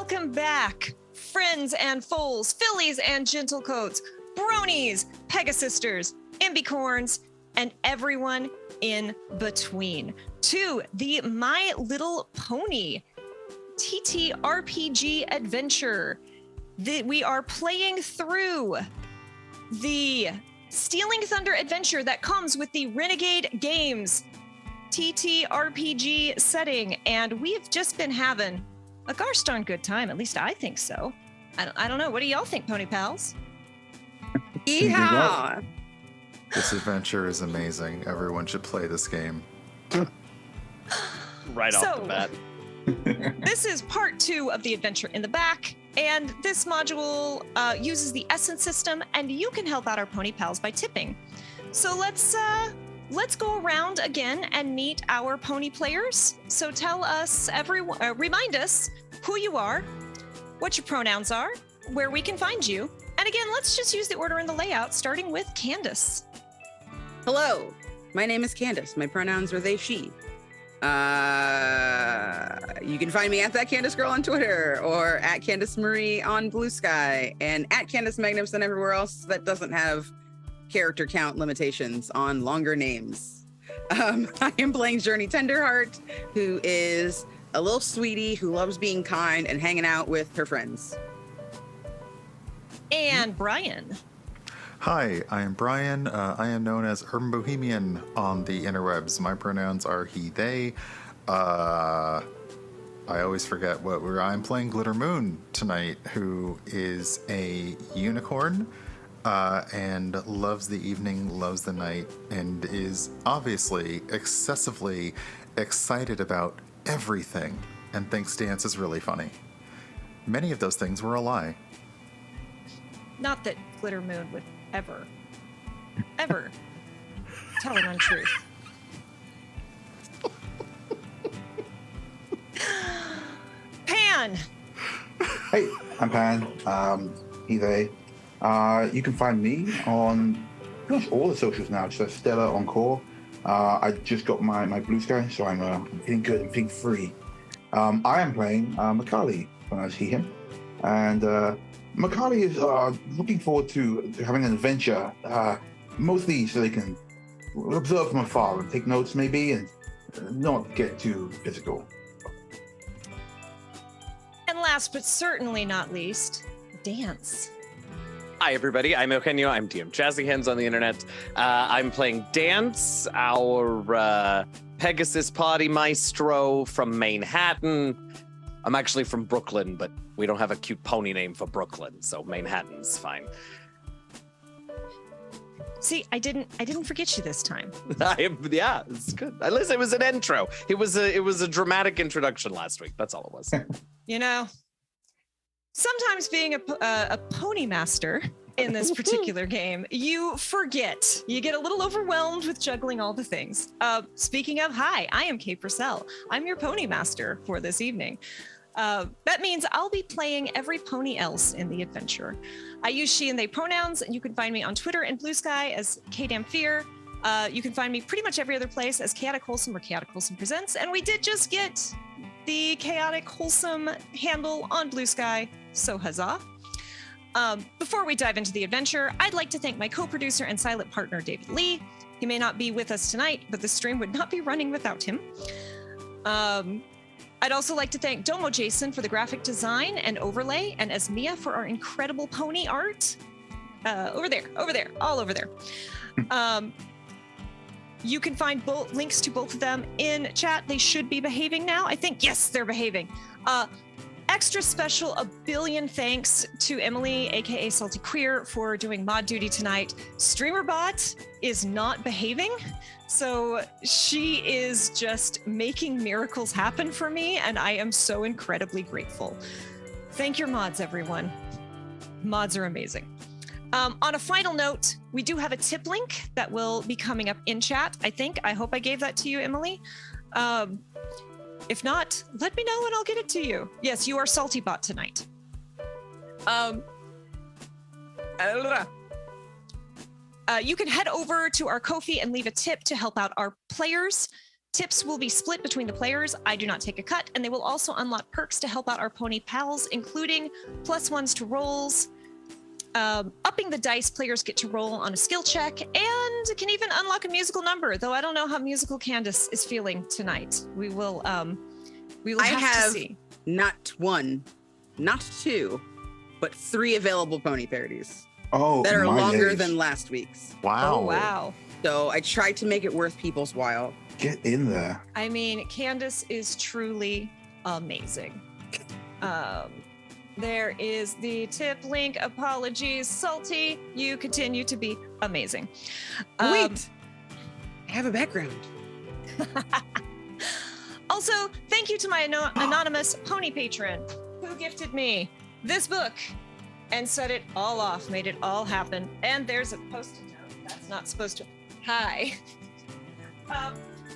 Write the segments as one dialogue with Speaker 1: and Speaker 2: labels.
Speaker 1: Welcome back, friends and foals, fillies and gentlecoats, bronies, pegasisters, imbicorns, and everyone in between, to the My Little Pony TTRPG adventure. We are playing through the Stealing Thunder adventure that comes with the Renegade Games TTRPG setting, and we've just been having a gosh darn good time. At least I think so. I don't know. What do y'all think, Pony Pals?
Speaker 2: Yeehaw!
Speaker 3: This adventure is amazing. Everyone should play this game.
Speaker 4: Right off the bat.
Speaker 1: This is part 2 of the adventure in the back, and this module uses the essence system, and you can help out our Pony Pals by tipping. So let's go around again and meet our pony players. So tell us, everyone, remind us who you are, what your pronouns are, where we can find you. And again, let's just use the order in the layout, starting with Candace.
Speaker 2: Hello, my name is Candace. My pronouns are they, she. You can find me at that Candace Girl on Twitter, or at Candace Marie on Blue Sky, and at Candace Magnificent everywhere else that doesn't have character count limitations on longer names. I am playing Journey Tenderheart, who is a little sweetie who loves being kind and hanging out with her friends.
Speaker 1: And Brian.
Speaker 3: Hi, I am Brian. I am known as Urban Bohemian on the interwebs. My pronouns are he, they. I always forget I'm playing Glitter Moon tonight, who is a unicorn and loves the evening, loves the night, and is obviously excessively excited about everything and thinks dance is really funny. Many of those things were a lie.
Speaker 1: Not that Glitter Moon would ever tell an untruth. Pan!
Speaker 5: Hey, I'm Pan. He, they. You can find me on pretty much all the socials now. Just Stella on Core. I just got my Blue Sky, so I'm feeling good. I'm feeling free. I am playing Macaulay, when I see him. And Macaulay is looking forward to having an adventure, mostly so they can observe from afar and take notes maybe, and not get too physical.
Speaker 1: And last but certainly not least, Dance.
Speaker 4: Hi, everybody. I'm Eugenio. I'm DM Jazzy Hands on the internet. I'm playing Dance, our Pegasus Party Maestro from Manhattan. I'm actually from Brooklyn, but we don't have a cute pony name for Brooklyn, so Manhattan's fine.
Speaker 1: See, I didn't forget you this time.
Speaker 4: Yeah, it's good. Listen, it was an intro. It was a dramatic introduction last week. That's all it was.
Speaker 1: You know, sometimes being a pony master in this particular game, you forget. You get a little overwhelmed with juggling all the things. Speaking of, hi, I am Kate Purcell. I'm your pony master for this evening. That means I'll be playing every pony else in the adventure. I use she and they pronouns, and you can find me on Twitter and Blue Sky as KDamnFear. You can find me pretty much every other place as Chaotic Wholesome or Chaotic Wholesome Presents, and we did just get the Chaotic Wholesome handle on Blue Sky, so huzzah. Before we dive into the adventure, I'd like to thank my co-producer and silent partner, David Lee. He may not be with us tonight, but the stream would not be running without him. I'd also like to thank Domo Jason for the graphic design and overlay, and Esmia for our incredible pony art. Over there, all over there. You can find both links to both of them in chat. They should be behaving now. I think, yes, they're behaving. Extra special, a billion thanks to Emily, aka Salty Queer, for doing mod duty tonight. StreamerBot is not behaving, so she is just making miracles happen for me, and I am so incredibly grateful. Thank your mods, everyone. Mods are amazing. On a final note, we do have a tip link that will be coming up in chat, I think. I hope I gave that to you, Emily. If not, let me know and I'll get it to you. Yes, you are Salty Bot tonight. You can head over to our Ko-fi and leave a tip to help out our players. Tips will be split between the players. I do not take a cut, and they will also unlock perks to help out our pony pals, including +1s to rolls, upping the dice players get to roll on a skill check, and can even unlock a musical number, though I don't know how musical Candace is feeling tonight. We will have to see.
Speaker 2: Not 1, not 2, but 3 available pony parodies
Speaker 5: Oh,
Speaker 2: that are
Speaker 5: my
Speaker 2: longer
Speaker 5: days.
Speaker 2: than last week's.
Speaker 3: Wow.
Speaker 1: Oh, wow.
Speaker 2: So I tried to make it worth people's while.
Speaker 5: Get in there.
Speaker 1: I mean, Candace is truly amazing. There is the tip link. Apologies, Salty. You continue to be amazing.
Speaker 2: Wait, I have a background.
Speaker 1: Also, thank you to my anonymous pony patron who gifted me this book and set it all off, made it all happen. And there's a post-it note. That's not supposed to. Hi.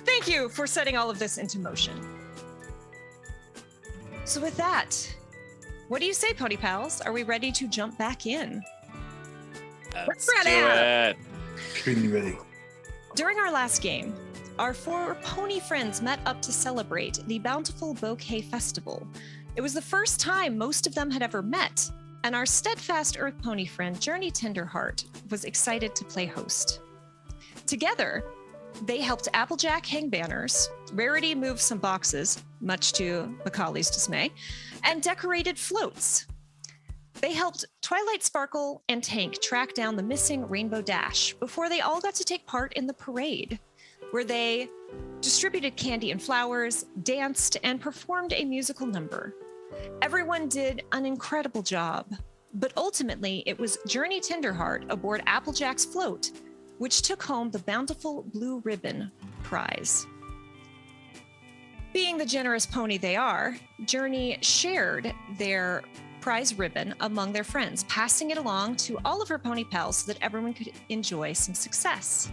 Speaker 1: Thank you for setting all of this into motion. So with that, what do you say, Pony Pals? Are we ready to jump back in?
Speaker 4: Let's
Speaker 2: Spread
Speaker 4: do
Speaker 2: out.
Speaker 4: it.
Speaker 5: Extremely ready.
Speaker 1: During our last game, our 4 pony friends met up to celebrate the Bountiful Bouquet Festival. It was the first time most of them had ever met, and our steadfast Earth Pony friend, Journey Tenderheart, was excited to play host. Together, they helped Applejack hang banners, Rarity move some boxes, much to Macaulay's dismay, and decorated floats. They helped Twilight Sparkle and Tank track down the missing Rainbow Dash before they all got to take part in the parade, where they distributed candy and flowers, danced, and performed a musical number. Everyone did an incredible job, but ultimately it was Journey Tenderheart aboard Applejack's float which took home the Bountiful Blue Ribbon prize. Being the generous pony they are, Journey shared their prize ribbon among their friends, passing it along to all of her pony pals so that everyone could enjoy some success.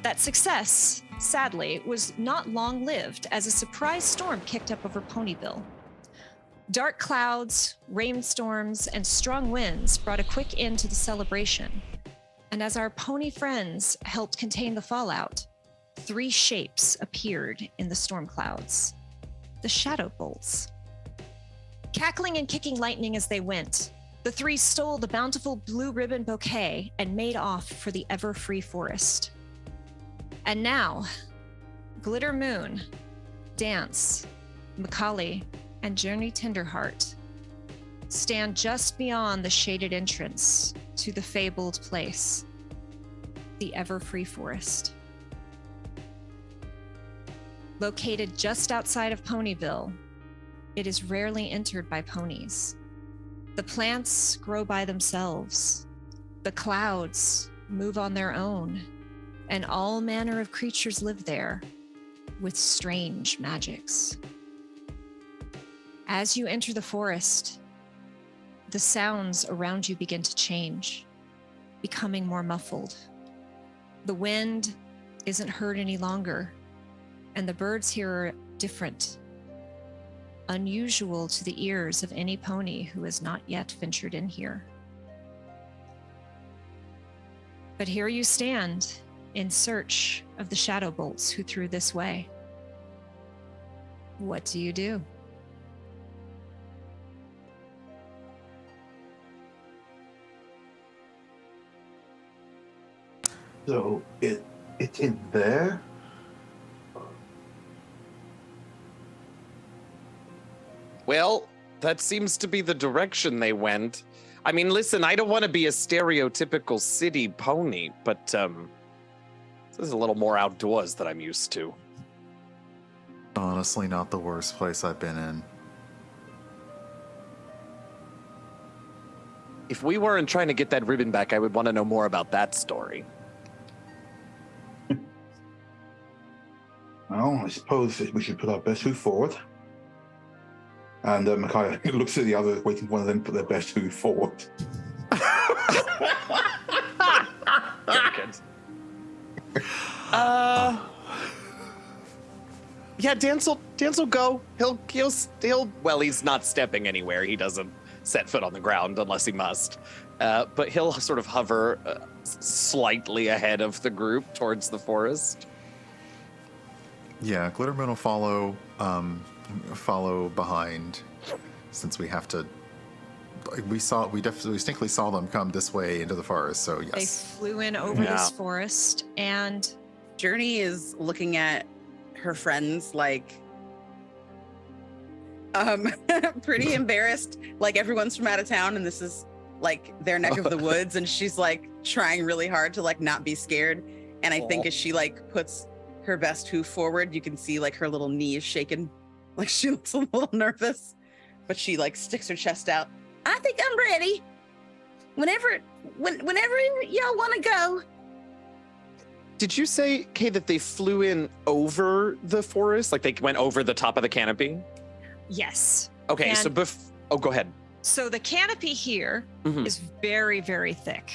Speaker 1: That success, sadly, was not long-lived as a surprise storm kicked up over Ponyville. Dark clouds, rainstorms, and strong winds brought a quick end to the celebration. And as our pony friends helped contain the fallout, 3 shapes appeared in the storm clouds. The Shadowbolts. Cackling and kicking lightning as they went, the 3 stole the Bountiful Blue Ribbon bouquet and made off for the Everfree Forest. And now, Glitter Moon, Dance, Macaulay, and Journey Tenderheart stand just beyond the shaded entrance to the fabled place, the Everfree Forest. Located just outside of Ponyville, it is rarely entered by ponies. The plants grow by themselves, the clouds move on their own, and all manner of creatures live there with strange magics. As you enter the forest, the sounds around you begin to change, becoming more muffled. The wind isn't heard any longer, and the birds here are different, unusual to the ears of any pony who has not yet ventured in here. But here you stand in search of the Shadowbolts who threw this way. What do you do?
Speaker 5: So it's in there.
Speaker 4: Well, that seems to be the direction they went. I mean, listen, I don't want to be a stereotypical city pony, but this is a little more outdoors than I'm used to.
Speaker 3: Honestly, not the worst place I've been in.
Speaker 4: If we weren't trying to get that ribbon back, I would want to know more about that story.
Speaker 5: Well, I suppose that we should put our best foot forward. And Micaiah looks at the others, waiting for one of them to put their best foot forward.
Speaker 4: Very good. Yeah, Dance will go. He'll. Well, he's not stepping anywhere. He doesn't set foot on the ground unless he must. But he'll sort of hover slightly ahead of the group towards the forest.
Speaker 3: Yeah, Glitterman will follow behind, since we have to. We distinctly saw them come this way into the forest. So
Speaker 1: They
Speaker 3: yes.
Speaker 1: flew in over this forest, and
Speaker 2: Journey is looking at her friends like pretty embarrassed, like everyone's from out of town and this is like their neck of the woods, and she's like trying really hard to like not be scared. And I think as she like puts her best hoof forward, you can see like her little knee is shaking, like she looks a little nervous, but she like sticks her chest out. I think I'm ready. Whenever y'all want to go.
Speaker 4: Did you say, Kay, that they flew in over the forest? Like they went over the top of the canopy?
Speaker 1: yes.
Speaker 4: Okay, so go ahead.
Speaker 1: So the canopy here is very, very thick.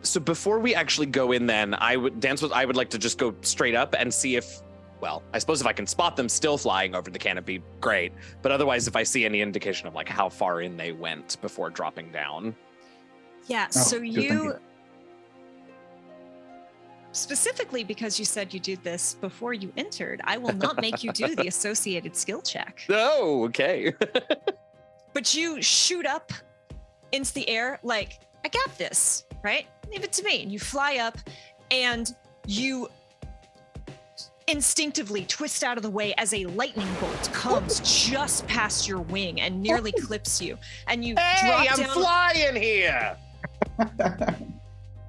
Speaker 4: So before we actually go in, then I would like to just go straight up and see if, well, I suppose if I can spot them still flying over the canopy, great. But otherwise, if I see any indication of like how far in they went before dropping down.
Speaker 1: Yeah.
Speaker 5: Oh,
Speaker 1: So
Speaker 5: good
Speaker 1: you
Speaker 5: thinking.
Speaker 1: specifically because you said you did this before you entered, I will not make you do the associated skill check.
Speaker 4: Oh, okay.
Speaker 1: But you shoot up into the air like, I got this, right? Leave it to me. And you fly up and you instinctively twist out of the way as a lightning bolt comes just past your wing and nearly clips you. And you
Speaker 4: Hey,
Speaker 1: drop
Speaker 4: I'm
Speaker 1: down.
Speaker 4: flying here.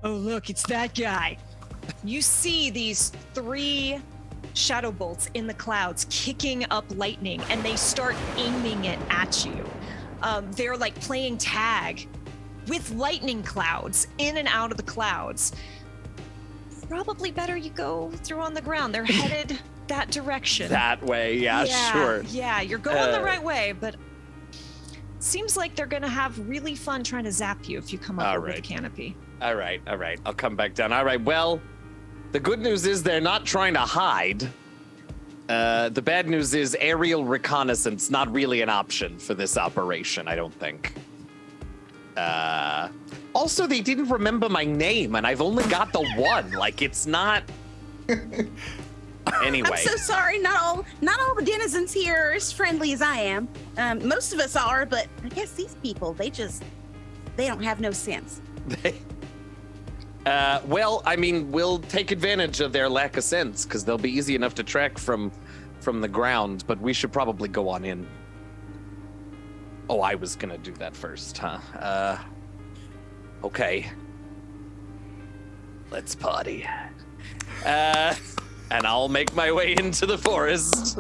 Speaker 1: Oh, look, it's that guy. You see these 3 Shadowbolts in the clouds kicking up lightning, and they start aiming it at you. They're like playing tag with lightning clouds in and out of the clouds. Probably better you go through on the ground. They're headed that direction.
Speaker 4: That way, yeah, sure.
Speaker 1: Yeah, you're going the right way, but seems like they're gonna have really fun trying to zap you if you come up over the canopy.
Speaker 4: All right. I'll come back down. All right, well, the good news is they're not trying to hide. The bad news is aerial reconnaissance, not really an option for this operation, I don't think. Also, they didn't remember my name, and I've only got the one. Like, it's not... Anyway.
Speaker 2: I'm so sorry. Not all the denizens here are as friendly as I am. Most of us are, but I guess these people, they don't have no sense.
Speaker 4: Well, I mean, we'll take advantage of their lack of sense, because they'll be easy enough to track from the ground, but we should probably go on in. Oh, I was gonna do that first, huh? Okay. Let's party. And I'll make my way into the forest.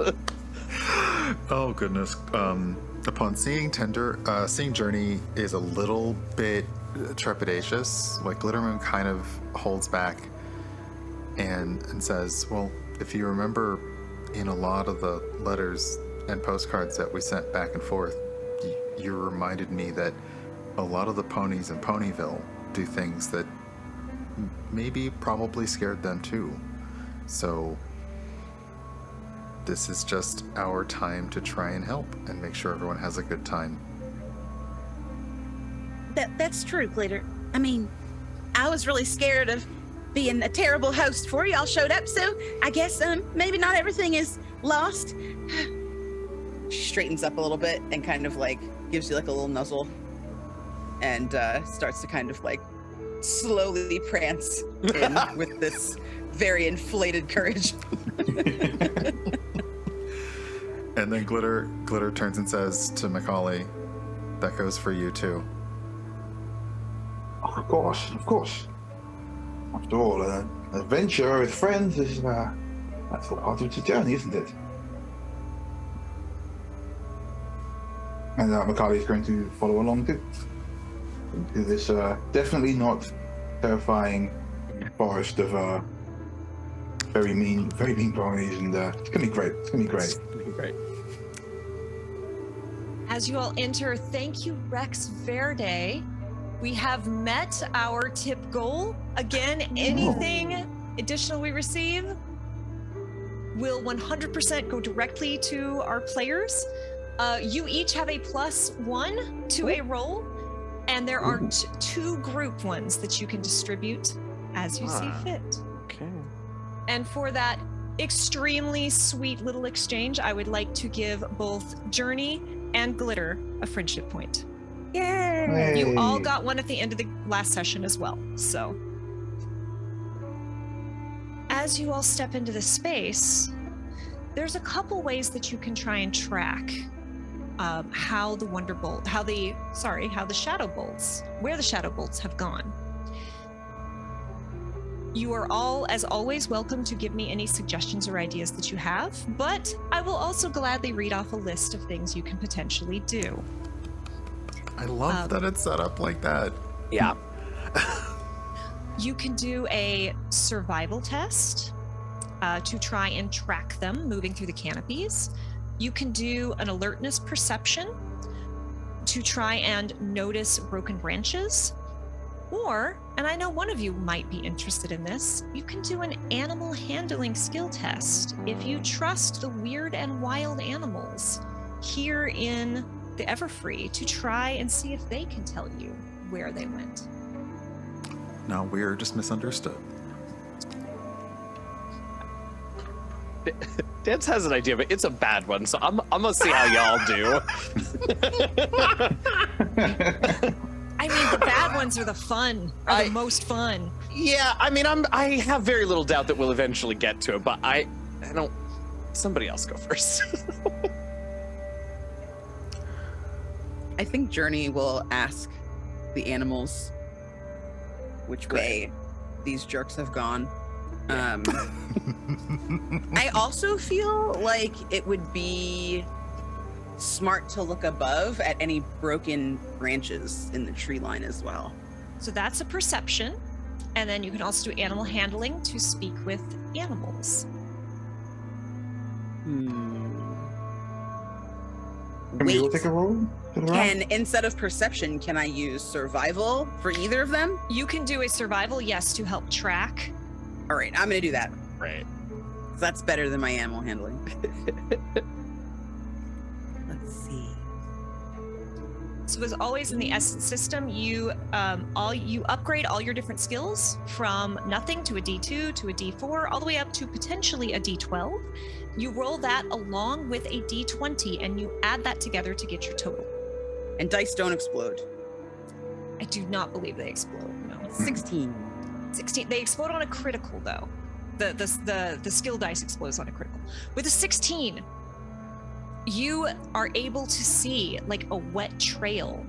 Speaker 3: Oh goodness. Upon seeing Journey is a little bit trepidatious. Like Glitterman kind of holds back and says, well, if you remember in a lot of the letters and postcards that we sent back and forth, you reminded me that a lot of the ponies in Ponyville do things that probably scared them too. So this is just our time to try and help and make sure everyone has a good time.
Speaker 2: That's true, Glitter. I mean, I was really scared of being a terrible host before y'all showed up, so I guess maybe not everything is lost. She straightens up a little bit and kind of like gives you like a little nuzzle and starts to kind of like slowly prance in with this very inflated courage.
Speaker 3: And then Glitter turns and says to Macaulay, that goes for you too.
Speaker 5: Oh, of course. After all, an adventure with friends is that's all part of the journey, isn't it? And Macaulay is going to follow along too. Into this definitely not terrifying forest of very mean ponies, and it's gonna be great. It's gonna be great.
Speaker 1: As you all enter, thank you, Rex Verde. We have met our tip goal. Again, anything additional we receive will 100% go directly to our players. You each have a +1 to a roll, and there are 2 group ones that you can distribute as you see fit.
Speaker 4: Okay.
Speaker 1: And for that extremely sweet little exchange, I would like to give both Journey and Glitter a friendship point.
Speaker 2: Yay!
Speaker 1: You all
Speaker 5: Hey.
Speaker 1: got one at the end of the last session as well. So, as you all step into the space, there's a couple ways that you can try and track how the Shadowbolts, where the Shadowbolts have gone. You are all, as always, welcome to give me any suggestions or ideas that you have, but I will also gladly read off a list of things you can potentially do.
Speaker 3: I love that it's set up like that.
Speaker 4: Yeah.
Speaker 1: You can do a survival test to try and track them moving through the canopies. You can do an alertness perception to try and notice broken branches. Or, and I know one of you might be interested in this, you can do an animal handling skill test if you trust the weird and wild animals here in the Everfree to try and see if they can tell you where they went.
Speaker 3: No, we're just misunderstood.
Speaker 4: Dance has an idea, but it's a bad one, so I'm gonna see how y'all do.
Speaker 1: I mean, the bad ones are the most fun.
Speaker 4: Yeah, I mean, I have very little doubt that we'll eventually get to it, but I don't. Somebody else go first.
Speaker 2: I think Journey will ask the animals which way these jerks have gone. I also feel like it would be smart to look above at any broken branches in the tree line as well.
Speaker 1: So that's a perception. And then you can also do animal handling to speak with animals.
Speaker 5: Can we all take a roll?
Speaker 2: And instead of perception, can I use survival for either of them?
Speaker 1: You can do a survival, yes, to help track.
Speaker 2: All right, I'm gonna do that.
Speaker 4: Right.
Speaker 2: That's better than my animal handling. Let's see.
Speaker 1: So as always in the Essence system, you upgrade all your different skills from nothing to a D2 to a D4, all the way up to potentially a D12. You roll that along with a D20 and you add that together to get your total.
Speaker 2: And dice don't explode.
Speaker 1: I do not believe they explode, no.
Speaker 2: 16.
Speaker 1: 16. They explode on a critical though. The skill dice explodes on a critical. With a 16, you are able to see like a wet trail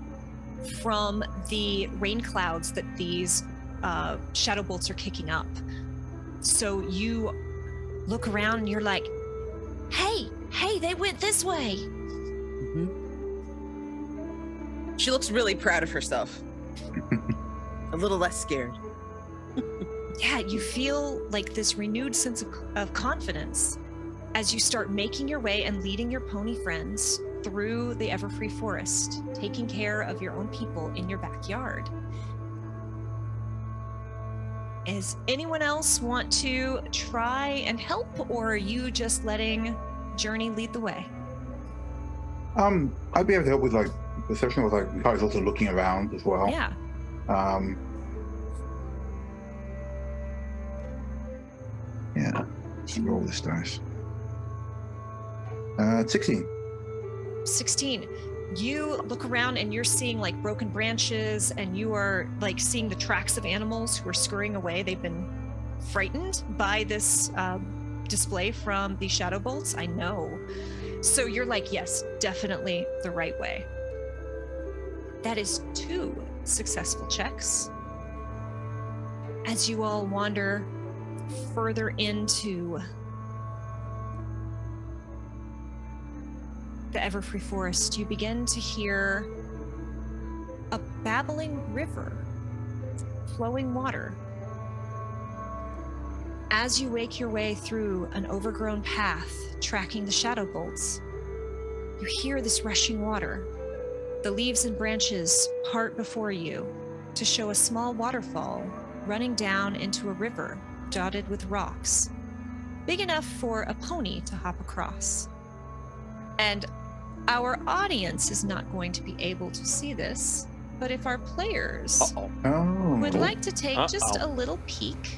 Speaker 1: from the rain clouds that these Shadowbolts are kicking up. So you look around and you're like, hey, they went this way.
Speaker 2: Mm-hmm. She looks really proud of herself. A little less scared.
Speaker 1: Yeah, you feel like this renewed sense of confidence as you start making your way and leading your pony friends through the Everfree Forest, taking care of your own people in your backyard. Does anyone else want to try and help, or are you just letting Journey lead the way?
Speaker 5: I'd be able to help with like perception, with like guys also looking around as well.
Speaker 1: Yeah.
Speaker 5: Yeah. Let's roll this dice. 16.
Speaker 1: 16. You look around and you're seeing like broken branches, and you are like seeing the tracks of animals who are scurrying away. They've been frightened by this display from the Shadowbolts. I know. So you're like, yes, definitely the right way. That is 2 successful checks. As you all wander further into the Everfree Forest, you begin to hear a babbling river, flowing water. As you make your way through an overgrown path, tracking the Shadowbolts, you hear this rushing water. The leaves and branches part before you to show a small waterfall running down into a river dotted with rocks, big enough for a pony to hop across. And our audience is not going to be able to see this, but if our players would like to take just a little peek.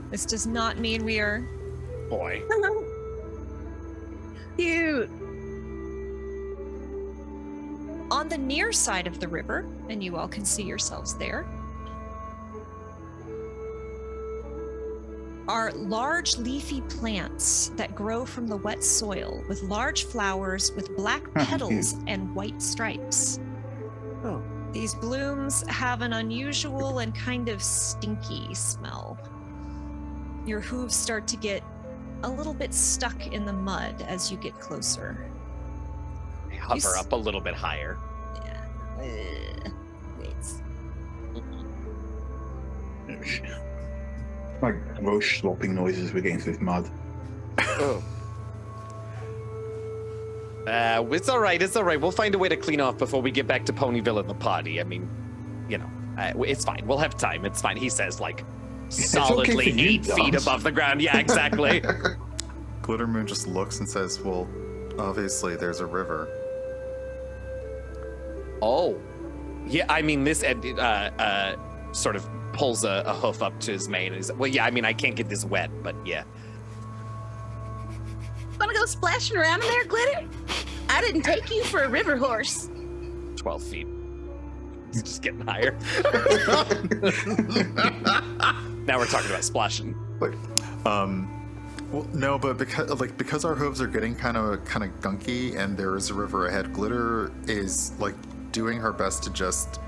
Speaker 1: This does not mean we are
Speaker 4: boy.
Speaker 2: Cute.
Speaker 1: On the near side of the river, and you all can see yourselves there, are large leafy plants that grow from the wet soil with large flowers with black petals and white stripes.
Speaker 4: Oh.
Speaker 1: These blooms have an unusual and kind of stinky smell. Your hooves start to get a little bit stuck in the mud as you get closer.
Speaker 4: Hover up a little bit higher.
Speaker 1: Yeah. Wait.
Speaker 5: Like gross slopping noises against this mud.
Speaker 4: Oh. It's all right. It's all right. We'll find a way to clean off before we get back to Ponyville and the party. I mean, you know, it's fine. We'll have time. It's fine. He says, like, solidly
Speaker 5: okay for you,
Speaker 4: 8 feet
Speaker 5: Dance.
Speaker 4: above the ground. Yeah, exactly.
Speaker 3: Glittermoon just looks and says, well, obviously there's a river.
Speaker 4: Oh. Yeah, I mean, this sort of pulls a hoof up to his mane. Well, yeah, I mean, I can't get this wet, but yeah.
Speaker 2: Wanna go splashing around in there, Glitter? I didn't take you for a river horse.
Speaker 4: 12 feet. It's just getting higher. Now we're talking about splashing.
Speaker 3: Like, well, no, but because our hooves are getting kind of gunky, and there is a river ahead. Glitter is like doing her best to just.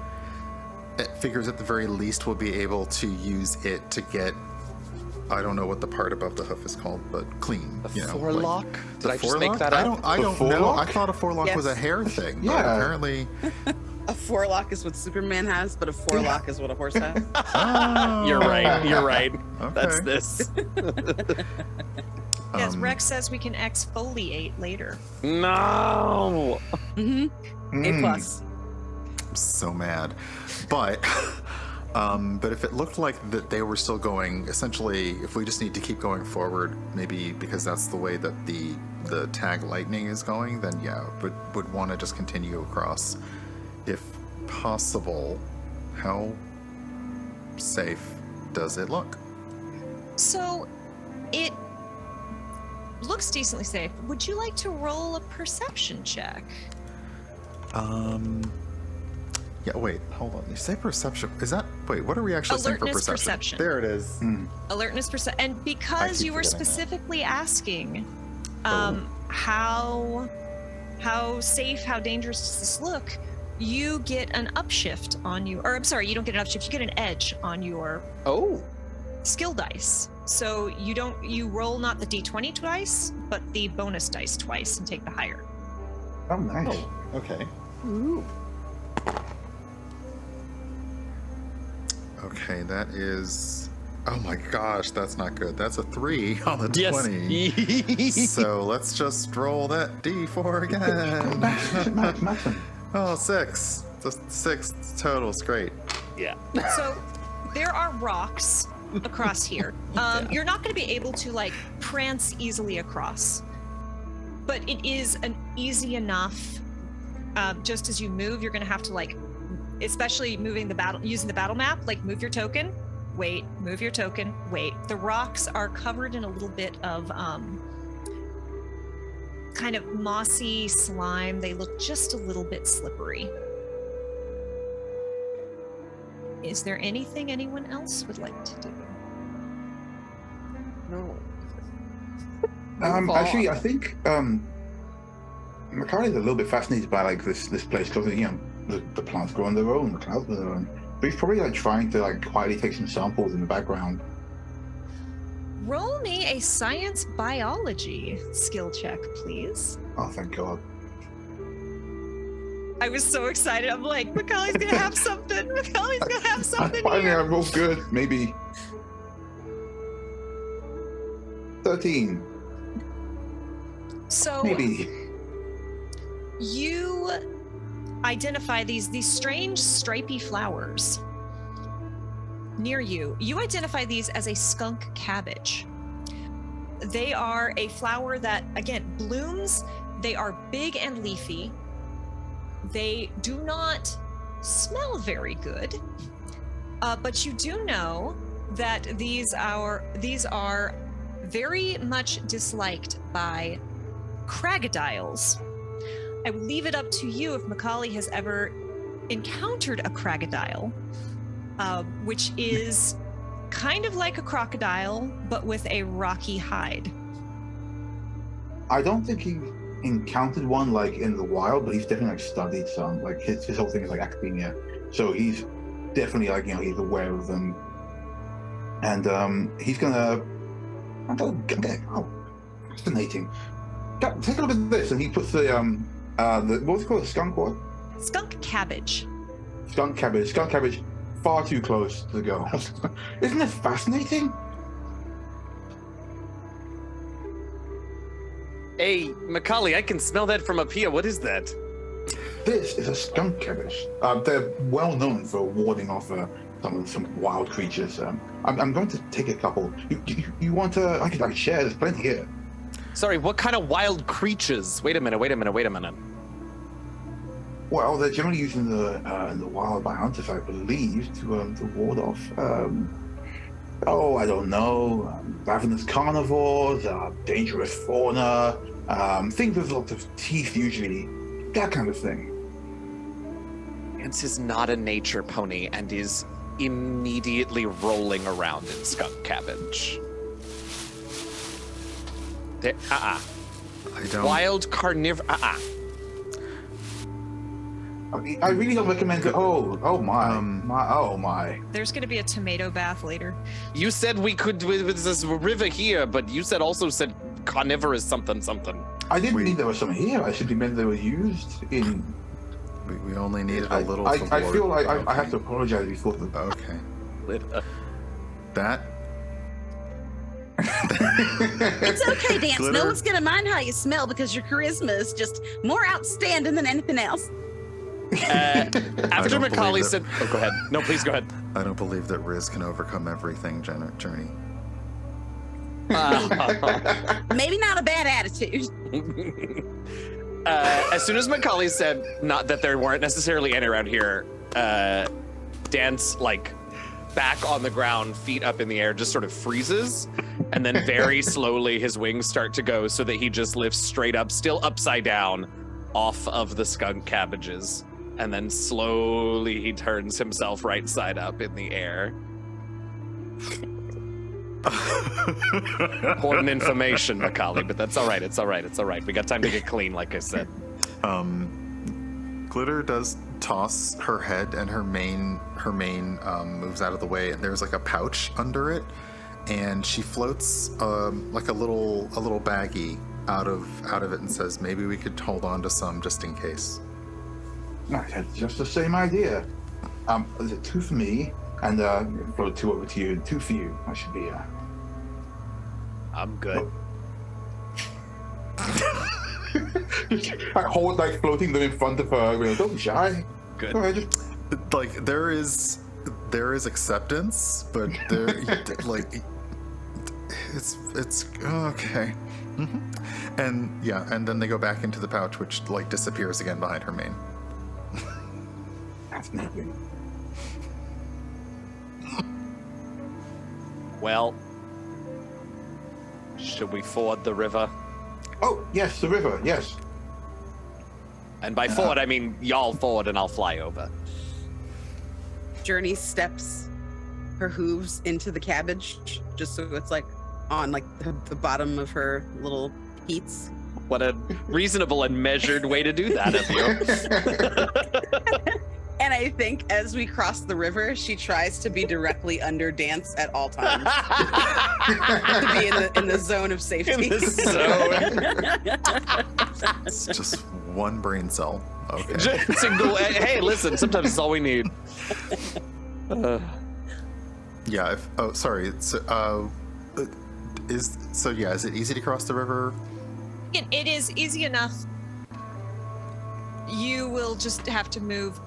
Speaker 3: It figures at the very least we'll be able to use it to get. I don't know what the part above the hoof is called, but clean.
Speaker 4: A
Speaker 3: you know,
Speaker 4: forelock?
Speaker 3: Like,
Speaker 4: Did I just make that up?
Speaker 3: I
Speaker 5: The
Speaker 3: don't know. I
Speaker 5: forelock?
Speaker 3: thought a forelock was a
Speaker 2: Yes.
Speaker 3: hair thing. But
Speaker 5: Yeah.
Speaker 3: apparently.
Speaker 2: A forelock is what Superman has, but a forelock is what a horse has.
Speaker 3: Oh,
Speaker 4: You're right. You're right.
Speaker 3: Okay.
Speaker 4: That's this.
Speaker 1: Yes,
Speaker 3: Um,
Speaker 1: Rex says we can exfoliate later.
Speaker 4: No.
Speaker 2: Mm-hmm. A plus.
Speaker 3: I'm so mad, but if it looked like that they were still going, essentially, if we just need to keep going forward, maybe because that's the way that the tag lightning is going, then yeah, would want to just continue across, if possible. How safe does it look?
Speaker 1: So, it looks decently safe. Would you like to roll a perception check?
Speaker 3: Yeah, wait, hold on. You say perception. Is that, wait, what are we actually saying for
Speaker 1: Alertness
Speaker 3: perception?
Speaker 1: perception.
Speaker 3: There it is.
Speaker 1: Alertness percent. And because
Speaker 3: keep
Speaker 1: you were
Speaker 3: forgetting that.
Speaker 1: specifically asking how safe, how dangerous does this look, you get an upshift on you. Or I'm sorry, you don't get an upshift, you get an edge on your
Speaker 4: Oh.
Speaker 1: skill dice. So you roll not the d20 twice, but the bonus dice twice and take the higher.
Speaker 5: Oh, nice.
Speaker 3: Okay.
Speaker 2: Ooh.
Speaker 3: Okay, that is. Oh my gosh, that's not good. That's a 3 on the 20.
Speaker 4: Yes.
Speaker 3: So let's just roll that d4 again.
Speaker 5: Nothing.
Speaker 3: Oh, 6. Just 6 total. It's great.
Speaker 4: Yeah.
Speaker 1: So there are rocks across here. You're not going to be able to like prance easily across, but it is an easy enough. Just as you move, you're going to have to like, especially using the battle map, like move your token, wait, move your token, wait. The rocks are covered in a little bit of kind of mossy slime. They look just a little bit slippery. Is there anything anyone else would like to do?
Speaker 4: No.
Speaker 5: Actually, I think Makari's a little bit fascinated by like this place because the plants grow on their own, the clouds grow on their own. But he's probably like trying to like quietly take some samples in the background.
Speaker 1: Roll me a science biology skill check, please.
Speaker 5: Oh, thank God.
Speaker 1: I was so excited. I'm like, Macaulay's gonna have something. Macaulay's gonna have something
Speaker 5: Finally, I
Speaker 1: here.
Speaker 5: rolled good. Maybe 13.
Speaker 1: So
Speaker 5: Maybe.
Speaker 1: you identify these strange stripy flowers near you. You identify these as a skunk cabbage. They are a flower that, again, blooms. They are big and leafy. They do not smell very good, but you do know that these are very much disliked by crocodiles. I would leave it up to you if Macaulay has ever encountered a crocodile, which is kind of like a crocodile, but with a rocky hide.
Speaker 5: I don't think he encountered one like in the wild, but he's definitely like studied some. Like his whole thing is like academia, so he's definitely like he's aware of them, and he's gonna. Oh, fascinating. Take a look at this, and he puts the what's it called? Skunk what?
Speaker 1: Skunk cabbage.
Speaker 5: Skunk cabbage. Skunk cabbage. Far too close to the girl. Isn't it fascinating?
Speaker 4: Hey, Macaulay, I can smell that from up here. What is that?
Speaker 5: This is a skunk cabbage. They're well known for warding off some wild creatures. I'm going to take a couple. You want to? I could share. There's plenty here.
Speaker 4: Sorry, what kind of wild creatures? Wait a minute.
Speaker 5: Well, they're generally used in the wild by hunters, I believe, to ward off. I don't know, ravenous carnivores, dangerous fauna, things with lots of teeth usually, that kind of thing.
Speaker 4: Lance is not a nature pony and is immediately rolling around in skunk cabbage.
Speaker 3: I don't.
Speaker 4: Wild carnivore.
Speaker 5: I really don't recommend it. Oh my.
Speaker 1: There's going to be a tomato bath later.
Speaker 4: You said we could with this river here, but you also said carnivorous something.
Speaker 5: I didn't mean there was some here. I simply meant they were used in.
Speaker 3: We only needed a little.
Speaker 5: I feel like I have to apologize before the.
Speaker 3: Okay. That.
Speaker 6: It's okay, Dance.
Speaker 3: Glitter.
Speaker 6: No one's gonna mind how you smell because your charisma is just more outstanding than anything else.
Speaker 4: After Macaulay said, "Oh, go ahead. No, please go ahead."
Speaker 3: I don't believe that Riz can overcome everything, Journey.
Speaker 6: Maybe not a bad attitude.
Speaker 4: As soon as Macaulay said not that there weren't necessarily any around here, Dance back on the ground, feet up in the air, just sort of freezes, and then very slowly his wings start to go so that he just lifts straight up, still upside down, off of the skunk cabbages, and then slowly he turns himself right side up in the air. Important information, Macaulay, but that's all right. It's all right. We got time to get clean, like I said.
Speaker 3: Glitter does toss her head, and her mane moves out of the way, and there's a pouch under it, and she floats like a little baggie out of it and says, maybe we could hold on to some just in case.
Speaker 5: I had just the same idea. Is it 2 for me? And float 2 over to you, and 2 for you. I should be
Speaker 4: I'm good.
Speaker 5: I hold floating them in front of her. Don't be shy.
Speaker 4: Good.
Speaker 5: Go ahead, just...
Speaker 3: there is acceptance, but there it's okay. Mm-hmm. And then they go back into the pouch, which disappears again behind her mane.
Speaker 5: That's nothing.
Speaker 4: Well, should we ford the river?
Speaker 5: Oh, yes, the river, yes.
Speaker 4: And by ford, I mean y'all ford and I'll fly over.
Speaker 2: Journey steps her hooves into the cabbage, just so it's on the bottom of her little peats.
Speaker 4: What a reasonable and measured way to do that of you.
Speaker 2: And I think as we cross the river, she tries to be directly under Dance at all times. To be in the zone of safety.
Speaker 4: In the zone.
Speaker 3: It's just one brain cell. Okay.
Speaker 4: Hey, listen, sometimes it's all we need.
Speaker 3: Yeah. Sorry. Is it easy to cross the river?
Speaker 1: It is easy enough. You will just have to move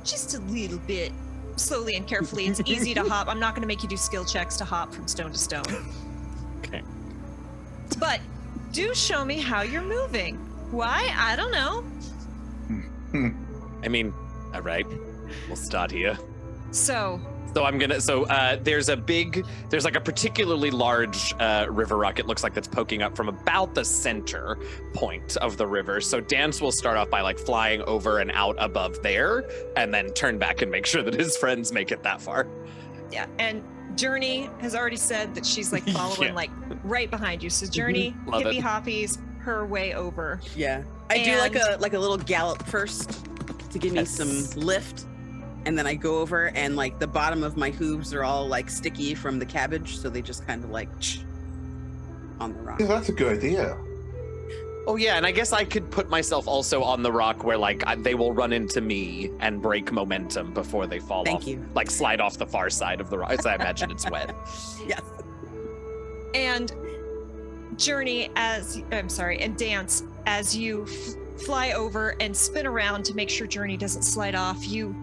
Speaker 1: just a little bit, slowly and carefully. It's easy to hop. I'm not going to make you do skill checks to hop from stone to stone.
Speaker 4: Okay.
Speaker 1: But do show me how you're moving. Why? I don't know.
Speaker 4: I mean, all right. We'll start here.
Speaker 1: So,
Speaker 4: So I'm gonna. So there's like a particularly large river rock. It looks like that's poking up from about the center point of the river. So Dance will start off by like flying over and out above there, and then turn back and make sure that his friends make it that far.
Speaker 1: Yeah, and Journey has already said that she's like following
Speaker 4: Yeah.
Speaker 1: like right behind you. So Journey,
Speaker 4: Love
Speaker 1: hippie
Speaker 4: it.
Speaker 1: hoppies her way over.
Speaker 2: Yeah. I do
Speaker 1: And-
Speaker 2: like a little gallop first to give me
Speaker 4: Yes.
Speaker 2: some lift. And then I go over and like the bottom of my hooves are all like sticky from the cabbage. So they just kind of like on the rock.
Speaker 5: Yeah, that's a good idea.
Speaker 4: Oh yeah, and I guess I could put myself also on the rock where like they will run into me and break momentum before they fall
Speaker 2: Thank
Speaker 4: off.
Speaker 2: you.
Speaker 4: Like slide off the far side of the rock. As I imagine it's wet.
Speaker 2: Yes.
Speaker 1: And Journey and Dance, as you fly over and spin around to make sure Journey doesn't slide off, you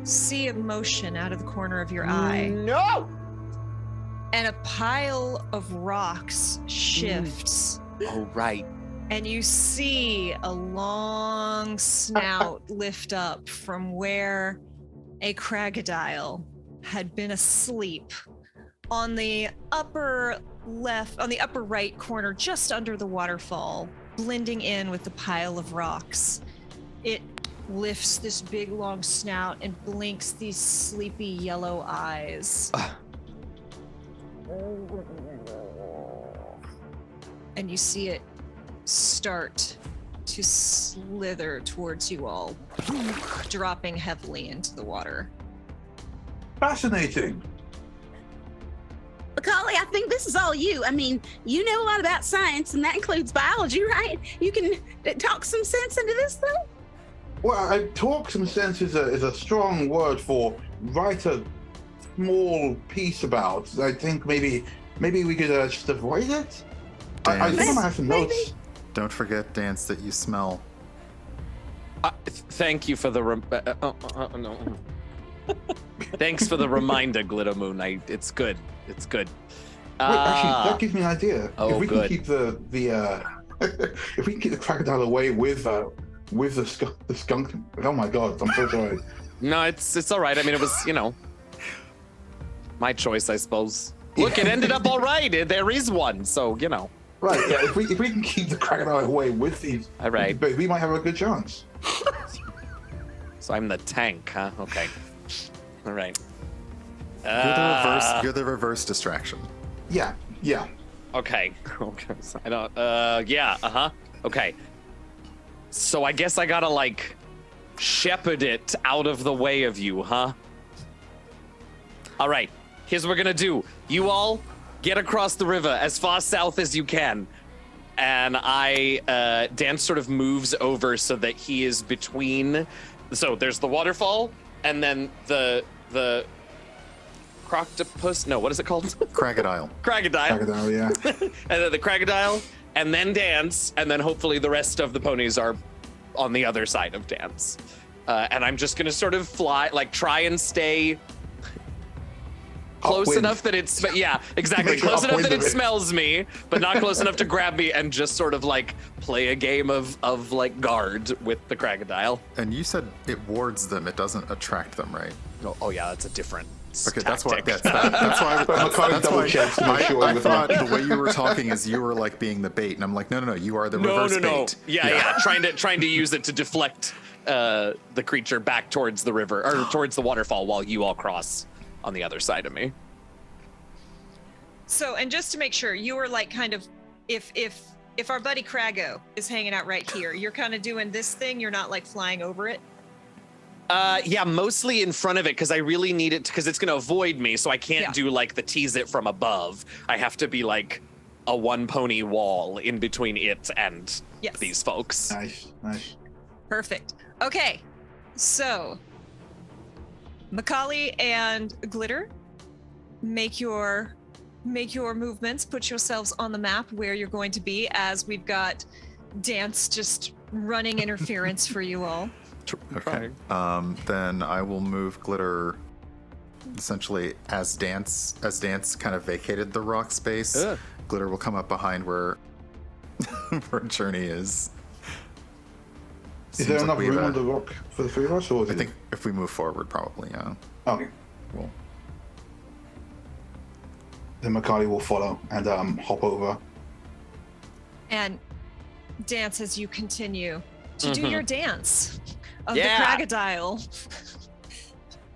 Speaker 1: see a motion out of the corner of your eye.
Speaker 4: No!
Speaker 1: And a pile of rocks shifts.
Speaker 4: Oh right.
Speaker 1: And you see a long snout lift up from where a crocodile had been asleep on the upper right corner, just under the waterfall, blending in with the pile of rocks. It lifts this big long snout and blinks these sleepy yellow eyes. And you see it start to slither towards you all, dropping heavily into the water.
Speaker 5: Fascinating.
Speaker 6: Macaulay, I think this is all you. I mean, you know a lot about science, and that includes biology, right? You can talk some sense into this thing?
Speaker 5: Well, I talk some sense is a strong word for write a small piece about. I think maybe we could just avoid it. I think I'm gonna have some notes.
Speaker 3: Don't forget, Dance, that you smell.
Speaker 4: Thank you for the no. Thanks for the reminder, Glittermoon. It's good. It's good.
Speaker 5: Wait, actually, that gives me an idea.
Speaker 4: Oh,
Speaker 5: if we
Speaker 4: good.
Speaker 5: can keep the if we can keep the crocodile away with the skunk. Oh my god, I'm so sorry.
Speaker 4: No, it's all right. I mean, it was my choice, I suppose. Look, it ended up all right. There is one, so
Speaker 5: Right, yeah. If we can keep the crocodile away with these,
Speaker 4: All right.
Speaker 5: we might have a good chance.
Speaker 4: So I'm the tank, huh? Okay. All right.
Speaker 3: You're the reverse distraction.
Speaker 5: Yeah.
Speaker 4: Okay. Okay. So I don't. Yeah. Okay. So I guess I gotta like shepherd it out of the way of you, huh? All right. Here's what we're gonna do. You all get across the river as far south as you can, and Dance sort of moves over so that he is between. So there's the waterfall, and then the croctopus. No, what is it called?
Speaker 3: Crocodile.
Speaker 5: Crocodile, yeah.
Speaker 4: And then the crocodile, and then Dance, and then hopefully the rest of the ponies are on the other side of Dance. And I'm just gonna sort of fly, like try and stay close
Speaker 5: Upwind.
Speaker 4: enough that it's, but yeah, exactly,
Speaker 5: Make it
Speaker 4: close enough
Speaker 5: upwind
Speaker 4: that
Speaker 5: of
Speaker 4: it
Speaker 5: it.
Speaker 4: smells me, but not close enough to grab me, and just sort of like play a game of like guard with the crocodile.
Speaker 3: And you said it wards them, it doesn't attract them, right?
Speaker 4: Oh yeah, that's a different
Speaker 3: Okay, that's why.
Speaker 4: tactic.
Speaker 3: That's why.
Speaker 5: But Macaulay
Speaker 3: That's
Speaker 5: double
Speaker 3: why.
Speaker 5: checks to make sure
Speaker 3: I
Speaker 5: everything-
Speaker 3: thought the way you were talking is you were like being the bait, and I'm like, no, you are the reverse bait.
Speaker 4: Yeah, trying to use it to deflect the creature back towards the river or towards the waterfall while you all cross on the other side of me.
Speaker 1: So, and just to make sure, you were like kind of, if our buddy Krago is hanging out right here, you're kind of doing this thing. You're not like flying over it.
Speaker 4: Yeah, mostly in front of it because I really need it because it's going to avoid me, so I can't do like the tease it from above. I have to be like a one pony wall in between it and these folks.
Speaker 5: Nice.
Speaker 1: Perfect. Okay, so Macaulay and Glitter, make your movements. Put yourselves on the map where you're going to be, as we've got Dance just running interference for you all.
Speaker 3: Okay. Then I will move Glitter essentially as Dance kind of vacated the rock space.
Speaker 4: Ugh.
Speaker 3: Glitter will come up behind where Journey is.
Speaker 5: Is there
Speaker 3: Seems like
Speaker 5: enough
Speaker 3: we have
Speaker 5: room
Speaker 3: a-
Speaker 5: on the rock for the three of us, or is
Speaker 3: I
Speaker 5: it?
Speaker 3: think if we move forward, probably, yeah.
Speaker 5: Okay.
Speaker 3: We'll
Speaker 5: Then Macaulay will follow and hop over.
Speaker 1: And dance as you continue to do your dance of
Speaker 4: Yeah.
Speaker 1: the crocodile.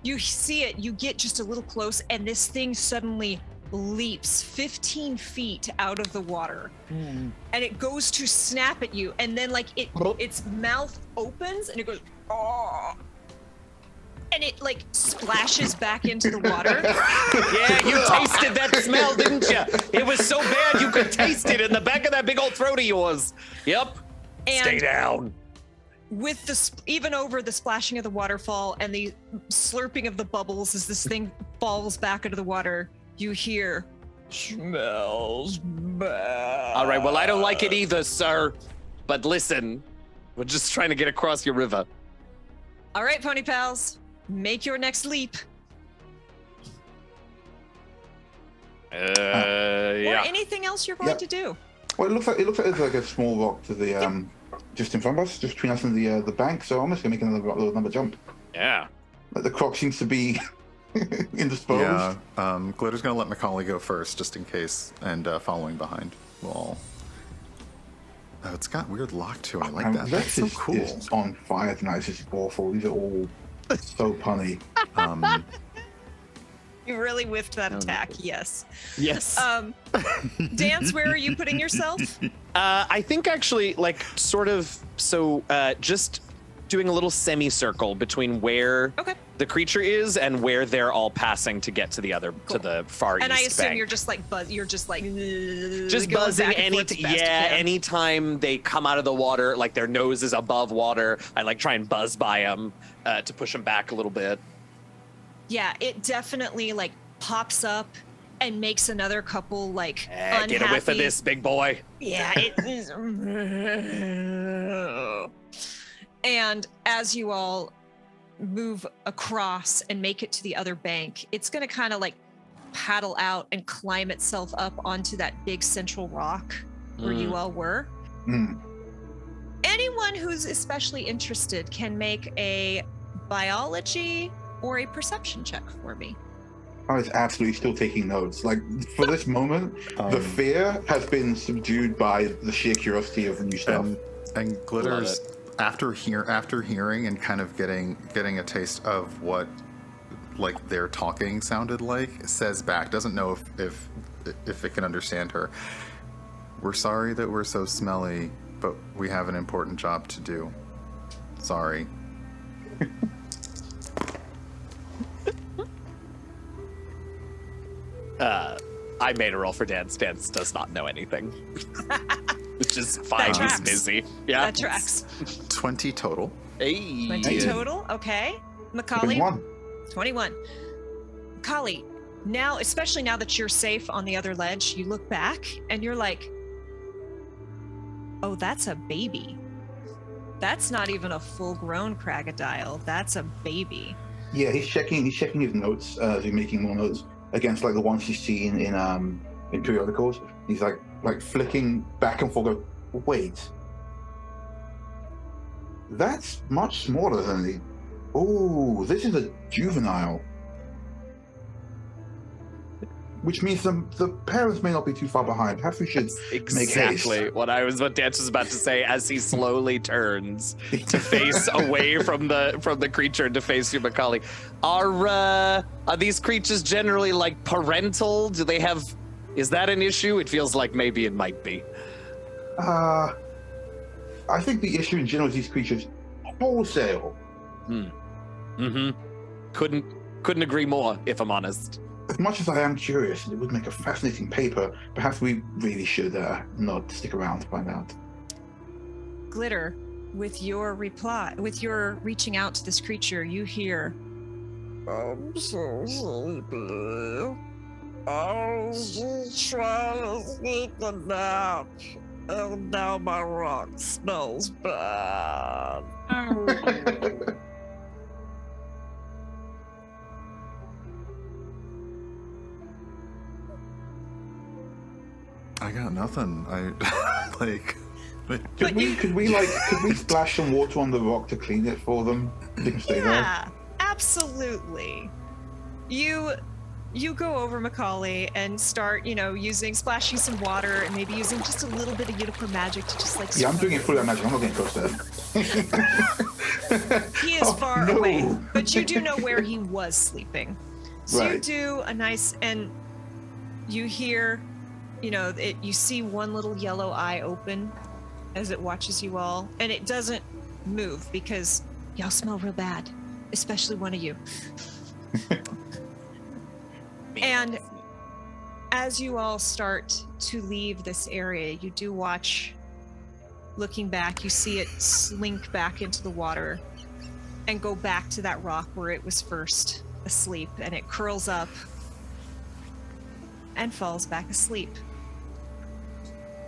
Speaker 1: You see it, you get just a little close, and this thing suddenly leaps 15 feet out of the water. And it goes to snap at you, and then like its mouth opens and it goes, oh, and it like splashes back into the water.
Speaker 4: Yeah, you tasted that smell, didn't you? It was so bad you could taste it in the back of that big old throat of yours. Yep. Stay
Speaker 1: And
Speaker 4: down.
Speaker 1: with the even over the splashing of the waterfall and the slurping of the bubbles as this thing falls back into the water, you hear, smells bad.
Speaker 4: All right, well, I don't like it either, sir. But listen, we're just trying to get across your river.
Speaker 1: All right, pony pals, make your next leap. Or
Speaker 4: Yeah.
Speaker 1: anything else you're going
Speaker 5: Yeah.
Speaker 1: to do.
Speaker 5: Well, it looks like there's like a small rock to the just in front of us, just between us and the bank. So I'm just gonna make another little number jump.
Speaker 4: Yeah.
Speaker 5: Like the croc seems to be indisposed.
Speaker 3: Yeah, Glitter's gonna let Macaulay go first, just in case, and following behind. Well, oh, it's got weird lock to it. I like that. That's so cool.
Speaker 5: Is on fire tonight. This is awful. These are all so punny.
Speaker 1: You really whiffed that attack, yes.
Speaker 4: Yes.
Speaker 1: Dance, where are you putting yourself?
Speaker 4: I think actually, like, sort of, so just doing a little semicircle between where the creature is and where they're all passing to get to the other, to the far
Speaker 1: And
Speaker 4: east
Speaker 1: I assume
Speaker 4: bank.
Speaker 1: you're just like
Speaker 4: Just
Speaker 1: going
Speaker 4: buzzing
Speaker 1: back and forth as best you can.
Speaker 4: anytime they come out of the water, like their nose is above water, I like try and buzz by them to push them back a little bit.
Speaker 1: Yeah, it definitely like pops up and makes another couple like unhappy.
Speaker 4: Get a whiff of this, big boy.
Speaker 1: Yeah, it is. And as you all move across and make it to the other bank, it's going to kind of like paddle out and climb itself up onto that big central rock where you all were. Anyone who's especially interested can make a biology or a perception check for me.
Speaker 5: I was absolutely still taking notes. Like for this moment, the fear has been subdued by the sheer curiosity of the new stuff.
Speaker 3: And Glitter's after hearing and kind of getting a taste of what like their talking sounded like, says back, doesn't know if it can understand her. We're sorry that we're so smelly, but we have an important job to do. Sorry.
Speaker 4: I made a roll for Dance. Dance does not know anything. Which is fine, he's
Speaker 1: tracks.
Speaker 4: busy. Yeah.
Speaker 1: That tracks.
Speaker 3: 20 total.
Speaker 4: Hey.
Speaker 1: 20 total, okay. Macaulay,
Speaker 5: 21.
Speaker 1: 21. Macaulay, now, especially now that you're safe on the other ledge, you look back and you're like, oh, that's a baby. That's not even a full-grown crocodile. That's a baby.
Speaker 5: Yeah, he's checking his notes as he's making more notes against like the ones he's seen in periodicals. He's like flicking back and forth. Wait, that's much smaller than the. Oh, this is a juvenile, which means the parents may not be too far behind. Perhaps we should make haste.
Speaker 4: Exactly what Dance was about to say as he slowly turns to face away from the creature and to face you, Macaulay. Are these creatures generally like parental? Do they have? Is that an issue? It feels like maybe it might be.
Speaker 5: I think the issue in general is these creatures wholesale.
Speaker 4: Couldn't agree more, if I'm honest.
Speaker 5: As much as I am curious, it would make a fascinating paper. Perhaps we really should not stick around to find out.
Speaker 1: Glitter, with your reaching out to this creature, you hear, I'm so sleepy. I was trying to sleep a nap, and now my rock smells bad.
Speaker 3: I got nothing. I like.
Speaker 5: Could we splash some water on the rock to clean it for them? They can stay there.
Speaker 1: Yeah, absolutely. You you go over, Macaulay, and start, splashing some water and maybe using just a little bit of unicorn magic to just like.
Speaker 5: Yeah, I'm doing it fully on magic. I'm not getting close to him.
Speaker 1: He is far
Speaker 5: no.
Speaker 1: away, but you do know where he was sleeping. So you
Speaker 5: Right.
Speaker 1: do a nice, and you hear, you see one little yellow eye open as it watches you all, and it doesn't move because y'all smell real bad, especially one of you. And as you all start to leave this area, you do watch, looking back, you see it slink back into the water and go back to that rock where it was first asleep, and it curls up and falls back asleep.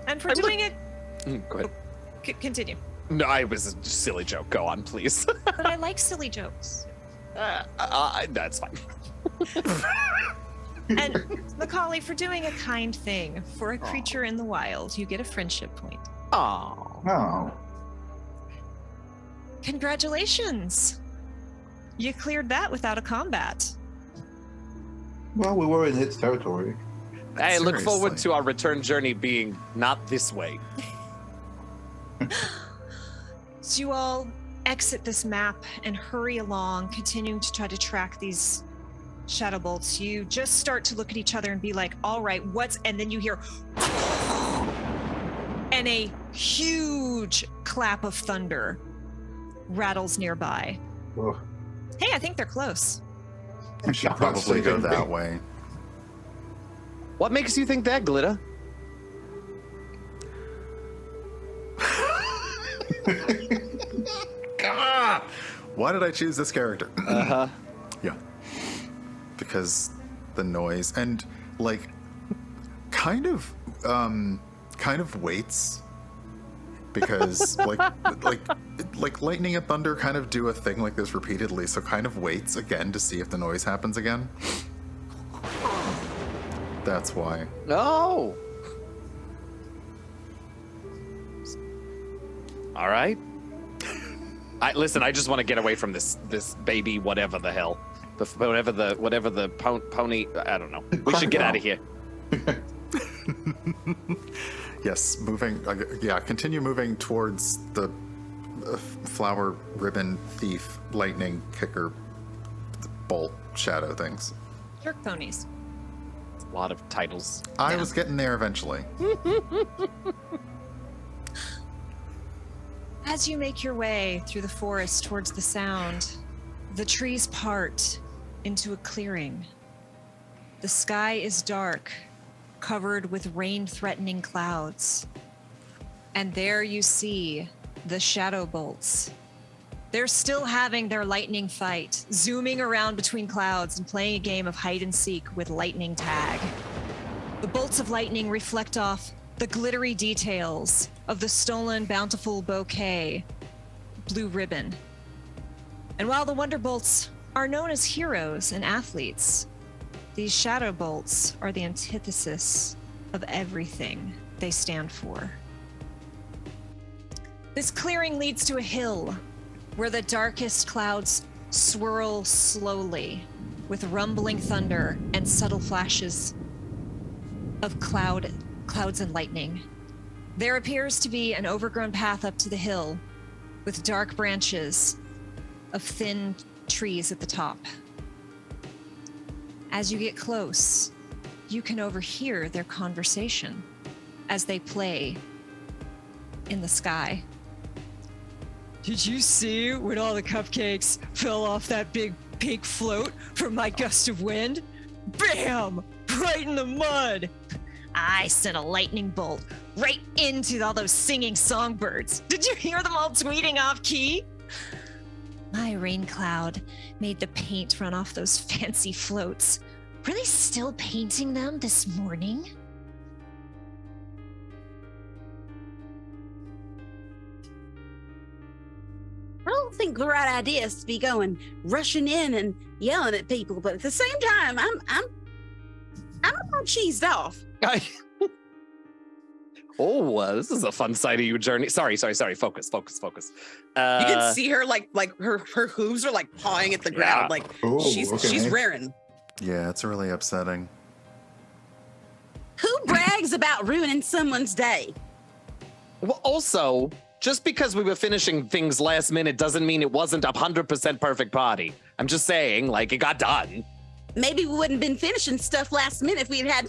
Speaker 1: And for doing it,
Speaker 4: Go ahead.
Speaker 1: continue.
Speaker 4: No, I was a silly joke. Go on, please.
Speaker 1: But I like silly jokes.
Speaker 4: That's fine.
Speaker 1: And Macaulay, for doing a kind thing for a creature in the wild, you get a friendship point.
Speaker 4: Oh.
Speaker 5: Oh.
Speaker 1: Congratulations! You cleared that without a combat.
Speaker 5: Well, we were in its territory.
Speaker 4: I look forward
Speaker 3: Seriously.
Speaker 4: to our return journey being not this way.
Speaker 1: So you all exit this map and hurry along, continuing to try to track these Shadowbolts. You just start to look at each other and be like, all right, and then you hear and a huge clap of thunder rattles nearby.
Speaker 5: Oh.
Speaker 1: Hey, I think they're close.
Speaker 3: We should probably go that way.
Speaker 4: What makes you think that, Glitter?
Speaker 3: God! Why did I choose this character?
Speaker 4: Uh-huh.
Speaker 3: Yeah. Because the noise and kind of waits because like lightning and thunder kind of do a thing like this repeatedly, so kind of waits again to see if the noise happens again. That's why.
Speaker 4: No. All right. Listen, I just want to get away from this baby, whatever the hell, whatever the pony. I don't know. We should get out of here.
Speaker 3: Yes, moving. Continue moving towards the flower ribbon thief, lightning kicker, bolt shadow things.
Speaker 1: Jerk ponies.
Speaker 4: A lot of titles.
Speaker 3: I was getting there eventually.
Speaker 1: As you make your way through the forest towards the sound, the trees part into a clearing. The sky is dark, covered with rain-threatening clouds. And there you see the Shadowbolts. They're still having their lightning fight, zooming around between clouds and playing a game of hide and seek with lightning tag. The bolts of lightning reflect off the glittery details of the stolen Bountiful Bouquet Blue Ribbon. And while the Wonderbolts are known as heroes and athletes, these Shadowbolts are the antithesis of everything they stand for. This clearing leads to a hill where the darkest clouds swirl slowly with rumbling thunder and subtle flashes of clouds and lightning. There appears to be an overgrown path up to the hill with dark branches of thin trees at the top. As you get close, you can overhear their conversation as they play in the sky. Did you see when all the cupcakes fell off that big pink float from my gust of wind? Bam! Right in the mud! I sent a lightning bolt right into all those singing songbirds. Did you hear them all tweeting off key? My rain cloud made the paint run off those fancy floats. Were they still painting them this morning?
Speaker 6: I don't think the right idea is to be going rushing in and yelling at people, but at the same time, I'm a little cheesed off.
Speaker 4: This is a fun side of you journey. Sorry. Focus.
Speaker 2: You can see her like her hooves are like pawing at the ground, like
Speaker 5: Oh,
Speaker 2: she's
Speaker 5: okay.
Speaker 2: raring.
Speaker 3: Yeah, it's really upsetting.
Speaker 6: Who brags about ruining someone's day?
Speaker 4: Well, also, just because we were finishing things last minute doesn't mean it wasn't a 100% perfect party. I'm just saying, like, it got done.
Speaker 6: Maybe we wouldn't have been finishing stuff last minute if we'd had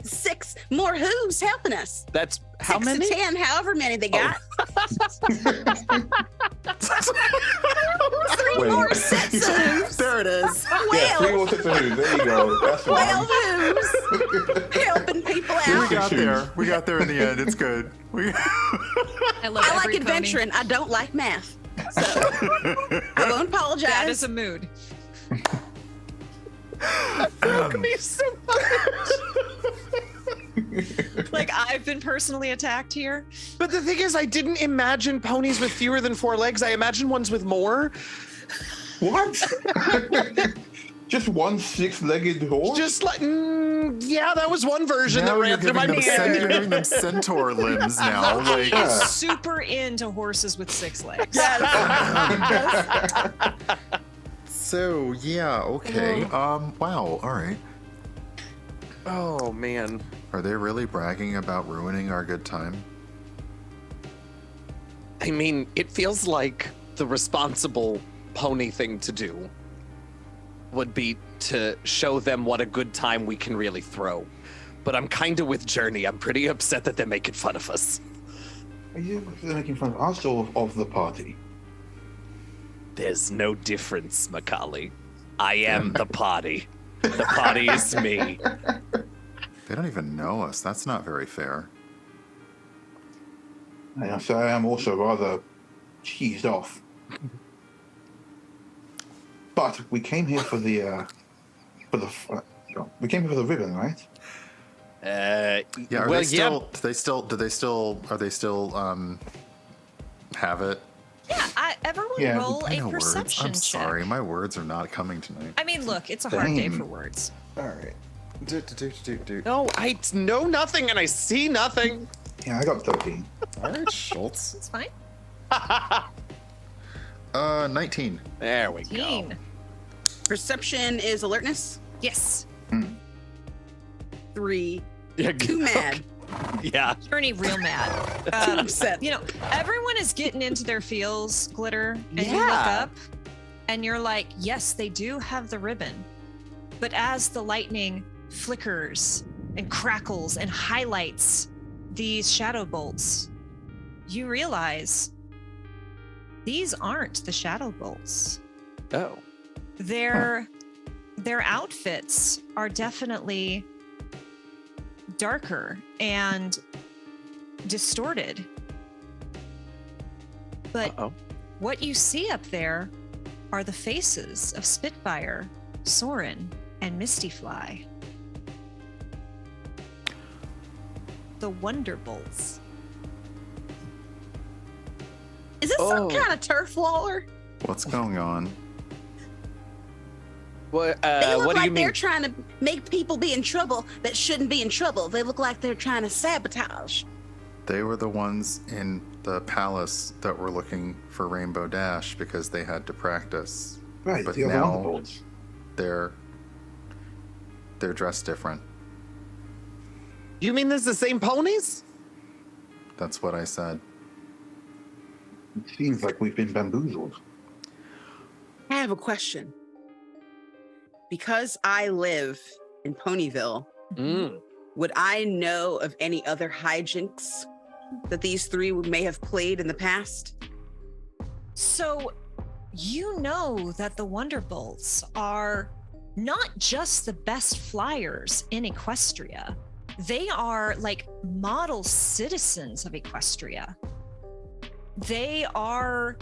Speaker 6: 6 more who's helping us.
Speaker 4: That's how
Speaker 6: 6
Speaker 4: many?
Speaker 6: to 10, however many they got. 3
Speaker 5: Wait.
Speaker 6: more sets of who's.
Speaker 1: There it is.
Speaker 5: Yeah, 3
Speaker 6: 12,
Speaker 5: more sets of who's. There you go. That's
Speaker 6: 12
Speaker 5: one.
Speaker 6: who's helping people
Speaker 3: We
Speaker 6: out.
Speaker 3: got there. We got there in the end. It's good.
Speaker 1: I love
Speaker 6: I like
Speaker 1: every pony.
Speaker 6: adventuring. I don't like math. So I won't apologize.
Speaker 1: That is a mood.
Speaker 4: Broke me so much.
Speaker 1: Like, I've been personally attacked here.
Speaker 4: But the thing is, I didn't imagine ponies with fewer than 4 legs. I imagined ones with more.
Speaker 5: What? Just one 6-legged horse?
Speaker 4: Just like, yeah, that was one version
Speaker 3: Now
Speaker 4: that
Speaker 3: you're
Speaker 4: ran through my
Speaker 3: giving them
Speaker 4: mind.
Speaker 3: you're giving them centaur limbs now.
Speaker 1: Loki
Speaker 3: Like,
Speaker 1: is super into horses with 6 legs.
Speaker 3: so yeah, okay. Wow. All right.
Speaker 4: Oh, man.
Speaker 3: Are they really bragging about ruining our good time?
Speaker 4: I mean, it feels like the responsible pony thing to do would be to show them what a good time we can really throw. But I'm kind of with Journey. I'm pretty upset that they're making fun of us.
Speaker 5: Are you making fun of us or of the party?
Speaker 4: There's no difference, Macaulay. I am the party. The party is me.
Speaker 3: They don't even know us. That's not very fair.
Speaker 5: I say I am also rather cheesed off. But we came here for the we came here for the ribbon, right?
Speaker 3: Yeah. Are
Speaker 4: well,
Speaker 3: they still? Do they still? Are they still? Have it?
Speaker 1: Yeah, everyone
Speaker 5: Yeah,
Speaker 1: roll
Speaker 3: I
Speaker 1: a
Speaker 3: know words.
Speaker 1: perception
Speaker 3: I'm
Speaker 1: check.
Speaker 3: sorry, my words are not coming tonight.
Speaker 1: I mean, look, it's a hard day
Speaker 5: Same.
Speaker 1: for words.
Speaker 3: All right. Do.
Speaker 4: No, I know nothing and I see nothing.
Speaker 5: Yeah, I got 13.
Speaker 3: All right, Schultz.
Speaker 1: It's fine.
Speaker 3: 19.
Speaker 4: There we go.
Speaker 1: 18.
Speaker 6: Perception is alertness.
Speaker 1: Yes.
Speaker 6: 3.
Speaker 4: Yeah,
Speaker 6: Too mad.
Speaker 4: Yeah.
Speaker 1: Journey real mad.
Speaker 6: Too upset.
Speaker 1: You know, everyone is getting into their feels, Glitter, and you look
Speaker 4: Yeah.
Speaker 1: up and you're like, yes, they do have the ribbon. But as the lightning flickers and crackles and highlights these Shadowbolts, you realize these aren't the Shadowbolts.
Speaker 4: Oh.
Speaker 1: Their outfits are definitely darker and distorted. But
Speaker 4: Uh-oh.
Speaker 1: what you see up there are the faces of Spitfire, Soren, and Mistyfly. The Wonderbolts.
Speaker 6: Is this some
Speaker 4: Oh.
Speaker 6: kind of turf waller?
Speaker 3: What's going on?
Speaker 4: What,
Speaker 6: They look
Speaker 4: what do
Speaker 6: like
Speaker 4: you
Speaker 6: they're
Speaker 4: mean?
Speaker 6: trying to make people be in trouble that shouldn't be in trouble. They look like they're trying to sabotage.
Speaker 3: They were the ones in the palace that were looking for Rainbow Dash because they had to practice.
Speaker 5: Right,
Speaker 3: But
Speaker 5: the other
Speaker 3: now-
Speaker 5: Wonderbolts.
Speaker 3: They're dressed different.
Speaker 4: You mean this is the same ponies?
Speaker 3: That's what I said.
Speaker 5: It seems like we've been bamboozled.
Speaker 6: I have a question. Because I live in Ponyville,
Speaker 4: Mm.
Speaker 6: would I know of any other hijinks that these 3 may have played in the past?
Speaker 1: So you know that the Wonderbolts are not just the best flyers in Equestria. They are like model citizens of Equestria. They are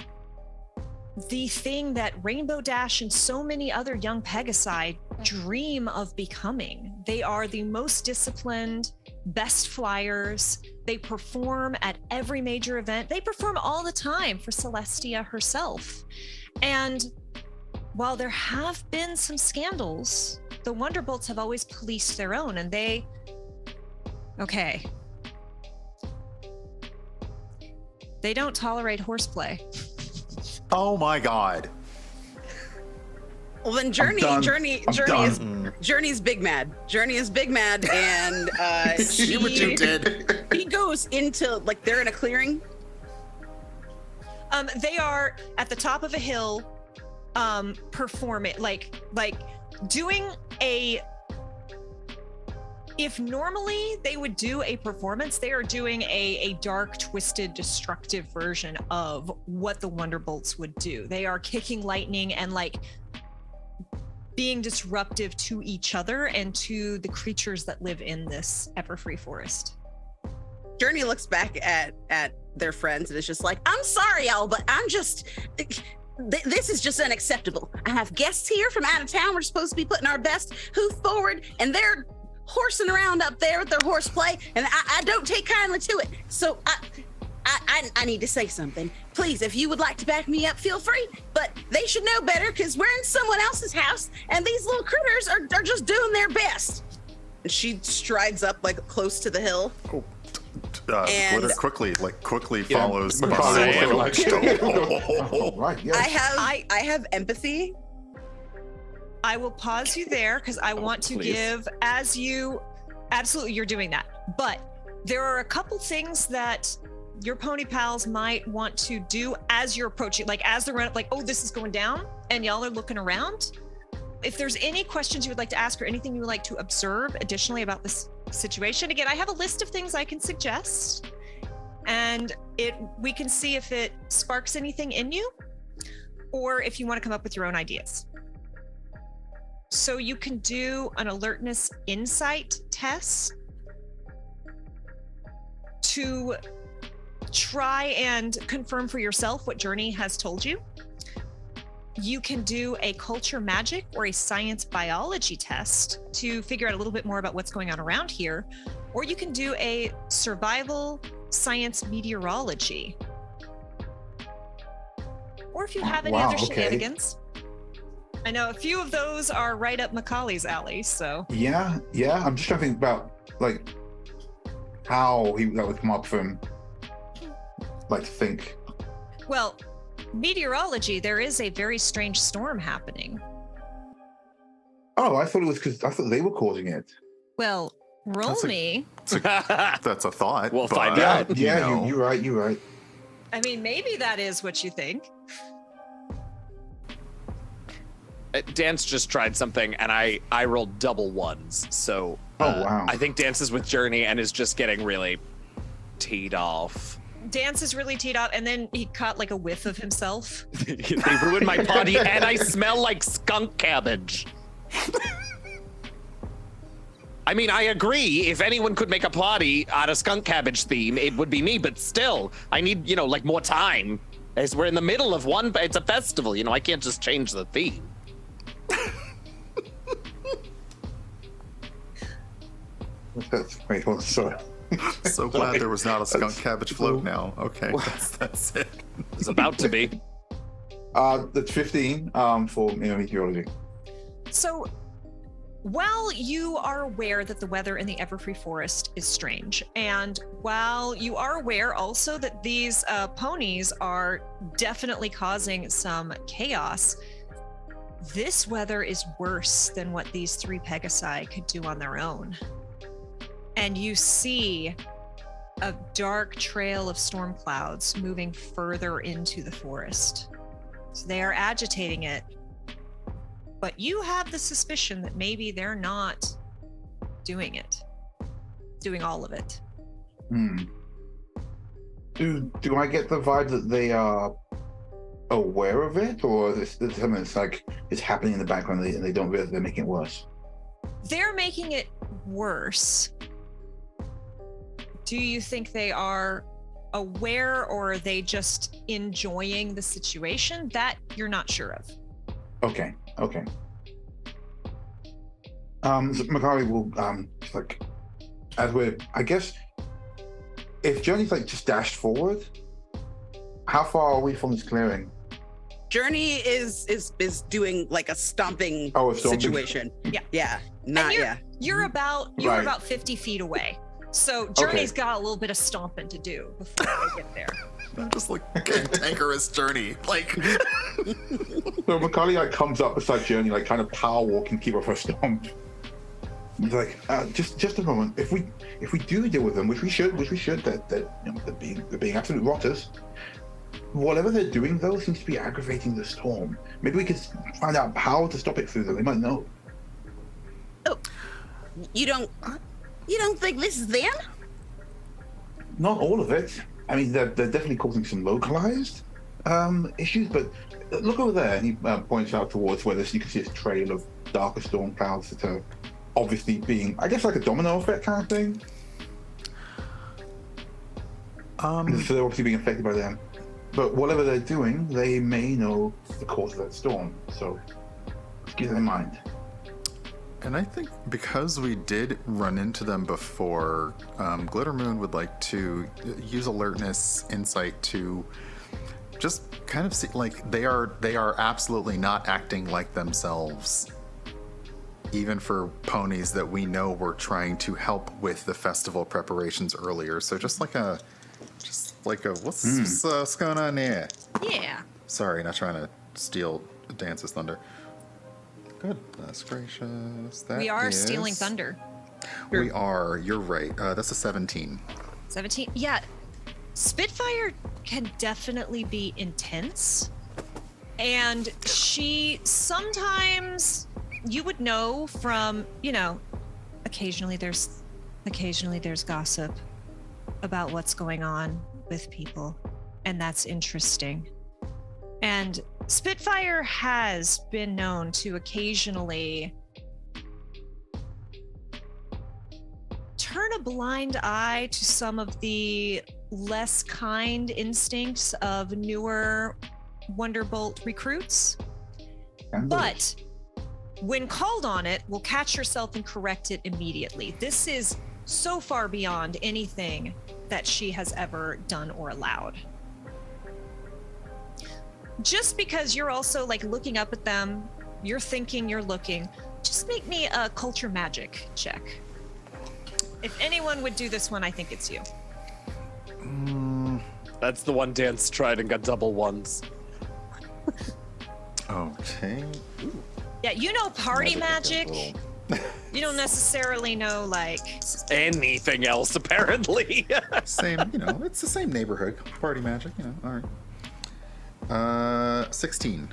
Speaker 1: the thing that Rainbow Dash and so many other young Pegasi dream of becoming. They are the most disciplined, best flyers. They perform at every major event. They perform all the time for Celestia herself. And while there have been some scandals, the Wonderbolts have always policed their own, and they... Okay. They don't tolerate horseplay.
Speaker 3: Oh my god.
Speaker 6: Well, then Journey
Speaker 5: done.
Speaker 6: is
Speaker 5: I'm done.
Speaker 2: Journey's big mad. Journey is big mad, and
Speaker 3: See what you did.
Speaker 2: he goes into like they're in a clearing.
Speaker 1: They are at the top of a hill, performing like doing a. If normally they would do a performance, they are doing a dark, twisted, destructive version of what the Wonderbolts would do. They are kicking lightning and like being disruptive to each other and to the creatures that live in this Everfree Forest.
Speaker 2: Journey looks back at their friends and is just like, I'm sorry, y'all, but I'm just this is just unacceptable. I have guests here from out of town. We're supposed to be putting our best hoof forward, and they're horsing around up there with their horseplay, and I don't take kindly to it. So I need to say something. Please, if you would like to back me up, feel free. But they should know better because we're in someone else's house, and these little critters are just doing their best. And she strides up like close to the hill.
Speaker 3: Oh.
Speaker 2: And-
Speaker 3: Glitter quickly
Speaker 4: Yeah.
Speaker 3: follows
Speaker 5: Macaulay
Speaker 3: behind.
Speaker 5: also
Speaker 3: Oh.
Speaker 5: Right, yes.
Speaker 2: I have empathy.
Speaker 1: I will pause you there because I want to
Speaker 4: please.
Speaker 1: give, as you, absolutely, you're doing that. But there are a couple things that your pony pals might want to do as you're approaching, like as they're running, like, oh, this is going down, and y'all are looking around. If there's any questions you would like to ask or anything you would like to observe additionally about this situation, again, I have a list of things I can suggest, and we can see if it sparks anything in you, or if you want to come up with your own ideas. So you can do an alertness insight test to try and confirm for yourself what Journey has told you. You can do a culture magic or a science biology test to figure out a little bit more about what's going on around here. Or you can do a survival science meteorology. Or if you have any
Speaker 5: Wow,
Speaker 1: other
Speaker 5: okay.
Speaker 1: shenanigans. I know a few of those are right up Macaulay's alley, so.
Speaker 5: Yeah. I'm just trying to think about like how that would come up for him. Like to think.
Speaker 1: Well, meteorology, there is a very strange storm happening.
Speaker 5: Oh, I thought it was because I thought they were causing it.
Speaker 1: Well, roll
Speaker 3: That's a-
Speaker 1: me.
Speaker 3: That's a thought.
Speaker 4: We'll
Speaker 3: but,
Speaker 4: find out.
Speaker 3: you know.
Speaker 5: You're right.
Speaker 1: I mean, maybe that is what you think.
Speaker 4: Dance just tried something, and I rolled double ones. So
Speaker 5: Oh, wow.
Speaker 4: I think Dance is with Journey and is just getting really teed off.
Speaker 1: Dance is really teed up, and then he caught like a whiff of himself.
Speaker 4: They ruined my potty, and I smell like skunk cabbage. I mean, I agree. If anyone could make a potty out of skunk cabbage theme, it would be me. But still, I need, like more time. As we're in the middle of one, it's a festival. I can't just change the theme.
Speaker 5: That's wait, hold on, sorry.
Speaker 3: So glad there was not a skunk cabbage float now. Okay, that's it.
Speaker 4: It's about to be.
Speaker 5: That's 15 for meteorology.
Speaker 1: So, while you are aware that the weather in the Everfree Forest is strange, and while you are aware also that these ponies are definitely causing some chaos, this weather is worse than what these 3 Pegasi could do on their own. And you see a dark trail of storm clouds moving further into the forest. So they are agitating it. But you have the suspicion that maybe they're not doing all of it.
Speaker 5: Do I get the vibe that they are aware of it, or is this something that's like it's happening in the background and they don't realize they're making it worse?
Speaker 1: They're making it worse. Do you think they are aware, or are they just enjoying the situation? That you're not sure of.
Speaker 5: Okay. So Macaulay will like, as we're, I guess, if Journey's like just dashed forward, how far are we from this clearing?
Speaker 2: Journey is doing like a stomping
Speaker 5: Oh, a stomping.
Speaker 2: situation.
Speaker 1: Yeah.
Speaker 2: Yeah. Not
Speaker 1: you're,
Speaker 2: yeah.
Speaker 1: You're about
Speaker 5: Right.
Speaker 1: about 50 feet away. So Journey's got a little bit of stomping to do before they get there.
Speaker 3: I'm just like cantankerous Journey. Like,
Speaker 5: So Macaulay like comes up beside Journey, like kind of power walking, keep off her stomp. He's like, just a moment. If we do deal with them, which we should, that they're being absolute rotters. Whatever they're doing though seems to be aggravating the storm. Maybe we could find out how to stop it through them. They might know.
Speaker 6: Oh, you don't think this is them?
Speaker 5: Not all of it. I mean, they're definitely causing some localized issues. But look over there, and he points out towards where you can see this trail of darker storm clouds that are obviously being, I guess, like a domino effect kind of thing. So they're obviously being affected by them. But whatever they're doing, they may know the cause of that storm. So keep that in mind.
Speaker 3: And I think because we did run into them before, Glittermoon would like to use alertness, insight to just kind of see, like, they are absolutely not acting like themselves, even for ponies that we know were trying to help with the festival preparations earlier. So just like a what's going on there?
Speaker 1: Yeah.
Speaker 3: Sorry, not trying to steal Dance's thunder. Goodness gracious.
Speaker 1: We are stealing thunder.
Speaker 3: We are. You're right. That's a 17.
Speaker 1: 17. Yeah. Spitfire can definitely be intense. And she sometimes, you would know from, occasionally there's gossip about what's going on with people. And that's interesting. And Spitfire has been known to occasionally turn a blind eye to some of the less kind instincts of newer Wonderbolt recruits. But when called on it, will catch herself and correct it immediately. This is so far beyond anything that she has ever done or allowed. Just because you're also like looking up at them, you're thinking, you're looking, just make me a culture magic check. If anyone would do this one, I think it's you.
Speaker 4: That's the one Dance tried and got double ones.
Speaker 3: Okay.
Speaker 1: Yeah, you know party magic. You don't necessarily know like
Speaker 4: anything else, apparently.
Speaker 3: Same, it's the same neighborhood. Party magic, all right. 16.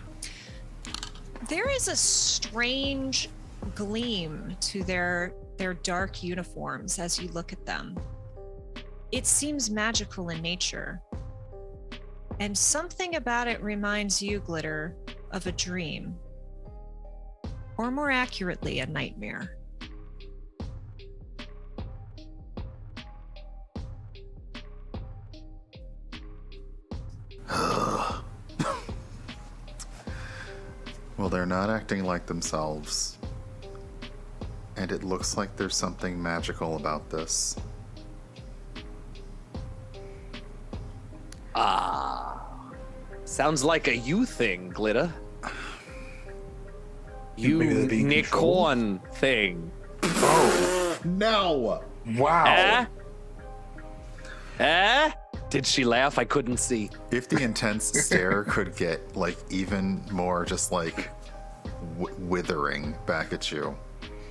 Speaker 1: There is a strange gleam to their dark uniforms as you look at them. It seems magical in nature. And something about it reminds you, Glitter, of a dream. Or more accurately, a nightmare.
Speaker 3: Well, they're not acting like themselves. And it looks like there's something magical about this.
Speaker 4: Sounds like a you thing, Glitter. You
Speaker 5: Maybe they're being
Speaker 4: Nicorn thing.
Speaker 5: Oh,
Speaker 3: No!
Speaker 5: wow.
Speaker 4: Did she laugh? I couldn't see.
Speaker 3: If the intense stare could get like even more just like withering back at you.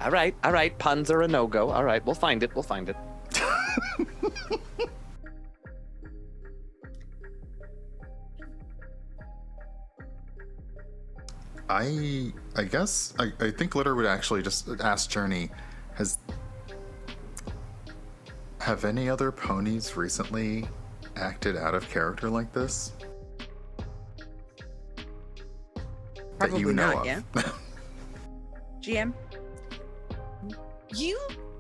Speaker 4: All right. Puns are a no-go. All right, we'll find it.
Speaker 3: I guess I think Glitter would actually just ask Journey, have any other ponies recently acted out of character like this?
Speaker 2: Probably
Speaker 3: that you know
Speaker 2: not,
Speaker 3: of.
Speaker 2: yeah. GM?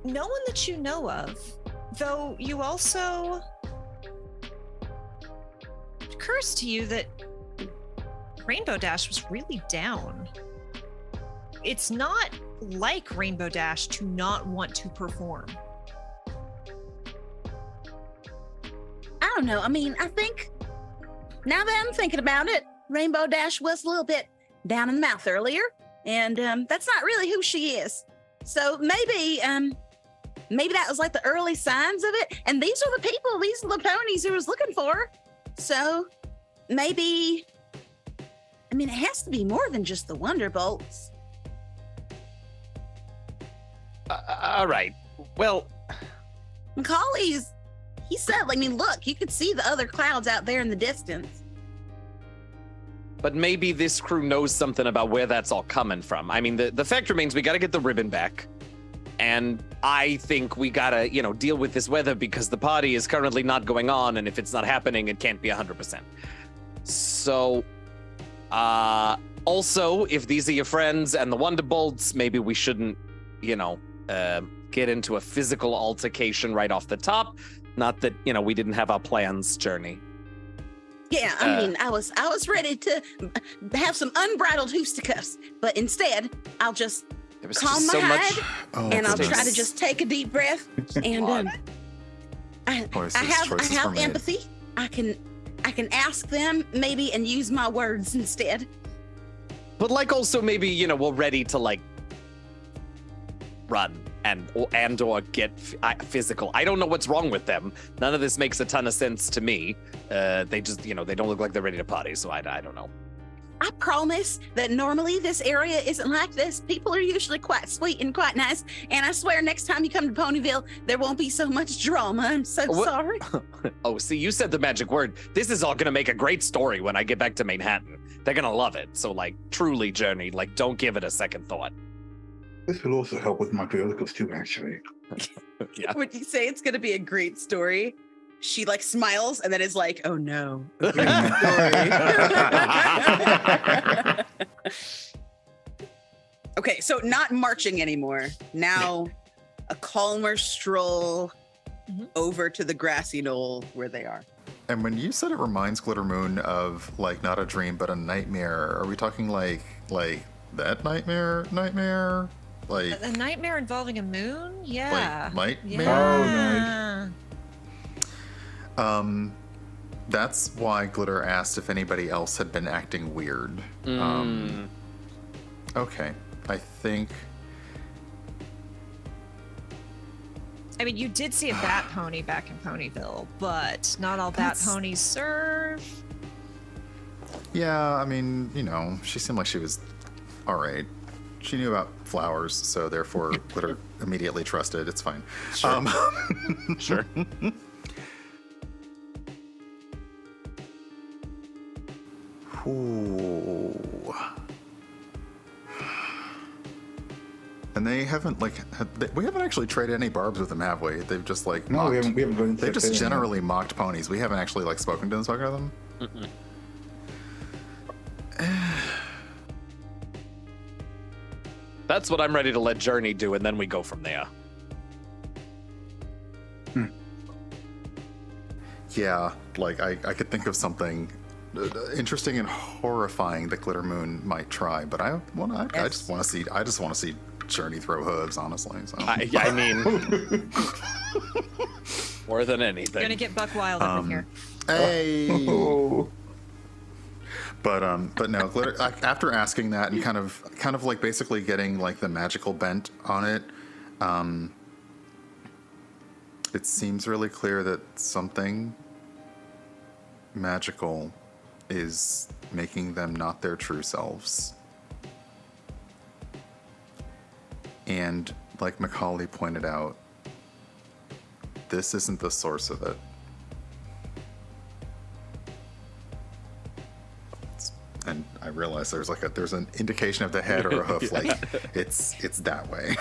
Speaker 1: No one that you know of, though you also, it occurs to you that Rainbow Dash was really down. It's not like Rainbow Dash to not want to perform.
Speaker 6: I don't know. I mean, I think now that I'm thinking about it, Rainbow Dash was a little bit down in the mouth earlier, and that's not really who she is. So maybe that was like the early signs of it. And these are the ponies he was looking for. So maybe, I mean, it has to be more than just the Wonderbolts.
Speaker 4: All right. Well,
Speaker 6: Macaulay's, he said, I mean, look, you could see the other clouds out there in the distance.
Speaker 4: but maybe this crew knows something about where that's all coming from. I mean, the fact remains we got to get the ribbon back. And I think we got to, deal with this weather because the party is currently not going on. And if it's not happening, it can't be 100%. So, also, if these are your friends and the Wonderbolts, maybe we shouldn't, get into a physical altercation right off the top. Not that, we didn't have our plans, Journey.
Speaker 6: Yeah, I mean, I was ready to have some unbridled fisticuffs, but instead, I'll just
Speaker 4: There was
Speaker 6: calm
Speaker 4: just
Speaker 6: my
Speaker 4: so much.
Speaker 6: hide, and I'll try to just take a deep breath. And I have empathy. I can ask them maybe and use my words instead.
Speaker 4: But also maybe, we're ready to run and or get physical. I don't know what's wrong with them. None of this makes a ton of sense to me. They just, they don't look like they're ready to party. So I don't know.
Speaker 6: I promise that normally this area isn't like this. People are usually quite sweet and quite nice. And I swear next time you come to Ponyville, there won't be so much drama. I'm so sorry.
Speaker 4: Oh, see, you said the magic word. This is all going to make a great story when I get back to Manhattan. They're going to love it. So truly, Journey, don't give it a second thought.
Speaker 5: This will also help with my periodicals too, actually.
Speaker 4: Yeah.
Speaker 2: When you say it's going to be a great story, she smiles and then is like, oh no, a great story. Okay, so not marching anymore. Now a calmer stroll over to the grassy knoll where they are.
Speaker 3: And when you said it reminds Glitter Moon of not a dream but a nightmare, are we talking like that nightmare?
Speaker 1: A nightmare involving a moon? Yeah.
Speaker 3: Nightmare?
Speaker 1: Yeah.
Speaker 3: Oh, nice. That's why Glitter asked if anybody else had been acting weird. Okay. I think...
Speaker 1: I mean, you did see a bat pony back in Ponyville, but not all bat ponies serve.
Speaker 3: Yeah, I mean, she seemed like she was all right. She knew about flowers, so therefore Glitter immediately trusted. It's fine.
Speaker 4: Sure. Sure.
Speaker 3: Ooh. And they haven't we haven't actually traded any barbs with them, have we? They've just
Speaker 5: No,
Speaker 3: mocked.
Speaker 5: we haven't.
Speaker 3: They've just generally mocked ponies. We haven't actually spoken to them.
Speaker 4: That's what I'm ready to let Journey do, and then we go from there.
Speaker 3: Yeah, I could think of something interesting and horrifying that Glitter Moon might try, but I just want to see Journey throw hooves, honestly. So.
Speaker 4: I mean, more than anything.
Speaker 1: You're gonna get buck wild up in here.
Speaker 3: Hey. But no, Glitter. After asking that and kind of basically getting the magical bent on it, it seems really clear that something magical is making them not their true selves. And like Macaulay pointed out, this isn't the source of it. And I realize there's an indication of the head or a hoof, it's that way.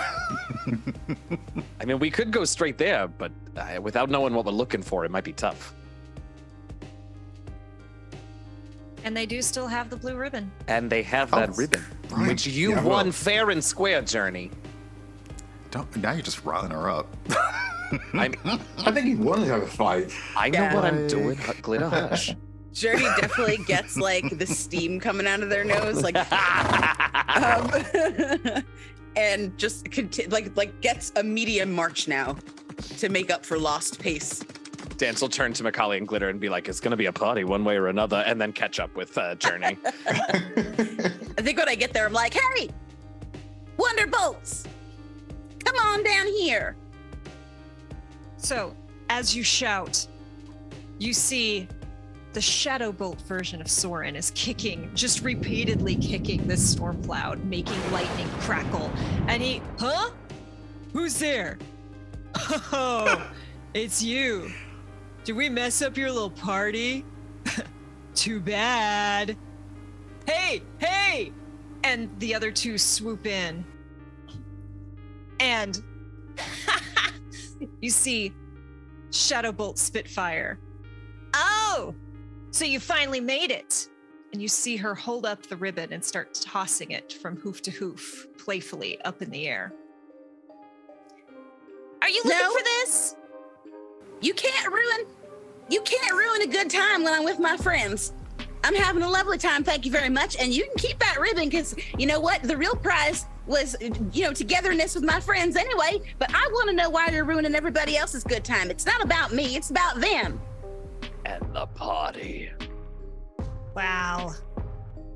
Speaker 4: I mean, we could go straight there, but without knowing what we're looking for, it might be tough.
Speaker 1: And they do still have the blue ribbon.
Speaker 4: And they have that ribbon,
Speaker 3: right.
Speaker 4: which you won fair and square, Journey.
Speaker 3: Now you're just riling her up.
Speaker 5: I think he wanted to have a fight.
Speaker 4: I know what I'm doing. Glitter, hush.
Speaker 2: Journey definitely gets the steam coming out of their nose, and just gets a medium march now to make up for lost pace.
Speaker 4: Dance will turn to Macaulay and Glitter and be like, it's going to be a party one way or another, and then catch up with Journey.
Speaker 2: I think when I get there, I'm like, hey, Wonderbolts, come on down here.
Speaker 1: So, as you shout, you see the Shadowbolt version of Soren is just repeatedly kicking this storm cloud, making lightning crackle. And he, Who's there? Oh, it's you. Did we mess up your little party? Too bad. Hey, hey! And the other two swoop in. And you see Shadowbolt Spitfire. Oh, so you finally made it. And you see her hold up the ribbon and start tossing it from hoof to hoof, playfully up in the air. Are you looking for this?
Speaker 6: You can't ruin a good time when I'm with my friends. I'm having a lovely time, thank you very much. And you can keep that ribbon because you know what? The real prize was, togetherness with my friends anyway. But I want to know why you're ruining everybody else's good time. It's not about me, it's about them.
Speaker 4: And the party.
Speaker 1: Wow.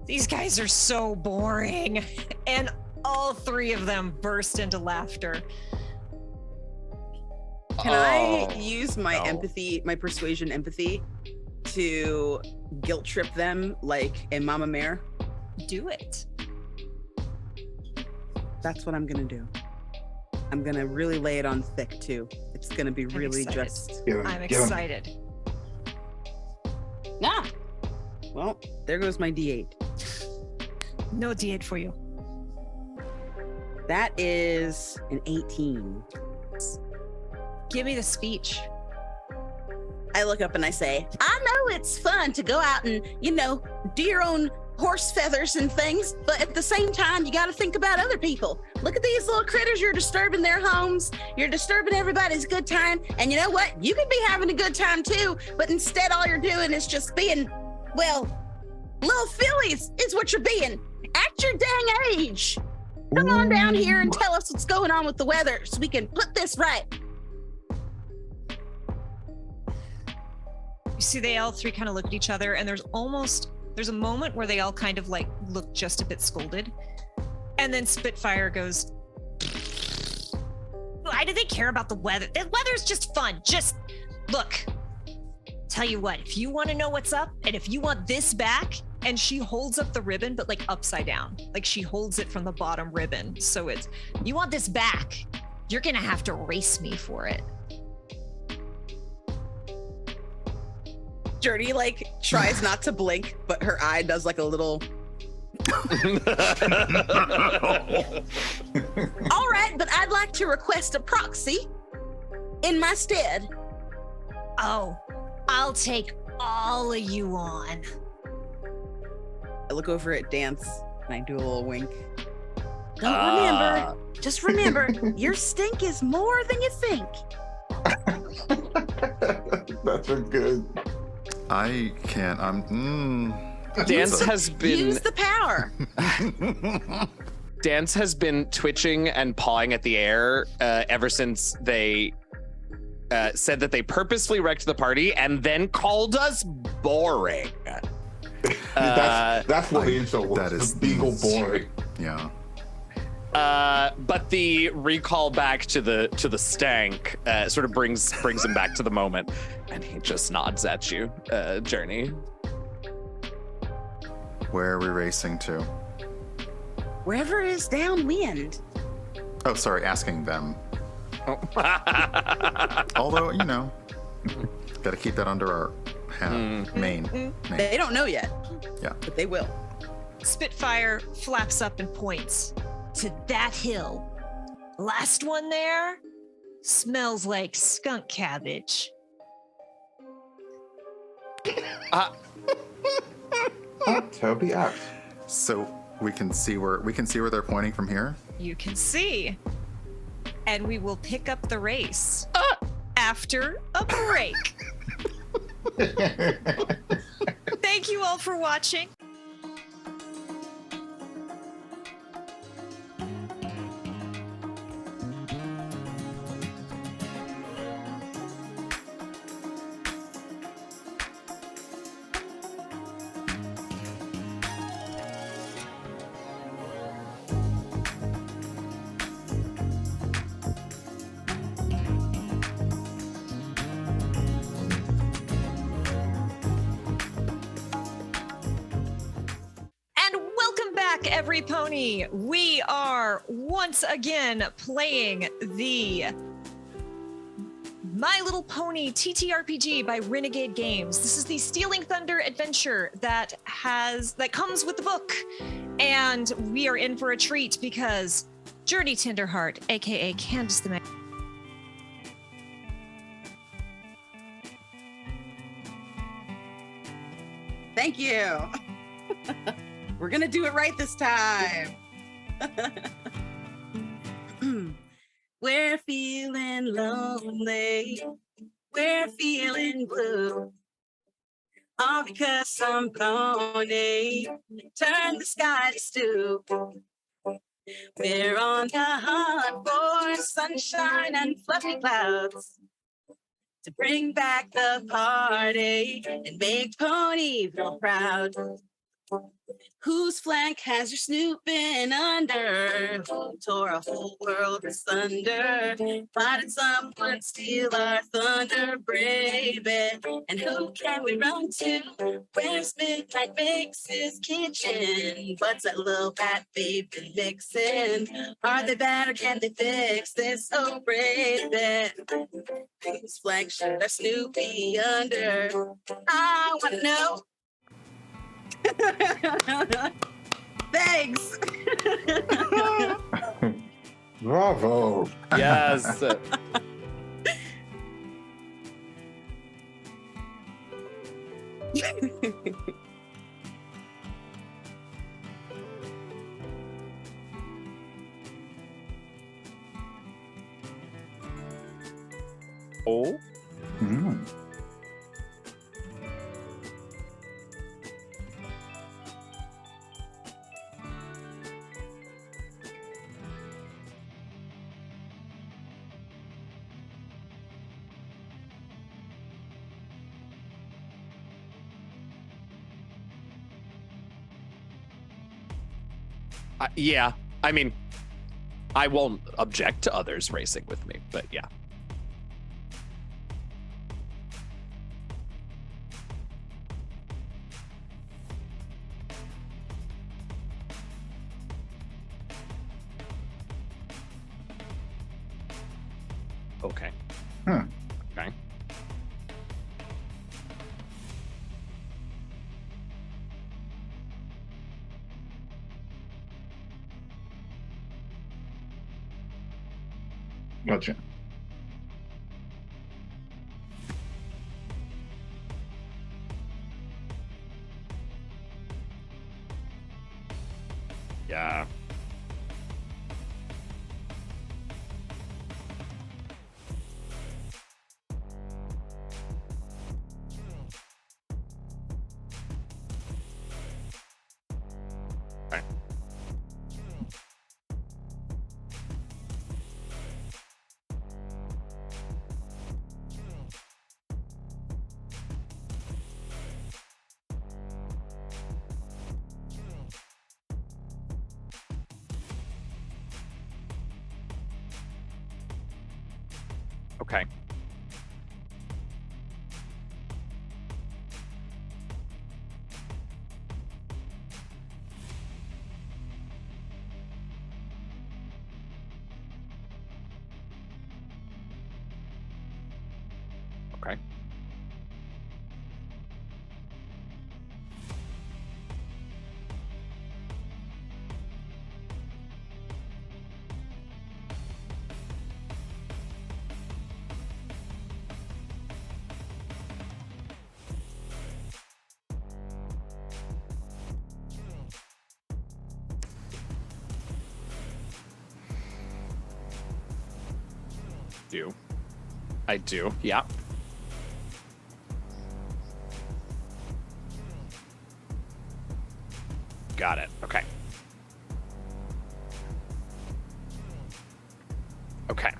Speaker 1: These guys are so boring. And all three of them burst into laughter.
Speaker 2: Can I use my empathy, my persuasion empathy, to guilt trip them like a Mama Mare?
Speaker 1: Do it.
Speaker 2: That's what I'm gonna do. I'm gonna really lay it on thick too. It's gonna be really
Speaker 1: excited.
Speaker 2: just.
Speaker 1: I'm excited.
Speaker 6: Nah.
Speaker 2: Well, there goes my D8.
Speaker 1: No D8 for you.
Speaker 2: That is an 18.
Speaker 1: Give me the speech.
Speaker 6: I look up and I say, I know it's fun to go out and, do your own horse feathers and things, but at the same time, you got to think about other people. Look at these little critters. You're disturbing their homes. You're disturbing everybody's good time. And you know what? You could be having a good time too, but instead all you're doing is just being, well, little fillies is what you're being at your dang age. Come on down here and tell us what's going on with the weather so we can put this right.
Speaker 1: You see, they all three kind of look at each other, and there's a moment where they all kind of like look just a bit scolded. And then Spitfire goes, why do they care about the weather? The weather's just fun. Just look, tell you what, if you want to know what's up and if you want this back, and she holds up the ribbon, but like upside down. Like she holds it from the bottom ribbon. So it's, you want this back, you're going to have to race me for it.
Speaker 2: Journey tries not to blink, but her eye does like a little.
Speaker 6: All right, but I'd like to request a proxy in my stead.
Speaker 1: Oh, I'll take all of you on.
Speaker 2: I look over at Dance and I do a little wink.
Speaker 6: Just remember, your stink is more than you think.
Speaker 5: That's a good.
Speaker 3: I can't.
Speaker 4: Dance has been
Speaker 6: Use the power.
Speaker 4: Dance has been twitching and pawing at the air ever since they said that they purposefully wrecked the party and then called us boring.
Speaker 5: That's what the insult was.
Speaker 3: That is
Speaker 5: the beagle boring.
Speaker 3: Yeah.
Speaker 4: But the recall back to the stank sort of brings him back to the moment, and he just nods at you, Journey.
Speaker 3: Where are we racing to?
Speaker 6: Wherever is downwind.
Speaker 3: Oh, sorry, asking them.
Speaker 4: Oh.
Speaker 3: Although, gotta keep that under our main.
Speaker 2: They don't know yet.
Speaker 3: Yeah.
Speaker 2: But they will.
Speaker 1: Spitfire flaps up and points to that hill. Last one there smells like skunk cabbage.
Speaker 5: Terribly apt.
Speaker 3: So we can see where they're pointing from here.
Speaker 1: You can see. And we will pick up the race after a break. Thank you all for watching. Everfree Pony. We are once again playing the My Little Pony TTRPG by Renegade Games. This is the Stealing Thunder adventure that comes with the book. And we are in for a treat because Journey Tenderheart, aka Candace the Mag.
Speaker 2: Thank you. We're gonna do it right this time. We're feeling lonely. We're feeling blue. All because some pony turned the sky to stew. We're on the hunt for sunshine and fluffy clouds to bring back the party and make Ponyville proud. Whose flank has your snooping under? Who tore a whole world asunder? Why did someone steal our thunder, brave it? And who can we run to? Where's Midnight Mix's kitchen? What's that little bat they've been mixing? Are they bad or can they fix this? Oh, brave it. Whose flank should our Snoopy under? I want to know. Thanks.
Speaker 5: Bravo.
Speaker 4: Yes. Oh.
Speaker 5: Mm.
Speaker 4: Yeah, I mean, I won't object to others racing with me, but yeah. Okay.
Speaker 5: Huh.
Speaker 4: Okay.
Speaker 5: Gotcha.
Speaker 4: Yeah. Okay. Okay. Okay. Do. I do. Yeah. Got it. Okay. Okay.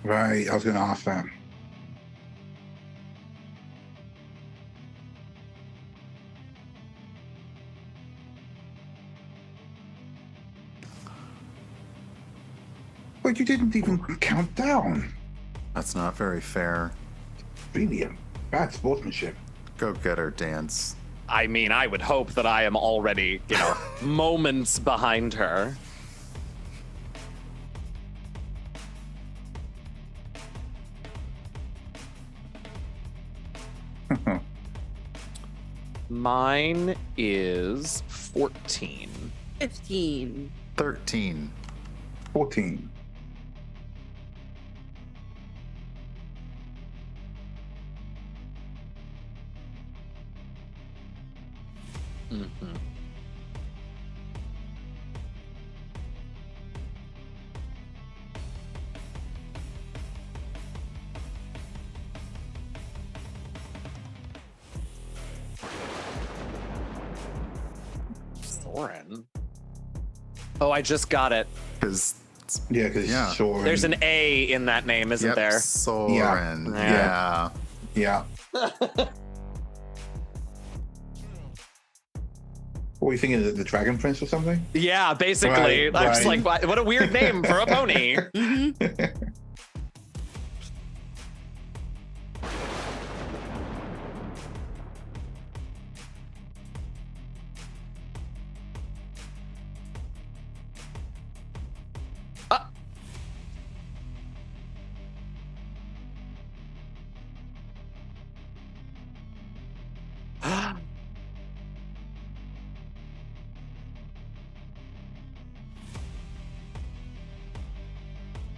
Speaker 5: Right, I was going to ask that. Well, But you didn't even count down.
Speaker 3: That's not very fair.
Speaker 5: Really bad sportsmanship.
Speaker 3: Go get her, Dance.
Speaker 4: I mean, I would hope that I am already, moments behind her. Mine is 14.
Speaker 2: 15.
Speaker 3: 13.
Speaker 5: 14.
Speaker 4: Mm-hmm. Soren. Oh, I just got it.
Speaker 3: Because
Speaker 5: Yeah, because
Speaker 3: Yeah.
Speaker 5: Soren.
Speaker 4: There's an A in that name, isn't there?
Speaker 3: Soren.
Speaker 4: Yeah.
Speaker 3: Yeah.
Speaker 5: Yeah. What were you thinking? The Dragon Prince or something?
Speaker 4: Yeah, basically.
Speaker 5: Right,
Speaker 4: I was
Speaker 5: right.
Speaker 4: like, what a weird name for a pony.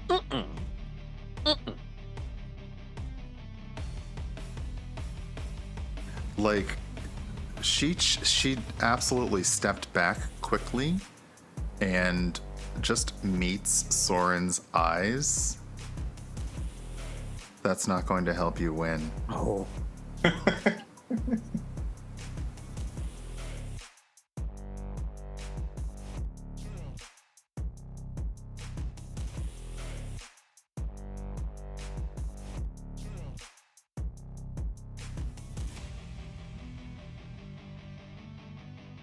Speaker 4: Mm-mm. Mm-mm.
Speaker 3: Like, she absolutely stepped back quickly and just meets Soren's eyes. That's not going to help you win.
Speaker 4: Oh.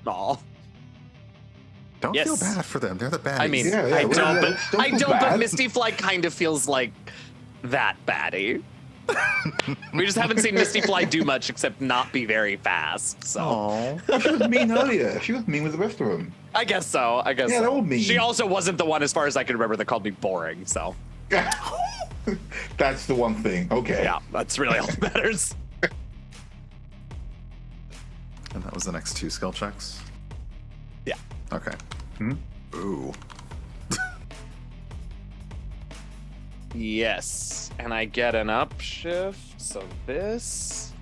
Speaker 4: Aw.
Speaker 3: Don't
Speaker 4: Yes.
Speaker 3: feel bad for them. They're the baddies.
Speaker 4: I mean,
Speaker 5: Yeah,
Speaker 4: I
Speaker 5: well,
Speaker 4: don't,
Speaker 5: yeah,
Speaker 4: but
Speaker 5: don't
Speaker 4: I
Speaker 5: feel
Speaker 4: don't, but
Speaker 5: bad.
Speaker 4: Misty Fly kind of feels like that baddie. We just haven't seen Misty Fly do much except not be very fast. So
Speaker 3: Oh.
Speaker 5: Well, she was mean earlier. She was mean with the rest of them.
Speaker 4: I guess so.
Speaker 5: Yeah,
Speaker 4: so.
Speaker 5: they're all mean.
Speaker 4: She also wasn't the one, as far as I can remember, that called me boring. So
Speaker 5: That's the one thing. Okay.
Speaker 4: yeah, that's really all that matters.
Speaker 3: And that was the next 2 skill checks?
Speaker 4: Yeah.
Speaker 3: Okay.
Speaker 5: Hmm?
Speaker 3: Ooh.
Speaker 4: Yes, and I get an upshift. So this.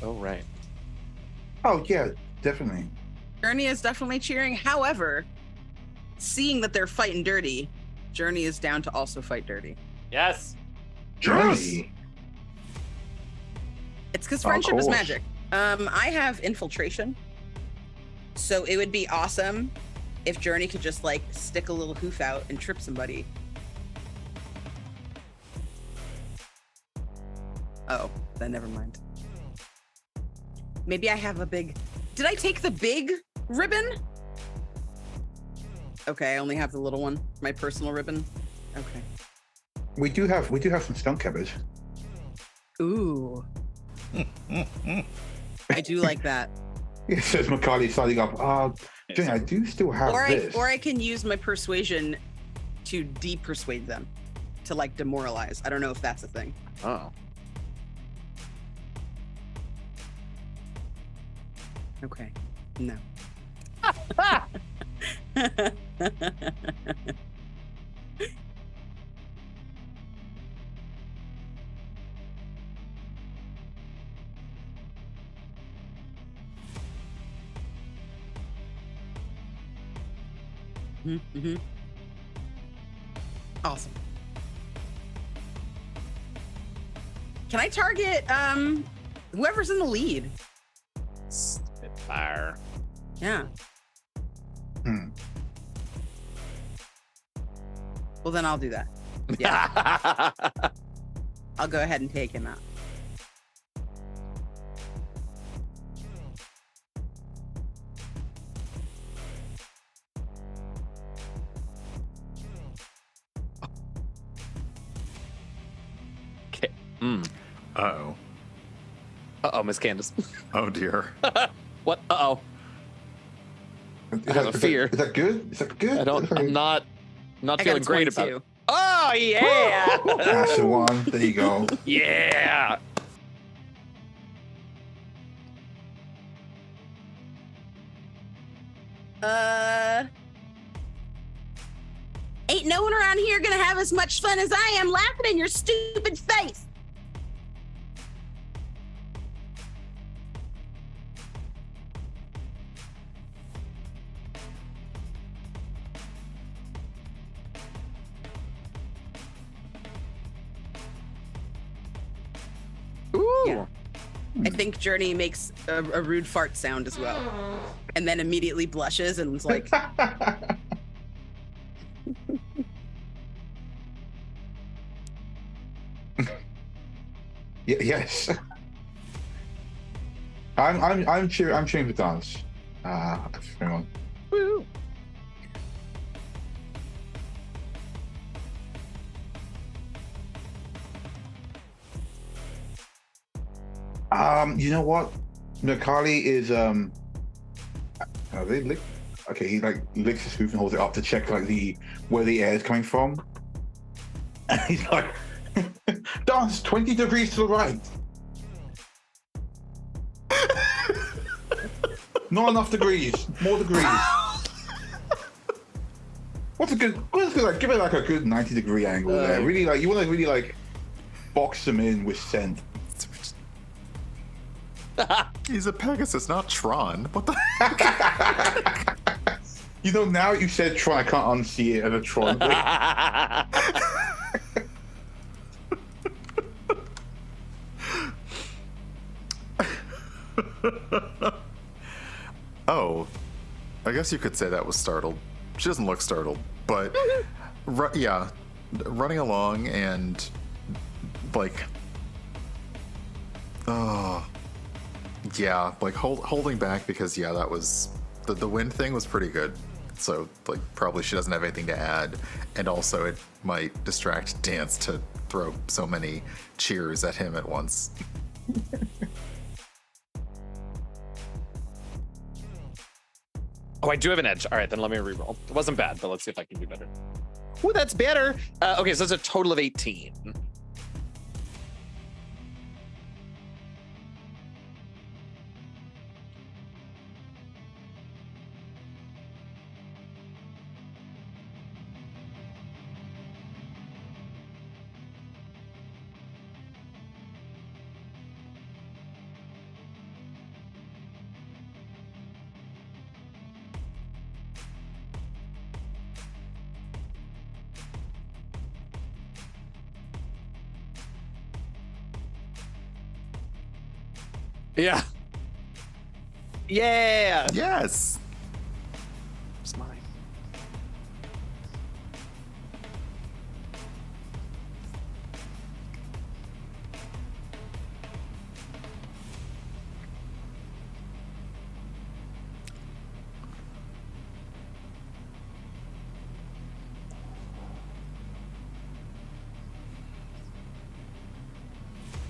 Speaker 4: Oh right.
Speaker 5: Oh, yeah, definitely.
Speaker 2: Journey is definitely cheering. However, seeing that they're fighting dirty, Journey is down to also fight dirty.
Speaker 4: Yes.
Speaker 5: Journey.
Speaker 2: It's because
Speaker 5: Of
Speaker 2: friendship is
Speaker 5: course.
Speaker 2: magic. I have infiltration. So it would be awesome if Journey could just like stick a little hoof out and trip somebody. Oh, then never mind. Maybe I have a big. Did I take the big ribbon? Okay, I only have the little one. My personal ribbon. Okay.
Speaker 5: We do have some stunt cabbage.
Speaker 2: Ooh. I do like that.
Speaker 5: It says Macaulay signing up. Journey, I do still have this.
Speaker 2: Or I can use my persuasion to de-persuade them, to like demoralize. I don't know if that's a thing.
Speaker 4: Oh.
Speaker 2: Okay. No. Mm-hmm. Awesome. Can I target whoever's in the lead?
Speaker 4: Spitfire.
Speaker 2: Yeah.
Speaker 5: Hmm.
Speaker 2: Well, then I'll do that. Yeah. I'll go ahead and take him out.
Speaker 3: Uh-oh.
Speaker 4: Uh-oh, Miss Candace.
Speaker 3: Oh, dear.
Speaker 4: What? Uh-oh. I have a fear.
Speaker 5: Is that good? Is that good?
Speaker 4: I'm not
Speaker 2: I
Speaker 4: feeling
Speaker 2: got
Speaker 4: great about it.
Speaker 2: 22.
Speaker 4: Oh, yeah!
Speaker 5: That's the one. There you go.
Speaker 4: Yeah!
Speaker 6: Ain't no one around here gonna have as much fun as I am laughing in your stupid face.
Speaker 4: Ooh!
Speaker 2: Yeah. I think Journey makes a rude fart sound as well. And then immediately blushes and is like,
Speaker 5: Yes. I'm cheering for dance. Hang on.
Speaker 4: Woo!
Speaker 5: You know what? Nakali is they lick. Okay, he like licks his hoof and holds it up to check like where the air is coming from. And he's like, dance 20 degrees to the right. Not enough degrees. More degrees. What's good? Like, give it like a good 90-degree angle there. Really, like you want to really like box them in with scent.
Speaker 3: He's a Pegasus, not Tron. What the heck?
Speaker 5: You know, now you said Tron, I can't unsee it as a Tron.
Speaker 3: Oh, I guess you could say that was startled. She doesn't look startled, but yeah, running along and like, oh, yeah, like holding back because yeah, that was the wind thing was pretty good. So like probably she doesn't have anything to add, and also it might distract Dance to throw so many cheers at him at once.
Speaker 4: Oh, I do have an edge. All right, then let me reroll. It wasn't bad, but let's see if I can do better. Ooh, that's better. Okay, so that's a total of 18. Yeah. Yeah.
Speaker 3: Yes.
Speaker 4: It's mine.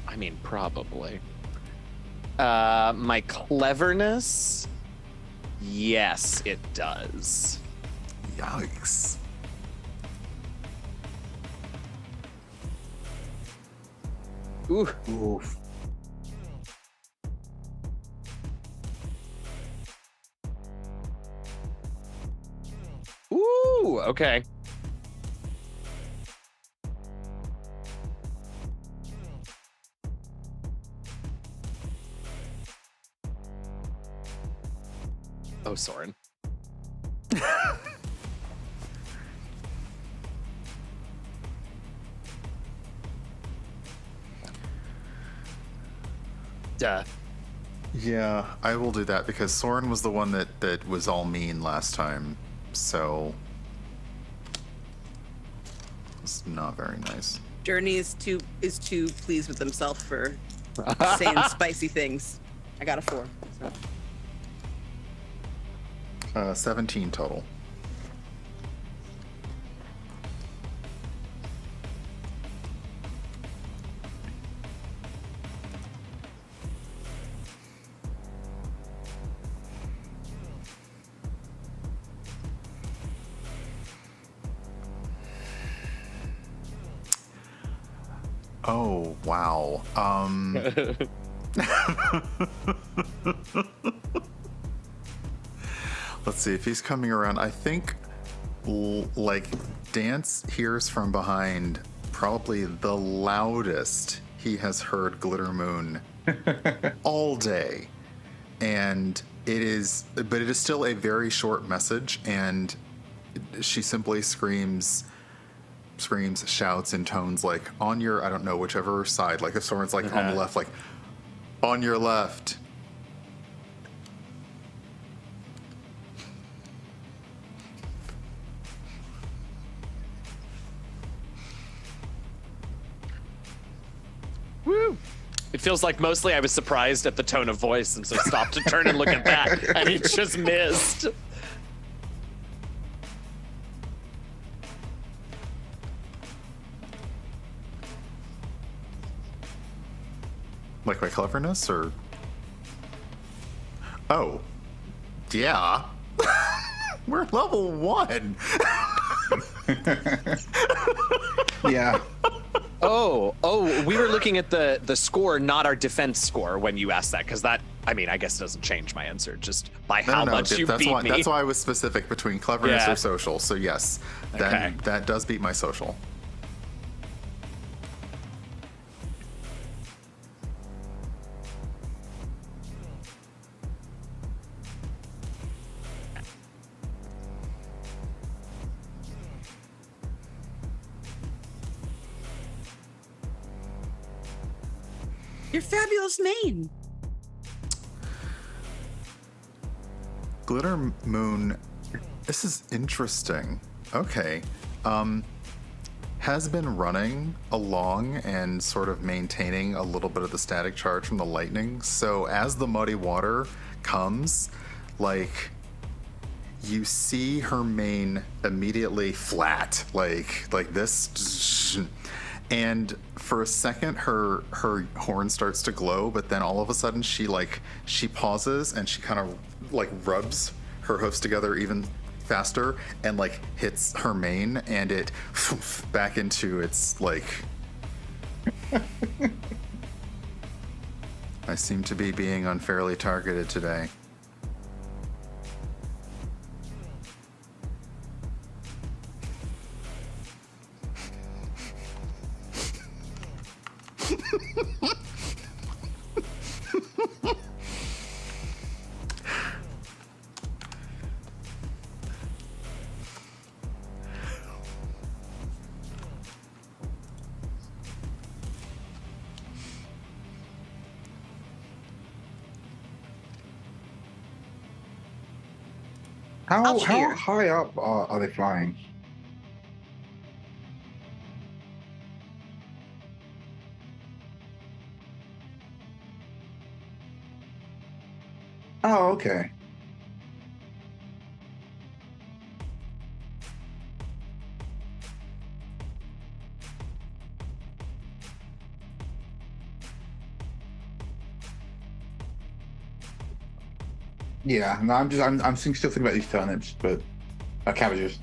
Speaker 4: I mean, probably. My cleverness? Yes, it does.
Speaker 3: Yikes.
Speaker 4: Ooh.
Speaker 5: Oof.
Speaker 4: Ooh, okay. Oh, Soren. Duh.
Speaker 3: Yeah, I will do that because Soren was the one that was all mean last time, so it's not very nice.
Speaker 2: Journey is too pleased with himself for saying spicy things. I got a 4. So.
Speaker 3: 17 total. Oh, wow. Let's see if he's coming around. I think like Dance hears from behind probably the loudest he has heard Glitter Moon all day. And it is still a very short message, and she simply screams, shouts in tones like, on your, I don't know, whichever side, like if someone's like on the left, like, on your left.
Speaker 4: Woo! It feels like mostly I was surprised at the tone of voice, and so stopped to turn and look at that, and he just missed.
Speaker 3: Like my cleverness, or? Oh, yeah. We're level 1.
Speaker 5: Yeah.
Speaker 4: Oh, we were looking at the score, not our defense score when you asked that, because that, I mean, I guess doesn't change my answer, just by how much you beat me.
Speaker 3: That's why I was specific between cleverness
Speaker 4: Yeah.
Speaker 3: or social. So yes, that does beat my social.
Speaker 6: Your fabulous mane.
Speaker 3: Glitter Moon, this is interesting. Okay. Has been running along and sort of maintaining a little bit of the static charge from the lightning. So as the muddy water comes, like, you see her mane immediately flat, like this. And for a second, her horn starts to glow, but then all of a sudden she pauses and she kind of like rubs her hoofs together even faster and like hits her mane, and it back into its like. I seem to be being unfairly targeted today.
Speaker 5: How
Speaker 6: cheer.
Speaker 5: high up are they flying? Oh, okay. Yeah, no, I'm still thinking about these turnips, but cabbages.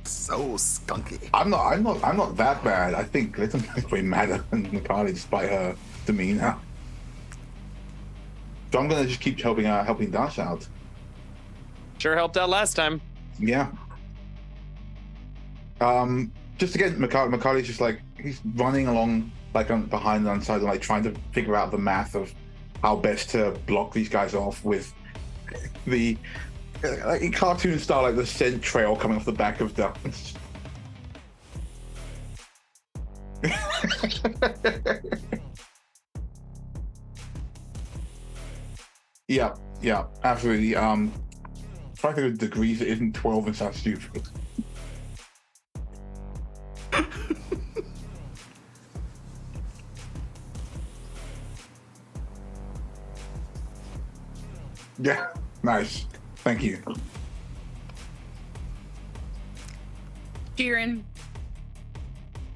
Speaker 3: So skunky.
Speaker 5: I'm not that bad. I think Glitter is way madder than Makali despite her demeanor. So I'm gonna just keep helping Dash out.
Speaker 4: Sure helped out last time.
Speaker 5: Yeah. Just again, Makali's just like he's running along like behind and on side and like trying to figure out the math of how best to block these guys off with the like in cartoon style, like the scent trail coming off the back of Dance. Yeah, absolutely. Trying to think of degrees that isn't 12 and sounds stupid. Yeah, nice. Thank you.
Speaker 6: Cheering.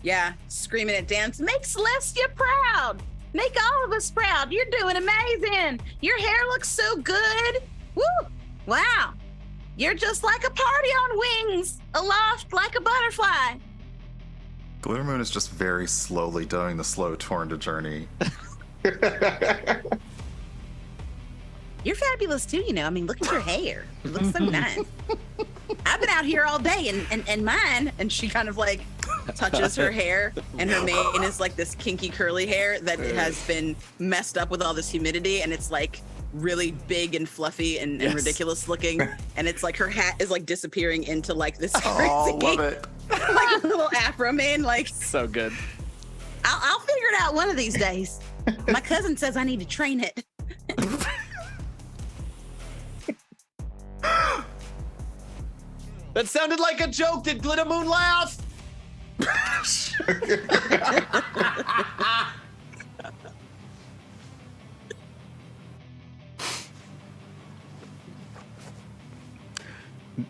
Speaker 2: Yeah, screaming at Dance.
Speaker 6: Make Celestia proud. Make all of us proud. You're doing amazing. Your hair looks so good. Woo! Wow. You're just like a party on wings, aloft like a butterfly.
Speaker 3: Glittermoon is just very slowly doing the slow torn to journey.
Speaker 6: You're fabulous too, you know. I mean, look at your hair. It looks so nice. I've been out here all day and mine, and she kind of like touches her hair, and her mane is like this kinky curly hair that has been messed up with all this humidity, and it's like really big and fluffy and ridiculous looking. And it's like her hat is like disappearing into like this crazy,
Speaker 3: love it.
Speaker 6: like a little afro mane. Like,
Speaker 4: So good.
Speaker 6: I'll figure it out one of these days. My cousin says I need to train it.
Speaker 4: That sounded like a joke. Did Glittermoon laugh?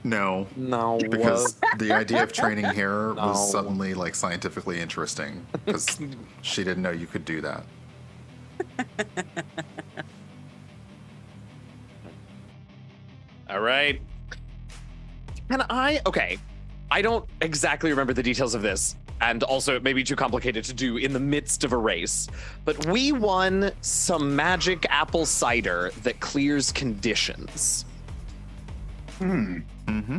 Speaker 3: No.
Speaker 4: No.
Speaker 3: Because the idea of training hair
Speaker 4: No.
Speaker 3: was suddenly like scientifically interesting because she didn't know you could do that.
Speaker 4: All right. Okay. I don't exactly remember the details of this, and also it may be too complicated to do in the midst of a race, but we won some magic apple cider that clears conditions.
Speaker 3: Mm-hmm.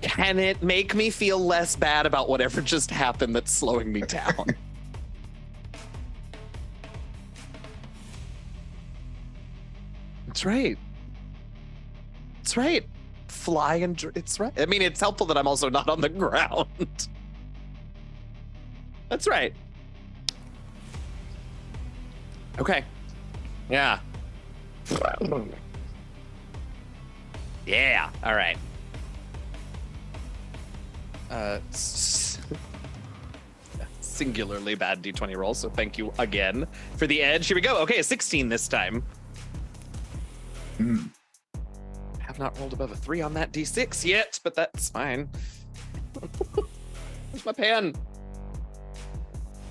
Speaker 4: Can it make me feel less bad about whatever just happened that's slowing me down? That's right. That's right. Fly and it's right. I mean, it's helpful that I'm also not on the ground. That's right. Okay. Yeah. Yeah. All right. Singularly bad D20 roll, so thank you again for the edge. Here we go. Okay, a 16 this time. Have not rolled above a 3 on that D6 yet, but that's fine. Where's my pen?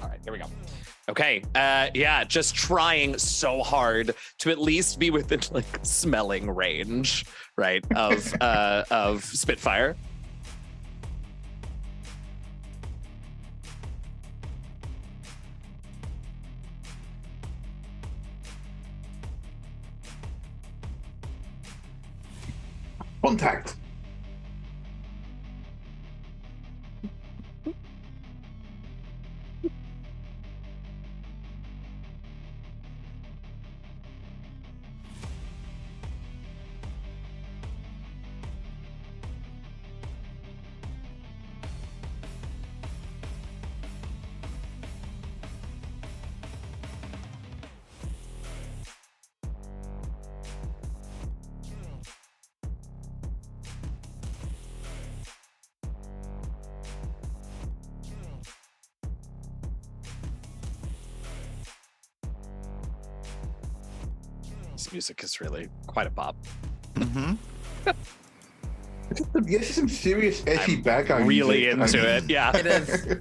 Speaker 4: All right, here we go. Okay, yeah, just trying so hard to at least be within like smelling range, right, of Spitfire.
Speaker 5: Contact.
Speaker 4: This music is really quite a bop.
Speaker 3: Mm-hmm.
Speaker 5: This is some serious edgy
Speaker 4: I'm
Speaker 5: bad guy
Speaker 4: really
Speaker 5: music.
Speaker 4: into it. Yeah.
Speaker 2: It is.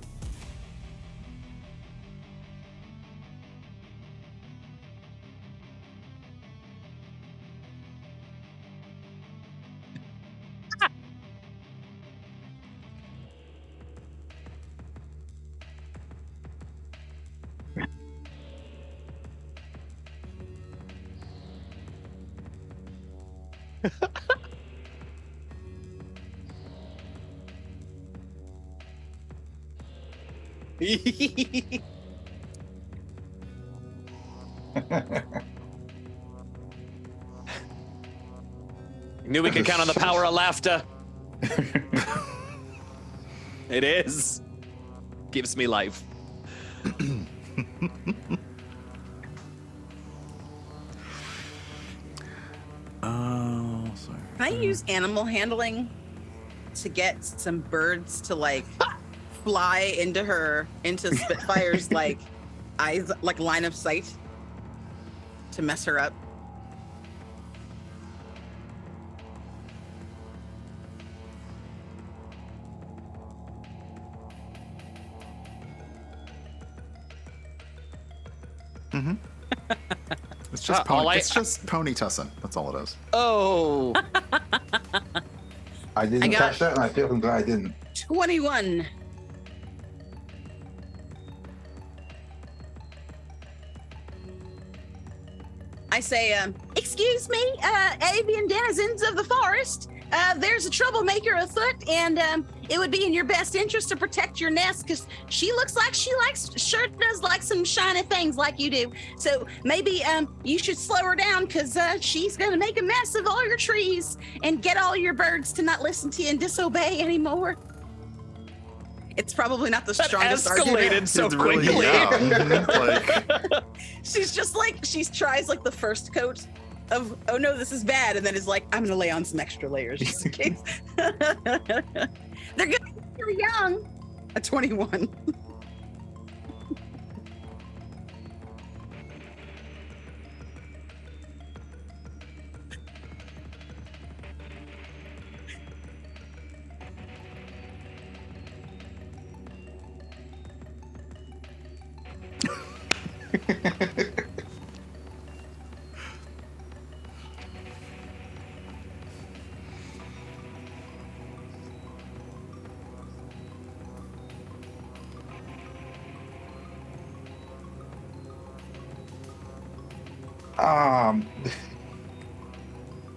Speaker 4: Knew we could count on the power of laughter. It is. Gives me life.
Speaker 3: Oh, sorry.
Speaker 2: Can I use animal handling to get some birds to like fly into Spitfire's like eyes, like line of sight to mess her up?
Speaker 3: Mm-hmm. It's just it's just pony tussin. That's all it is.
Speaker 4: Oh.
Speaker 5: I didn't
Speaker 2: I got-
Speaker 5: catch that, and I feel I'm glad I didn't.
Speaker 2: 21.
Speaker 6: say, excuse me, avian denizens of the forest. There's a troublemaker afoot, and it would be in your best interest to protect your nest because she looks like sure does like some shiny things like you do. So maybe you should slow her down because she's going to make a mess of all your trees and get all your birds to not listen to you and disobey anymore.
Speaker 2: It's probably not the
Speaker 4: That
Speaker 2: strongest
Speaker 4: escalated
Speaker 2: argument.
Speaker 4: so
Speaker 3: It's really-
Speaker 4: quickly.
Speaker 3: yeah, mhm, like,
Speaker 2: She's just like, she tries like the first coat of, oh no, this is bad. And then is like, I'm going to lay on some extra layers just in case.
Speaker 6: They're going to be too young.
Speaker 2: A 21.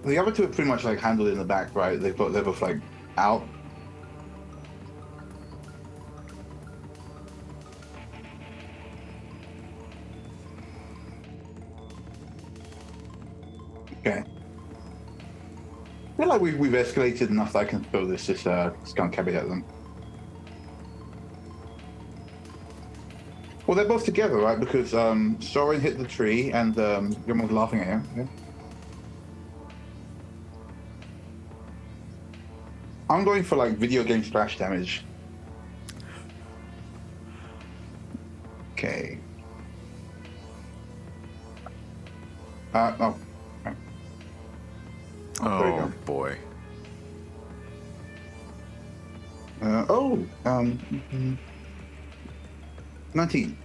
Speaker 5: The other two are pretty much like handled in the back, right? They're both like out. Okay. I feel like we've escalated enough that I can throw this skunk cabbage at them. Well, they're both together, right? Because Soren hit the tree and everyone's laughing at him. Yeah. I'm going for like video game splash damage. Okay. Oh. Okay. There you
Speaker 3: oh
Speaker 5: go.
Speaker 3: boy.
Speaker 5: 19.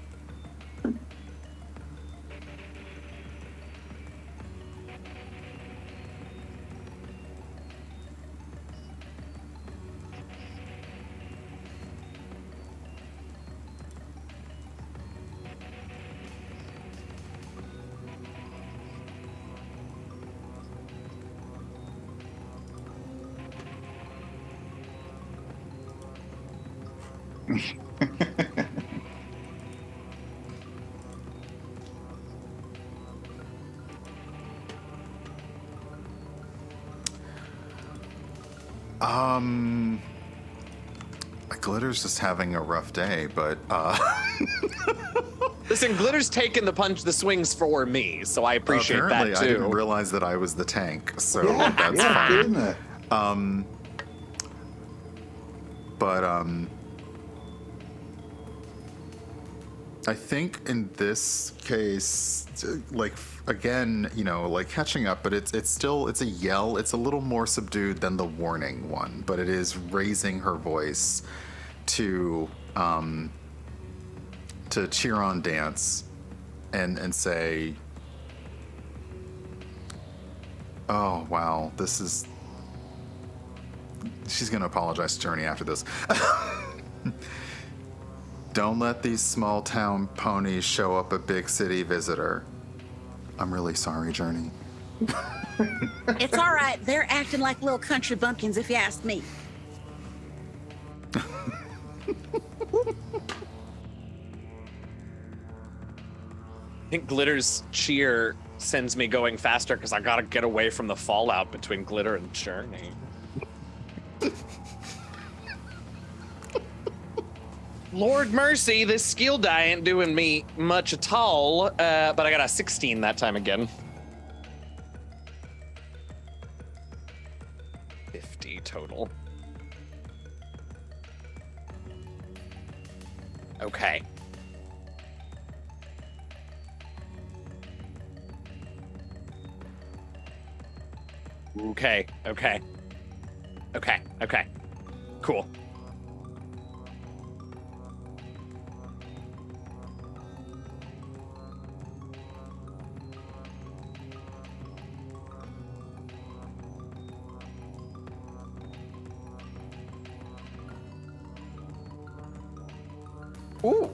Speaker 3: Glitter's just having a rough day, but
Speaker 4: Listen, Glitter's taking the swings for me, so I appreciate
Speaker 3: apparently
Speaker 4: that
Speaker 3: I
Speaker 4: too.
Speaker 3: didn't realize that I was the tank, so
Speaker 5: Yeah,
Speaker 3: that's
Speaker 5: yeah,
Speaker 3: fine.
Speaker 5: isn't it?
Speaker 3: But I think in this case, like again, you know, like catching up, but it's a yell. It's a little more subdued than the warning one, but it is raising her voice to cheer on Dance and say, "Oh wow, this is." She's gonna apologize to Journey after this. Don't let these small town ponies show up a big city visitor. I'm really sorry, Journey.
Speaker 6: It's all right. They're acting like little country bumpkins, if you ask me.
Speaker 4: I think Glitter's cheer sends me going faster because I gotta get away from the fallout between Glitter and Journey. Lord mercy, this skill die ain't doing me much at all, but I got a 16 that time again. 50 total. Okay. Okay. Cool. Ooh.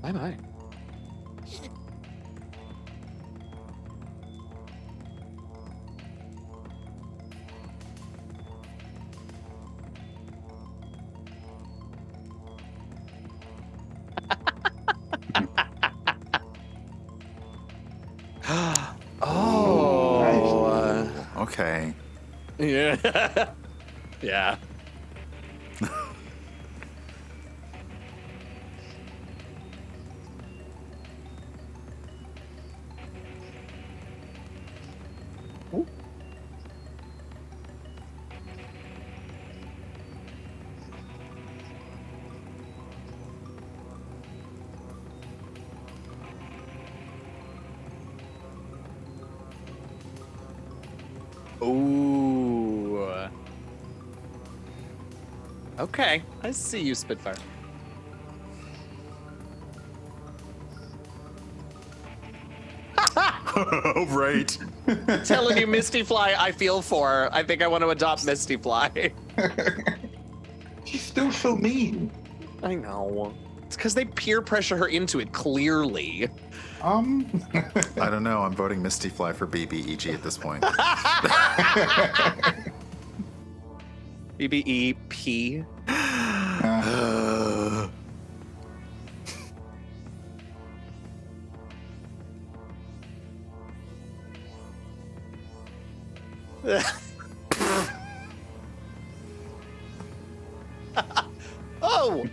Speaker 4: My.
Speaker 3: okay.
Speaker 4: Yeah. Yeah. Ooh. Okay, I see you, Spitfire.
Speaker 3: Oh, right.
Speaker 4: Telling you, Misty Fly, I feel for. I think I want to adopt Misty Fly.
Speaker 5: She's still so mean.
Speaker 4: I know. It's because they peer pressure her into it, clearly.
Speaker 3: I don't know. I'm voting Misty Fly for BBEG at this point.
Speaker 4: BBEP. Oh!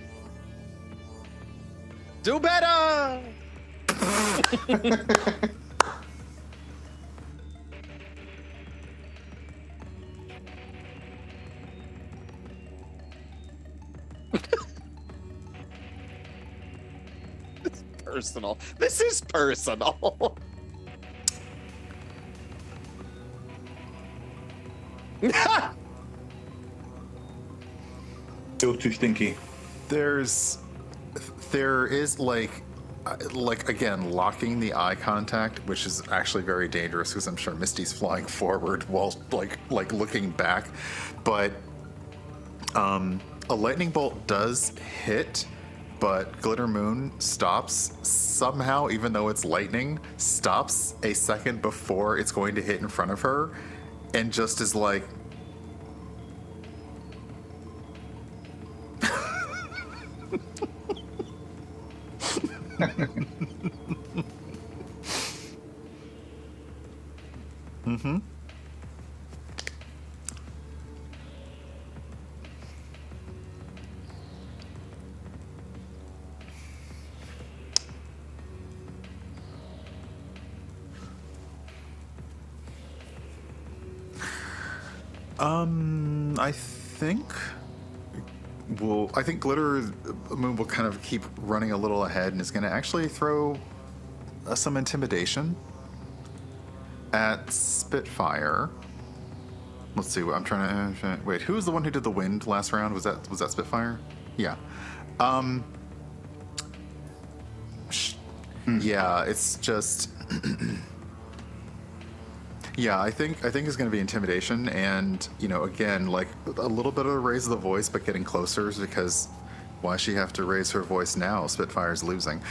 Speaker 4: Do better! It's personal. This is personal.
Speaker 5: Still too stinky.
Speaker 3: There is like again, locking the eye contact, which is actually very dangerous because I'm sure Misty's flying forward while like looking back. But a lightning bolt does hit, but Glitter Moon stops somehow, even though it's lightning, stops a second before it's going to hit in front of her, and just is like, mm-hmm. I think Glitter Moon will kind of keep running a little ahead and is going to actually throw some intimidation at Spitfire. Let's see. I'm trying to wait. Who was the one who did the wind last round? Was that Spitfire? Yeah. Yeah. It's just. Yeah, I think it's going to be intimidation, and again, like a little bit of a raise of the voice, but getting closer, because why she have to raise her voice now? Spitfire's losing.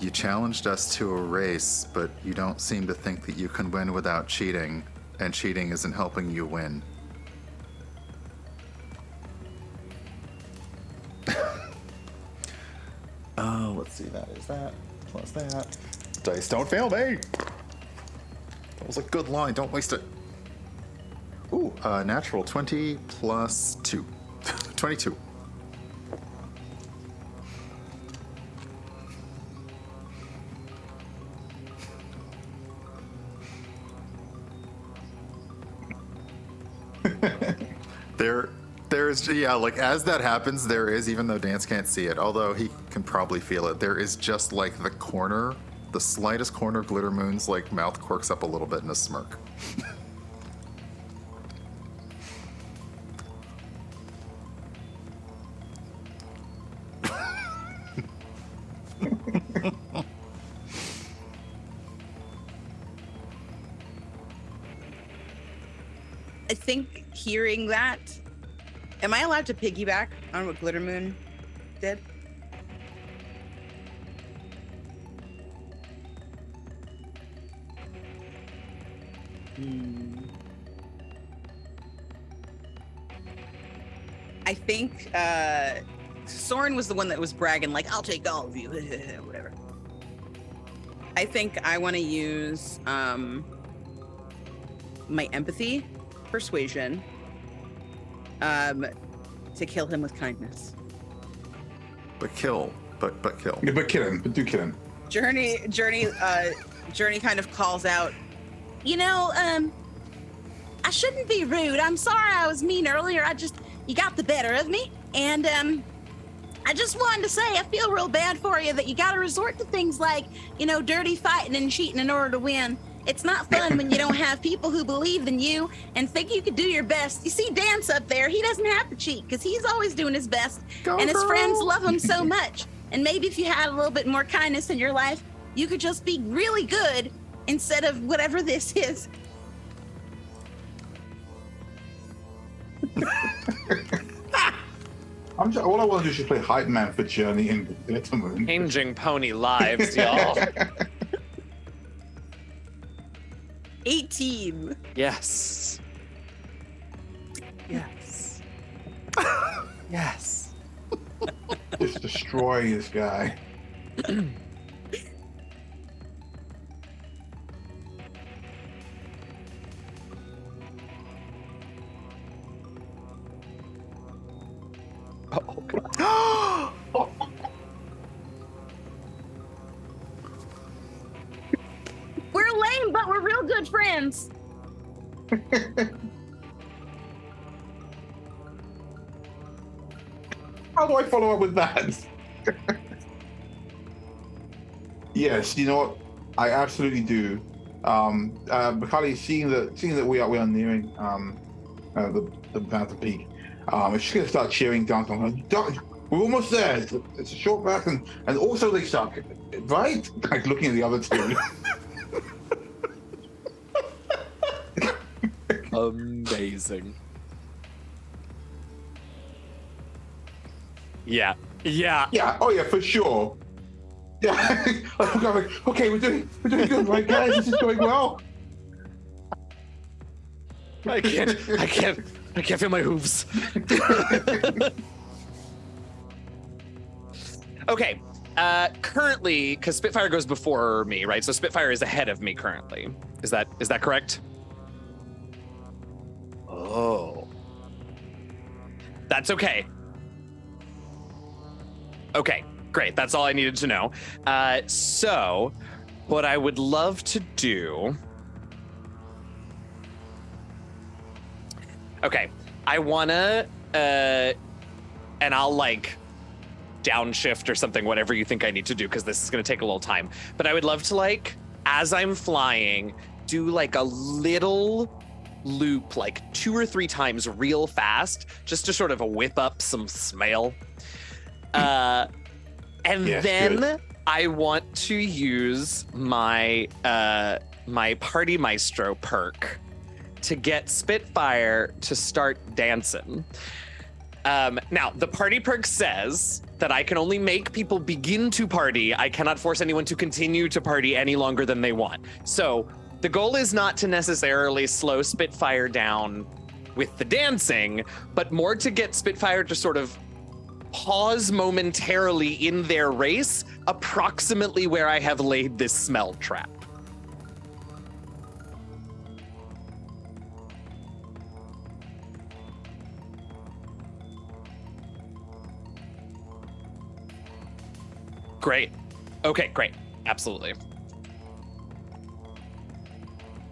Speaker 3: You challenged us to a race, but you don't seem to think that you can win without cheating, and cheating isn't helping you win. Oh, let's see. That is that. Plus that. Dice, don't fail me! That was a good line. Don't waste it. Ooh, natural 20 plus 2. 22. There's like as that happens, there is, even though Dance can't see it, although he can probably feel it, there is just like the slightest corner of Glitter Moon's like mouth quirks up a little bit in a smirk.
Speaker 2: I think hearing that, am I allowed to piggyback on what Glitter Moon did? I think Soren was the one that was bragging, like, I'll take all of you, whatever. I think I want to use my empathy, persuasion, to kill him with kindness.
Speaker 3: But kill. But kill.
Speaker 5: Yeah, but kill him. But do kill him.
Speaker 2: Journey kind of calls out,
Speaker 6: You know, I shouldn't be rude. I'm sorry I was mean earlier. You got the better of me. And I just wanted to say I feel real bad for you that you got to resort to things like, dirty fighting and cheating in order to win. It's not fun when you don't have people who believe in you and think you could do your best. You see Dance up there, he doesn't have to cheat because he's always doing his best.
Speaker 3: Go
Speaker 6: and his
Speaker 3: girl.
Speaker 6: friends love him so much. And maybe if you had a little bit more kindness in your life, you could just be really good instead of whatever this is.
Speaker 5: All I want to do is just play hype man for Journey and Glitter Moon.
Speaker 4: Changing pony lives, y'all.
Speaker 2: 18.
Speaker 4: Yes. Yes. Yes.
Speaker 5: Just destroy this guy.
Speaker 4: Oh, God.
Speaker 6: We're lame, but we're real good friends.
Speaker 5: How do I follow up with that? Yes, you know what? I absolutely do. Bakali, seeing that we are nearing the Bountiful Peak, it's just gonna start cheering down. We're almost there. It's a short back, and also they suck, right? Like looking at the other two.
Speaker 4: Amazing. Yeah. Yeah.
Speaker 5: Yeah. Oh yeah, for sure. Yeah. Okay, we're doing good, right, guys? This is going well.
Speaker 4: I can't feel my hooves. Okay. Currently, because Spitfire goes before me, right? So Spitfire is ahead of me currently. Is that correct? Oh. That's okay. Okay, great. That's all I needed to know. So, what I would love to do... Okay, I wanna, and I'll downshift or something, whatever you think I need to do, because this is gonna take a little time. But I would love to as I'm flying, do a little loop 2 or 3 times real fast, just to sort of whip up some smell. And
Speaker 5: yes,
Speaker 4: then
Speaker 5: good.
Speaker 4: I want to use my my Party Maestro perk to get Spitfire to start dancing. Now, the party perk says that I can only make people begin to party. I cannot force anyone to continue to party any longer than they want. So the goal is not to necessarily slow Spitfire down with the dancing, but more to get Spitfire to sort of pause momentarily in their race, approximately where I have laid this smell trap. Great. Okay, great. Absolutely.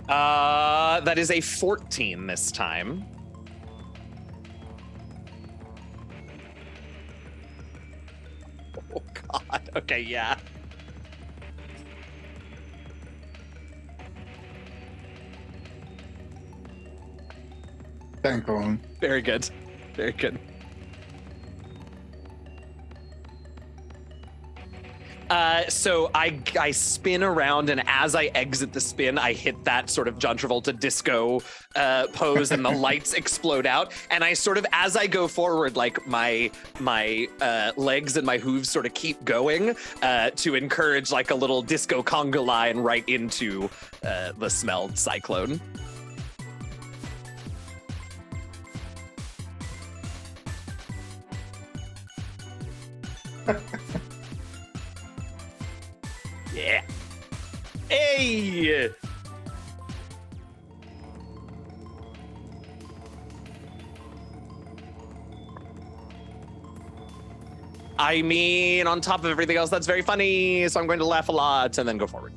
Speaker 4: That is a 14 this time. Oh, God. Okay, yeah.
Speaker 5: Thank God.
Speaker 4: Very good. Very good. So I spin around, and as I exit the spin, I hit that sort of John Travolta disco pose, and the lights explode out. And I sort of, as I go forward, my legs and my hooves sort of keep going to encourage a little disco conga line right into the smelled cyclone. Yeah. Yay! I mean, on top of everything else, that's very funny, so I'm going to laugh a lot and then go forward.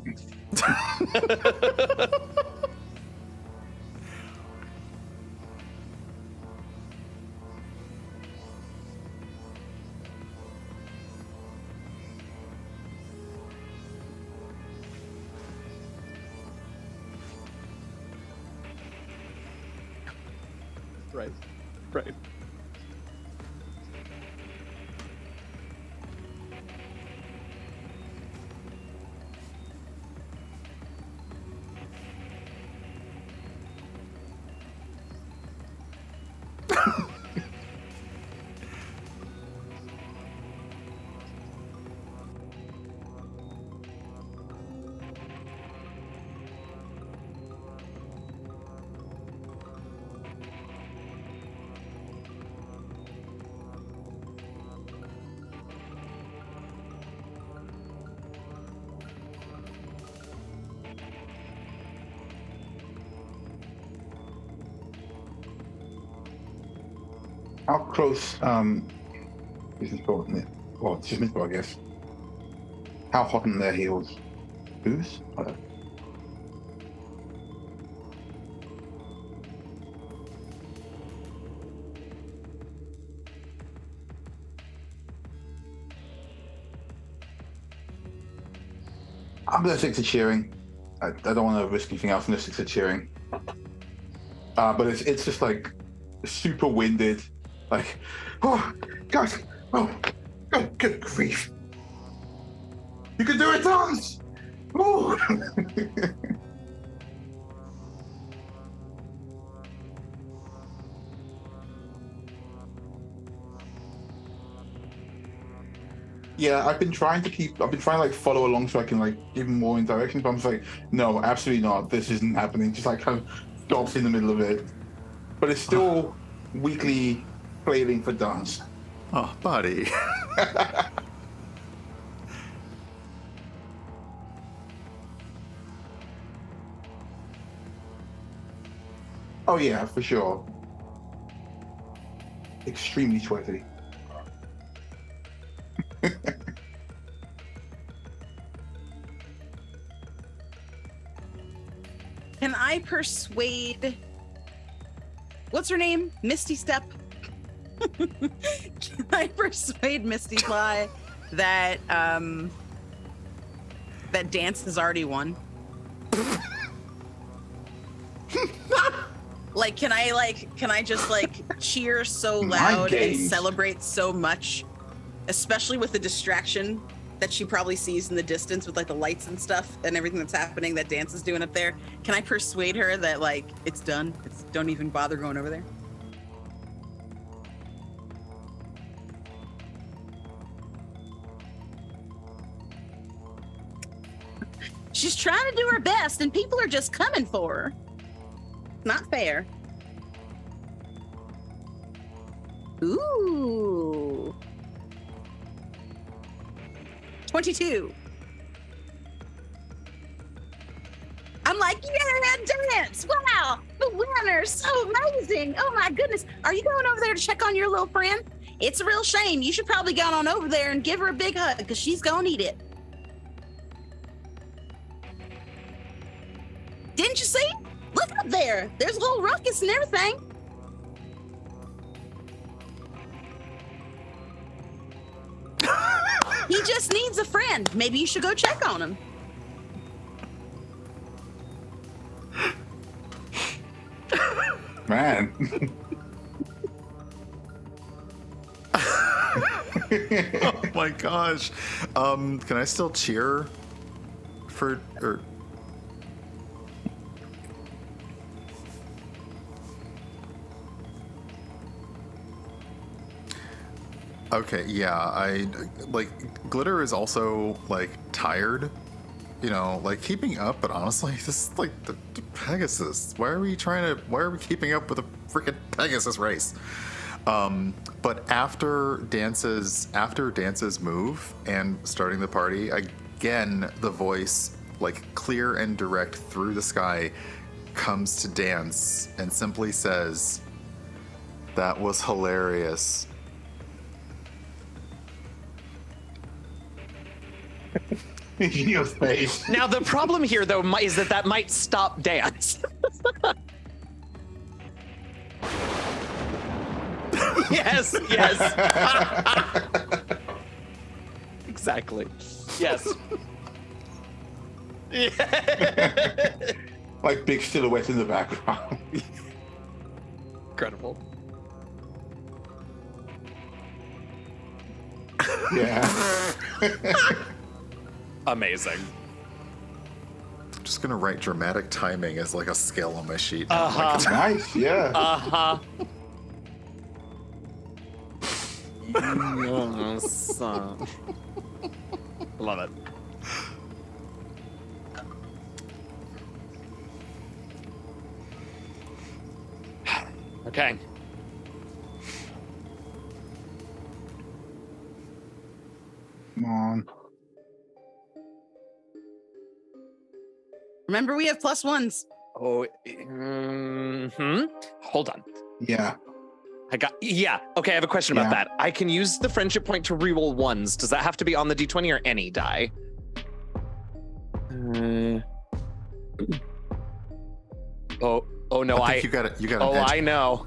Speaker 4: Right. Right.
Speaker 5: How close is this boat? Well, it's just Mr. I guess. How hot on their heels? Booze? I'm gonna stick to cheering. I don't want to risk anything else. I'm gonna stick to cheering. But it's just like super winded. Like, oh, guys, oh, good grief. You can do it, Thomas! Oh! Yeah, I've been trying to like follow along so I can like give him more in directions, but I'm just like, no, absolutely not. This isn't happening. Just like kind of stops in the middle of it. But it's still weekly flailing for dance.
Speaker 3: Oh, buddy.
Speaker 5: Oh yeah, for sure. Extremely sweaty.
Speaker 2: Can I persuade... What's her name? Misty Step? Can I persuade Misty Fly that that dance has already won? Can I just cheer so loud and celebrate so much, especially with the distraction that she probably sees in the distance with like the lights and stuff and everything that's happening that dance is doing up there? Can I persuade her that it's done? Don't even bother going over there.
Speaker 6: She's trying to do her best, and people are just coming for her.
Speaker 2: Not fair.
Speaker 6: Ooh.
Speaker 2: 22.
Speaker 6: I'm like, yeah, dance. Wow, the winner's so amazing. Oh my goodness. Are you going over there to check on your little friend? It's a real shame. You should probably go on over there and give her a big hug because she's going to eat it. Didn't you see? Look up there. There's a whole ruckus and everything. He just needs a friend. Maybe you should go check on him.
Speaker 5: Man.
Speaker 3: Oh my gosh. Can I still cheer for or Okay, yeah, I like Glitter is also like tired, keeping up, but honestly, this is like the Pegasus. Why are we keeping up with a freaking Pegasus race? But after dances move and starting the party, again the voice like clear and direct through the sky, comes to Dance and simply says, "That was hilarious."
Speaker 5: In your face.
Speaker 4: Now, the problem here, though, is that might stop Dance. Yes. Exactly. Yes. Yeah.
Speaker 5: Like big silhouette in the background.
Speaker 4: Incredible.
Speaker 5: Yeah.
Speaker 4: Amazing.
Speaker 3: I'm just gonna write dramatic timing as like a skill on my sheet.
Speaker 4: Uh-huh.
Speaker 5: Nice, yeah.
Speaker 4: Uh-huh. Yes. Love it. Okay.
Speaker 5: Come on.
Speaker 2: Remember, we have +1s.
Speaker 4: Oh, hold on.
Speaker 5: Yeah.
Speaker 4: Okay, I have a question about that. I can use the friendship point to reroll ones. Does that have to be on the d20 or any die? Oh no,
Speaker 3: I think you got it. You got
Speaker 4: Oh,
Speaker 3: an edge.
Speaker 4: I know.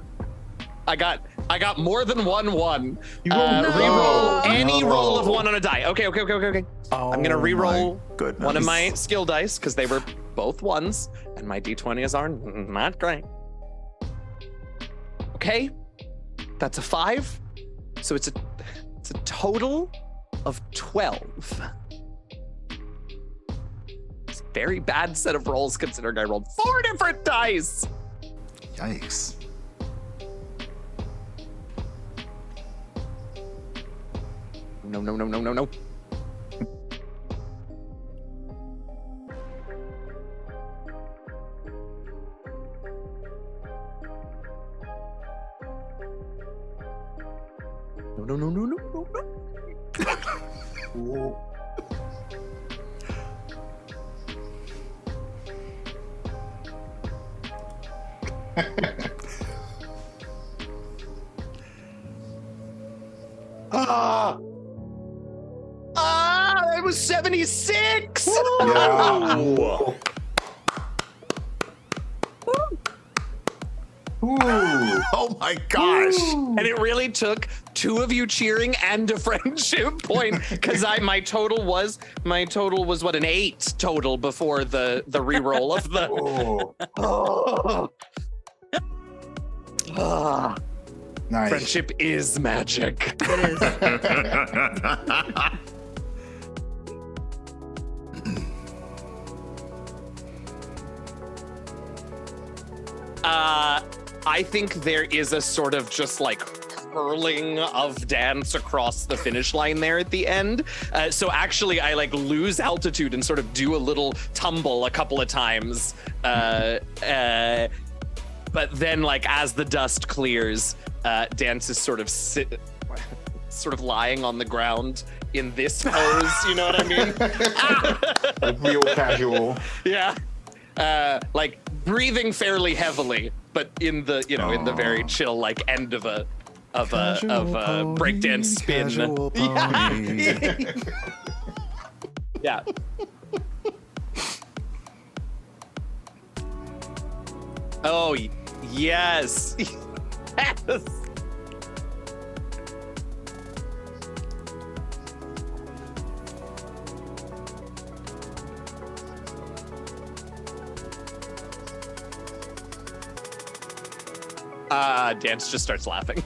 Speaker 4: I got more than 1-1.
Speaker 5: You rolled
Speaker 4: Reroll any
Speaker 5: No.
Speaker 4: roll of 1 on a die. Okay. I'm gonna reroll one of my skill dice because they were both 1s, and my d20s are not great. Okay, that's a 5, so it's a total of 12. It's a very bad set of rolls considering I rolled 4 different dice.
Speaker 3: Yikes.
Speaker 4: No. No.
Speaker 5: Ooh.
Speaker 4: It was 76.
Speaker 5: Yeah. Ooh.
Speaker 3: Oh my gosh.
Speaker 4: And it really took 2 of you cheering and a friendship point because my total was what, an 8 total before the reroll of the.
Speaker 5: Oh.
Speaker 4: Ah,
Speaker 5: Nice.
Speaker 4: friendship is magic.
Speaker 2: It is.
Speaker 4: I think there is a sort of just like hurling of Dance across the finish line there at the end. So actually I like lose altitude and sort of do a little tumble a couple of times. But then like as the dust clears, Dance is sort of lying on the ground in this pose, you know what I mean?
Speaker 5: Real casual.
Speaker 4: Yeah. Like breathing fairly heavily, but in the in the very chill like end of a breakdance spin. Yeah. Oh yes. Yes. Dance just starts laughing.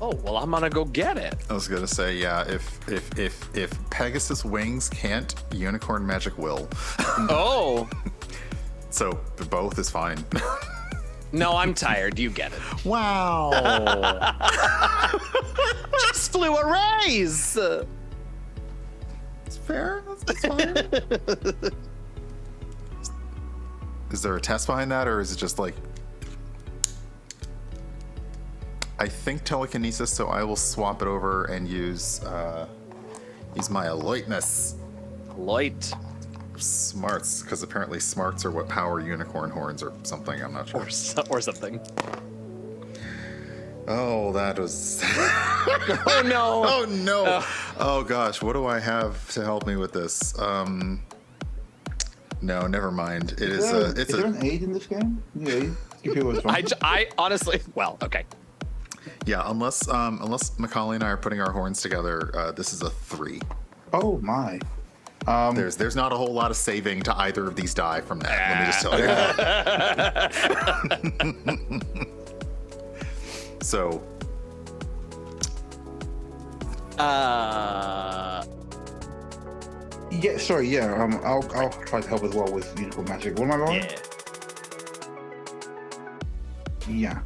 Speaker 4: Oh, well, I'm gonna go get it.
Speaker 3: I was gonna say, yeah, if Pegasus wings can't, unicorn magic will.
Speaker 4: Oh.
Speaker 3: So both is fine.
Speaker 4: No, I'm tired. You get it.
Speaker 3: Wow.
Speaker 4: Just flew a raise.
Speaker 3: It's fair. That's fine. Is there a test behind that, or is it just like... I think telekinesis, so I will swap it over and use my alertness.
Speaker 4: Light.
Speaker 3: Smarts, because apparently smarts are what power unicorn horns or something. I'm not sure.
Speaker 4: Or something.
Speaker 3: Oh, that was...
Speaker 4: Oh, no.
Speaker 3: Oh, no. Oh, gosh. What do I have to help me with this? No, never mind. It is
Speaker 5: Is there an aid in this game? Yeah, computer was fine.
Speaker 4: I honestly... Well, okay.
Speaker 3: Yeah, unless Macaulay and I are putting our horns together, this is a 3.
Speaker 5: Oh, my.
Speaker 3: There's not a whole lot of saving to either of these die from that. Let me just tell you. So.
Speaker 5: Yeah, sorry, yeah. I'll try to help as well with unicorn magic. What am I rolling?
Speaker 4: Yeah.
Speaker 5: Yeah.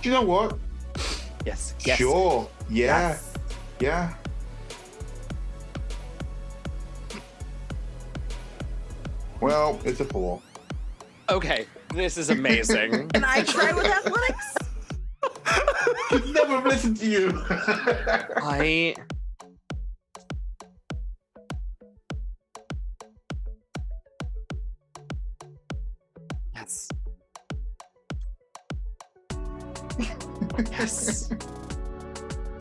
Speaker 5: Do you know what?
Speaker 4: Yes.
Speaker 5: Sure. Yeah.
Speaker 4: Yes.
Speaker 5: Yeah. Well, it's a 4.
Speaker 4: Okay. This is amazing.
Speaker 6: Can I try with athletics?
Speaker 5: Could never have listened to you.
Speaker 4: Yes. Yes.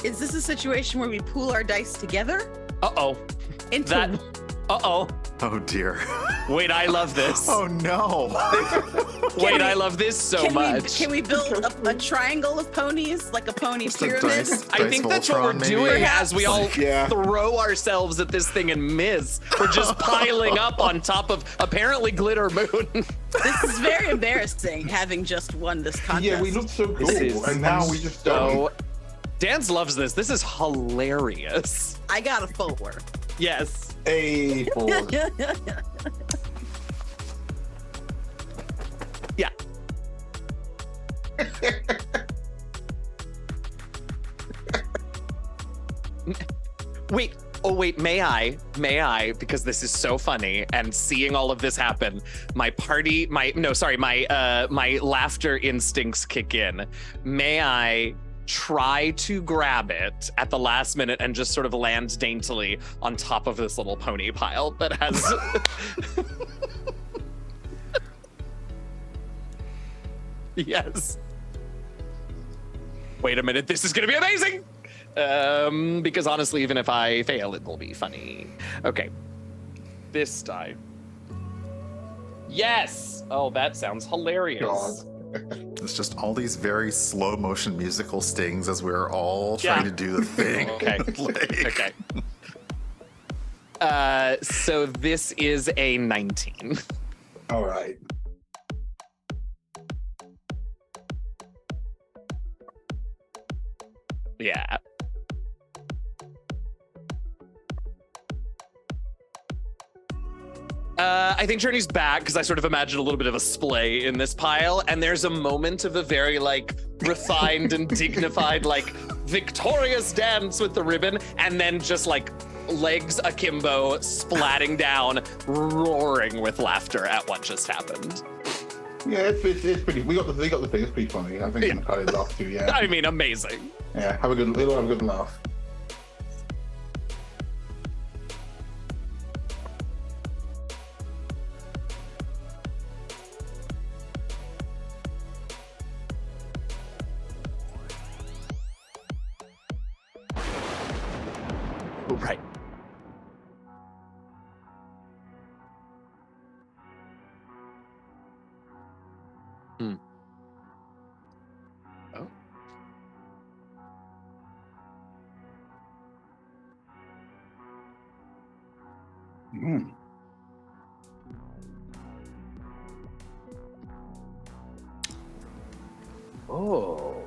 Speaker 6: Is this a situation where we pool our dice together?
Speaker 4: Uh-oh.
Speaker 6: Into
Speaker 4: That... Uh-oh.
Speaker 3: Oh, dear.
Speaker 4: Wait, I love this.
Speaker 3: Oh, no.
Speaker 4: Wait, I love this so much.
Speaker 6: Can we build a triangle of ponies, like a pony
Speaker 3: Just a
Speaker 6: pyramid?
Speaker 4: I think that's what we're
Speaker 3: Voltron, maybe?
Speaker 4: doing as we all
Speaker 5: Yeah.
Speaker 4: throw ourselves at this thing and miss. We're just piling up on top of apparently Glitter Moon.
Speaker 6: This is very embarrassing, having just won this contest.
Speaker 5: Yeah, we looked so cool,
Speaker 4: This is
Speaker 5: and now we just don't.
Speaker 4: Dance loves this. This is hilarious.
Speaker 6: I got a 4.
Speaker 4: Yes.
Speaker 5: A 4.
Speaker 4: Yeah. Wait. Oh wait, may I, because this is so funny, and seeing all of this happen, my laughter instincts kick in. May I try to grab it at the last minute and just sort of land daintily on top of this little pony pile that has... Yes. Wait a minute, this is gonna be amazing! Because honestly, even if I fail, it will be funny. Okay. This die. Yes! Oh, that sounds hilarious.
Speaker 5: God.
Speaker 3: It's just all these very slow motion musical stings as we're all trying to do the thing.
Speaker 4: Okay.
Speaker 3: Like-
Speaker 4: Okay. So this is a 19.
Speaker 5: All right.
Speaker 4: Yeah. I think Journey's back because I sort of imagine a little bit of a splay in this pile, and there's a moment of a very like refined and dignified, like victorious dance with the ribbon, and then just like legs akimbo, splatting down, roaring with laughter at what just happened.
Speaker 5: Yeah, it's pretty. We got the thing. It's pretty funny. I think Macaulay laughed too. Yeah.
Speaker 4: I mean, amazing.
Speaker 5: Yeah. Have a good laugh.
Speaker 4: Right. Hmm. Oh.
Speaker 5: Mm.
Speaker 4: Oh.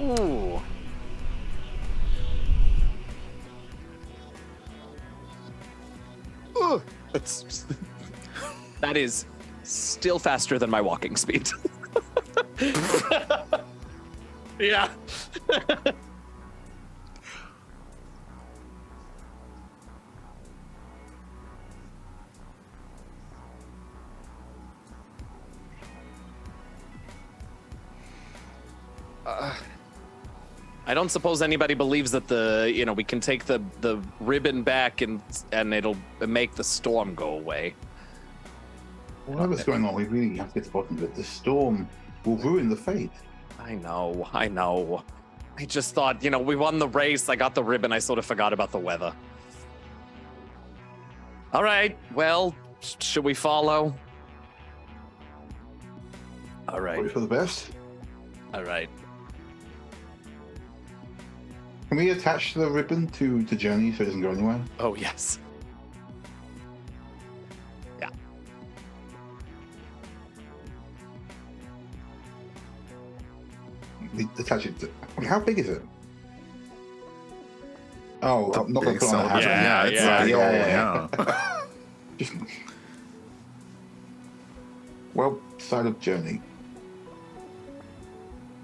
Speaker 4: Ooh. Ooh. That is still faster than my walking speed. Yeah. I don't suppose anybody believes that we can take the ribbon back and it'll make the storm go away.
Speaker 5: Whatever's going on, we really have to get to the bottom of it. The storm will ruin the fate.
Speaker 4: I know. I just thought, we won the race. I got the ribbon. I sort of forgot about the weather. All right. Well, should we follow? All right.
Speaker 5: Wait for the best.
Speaker 4: All right.
Speaker 5: Can we attach the ribbon to Journey so it doesn't go anywhere?
Speaker 4: Oh, yes. Yeah.
Speaker 5: Attach it to... How big is it? Oh,
Speaker 3: It's a
Speaker 5: I'm not going
Speaker 3: big
Speaker 5: to put on a
Speaker 3: cell.
Speaker 5: hat.
Speaker 3: Yeah, it's
Speaker 4: yeah,
Speaker 3: a big
Speaker 5: yeah,
Speaker 3: old, yeah.
Speaker 5: Just... Well, side of Journey.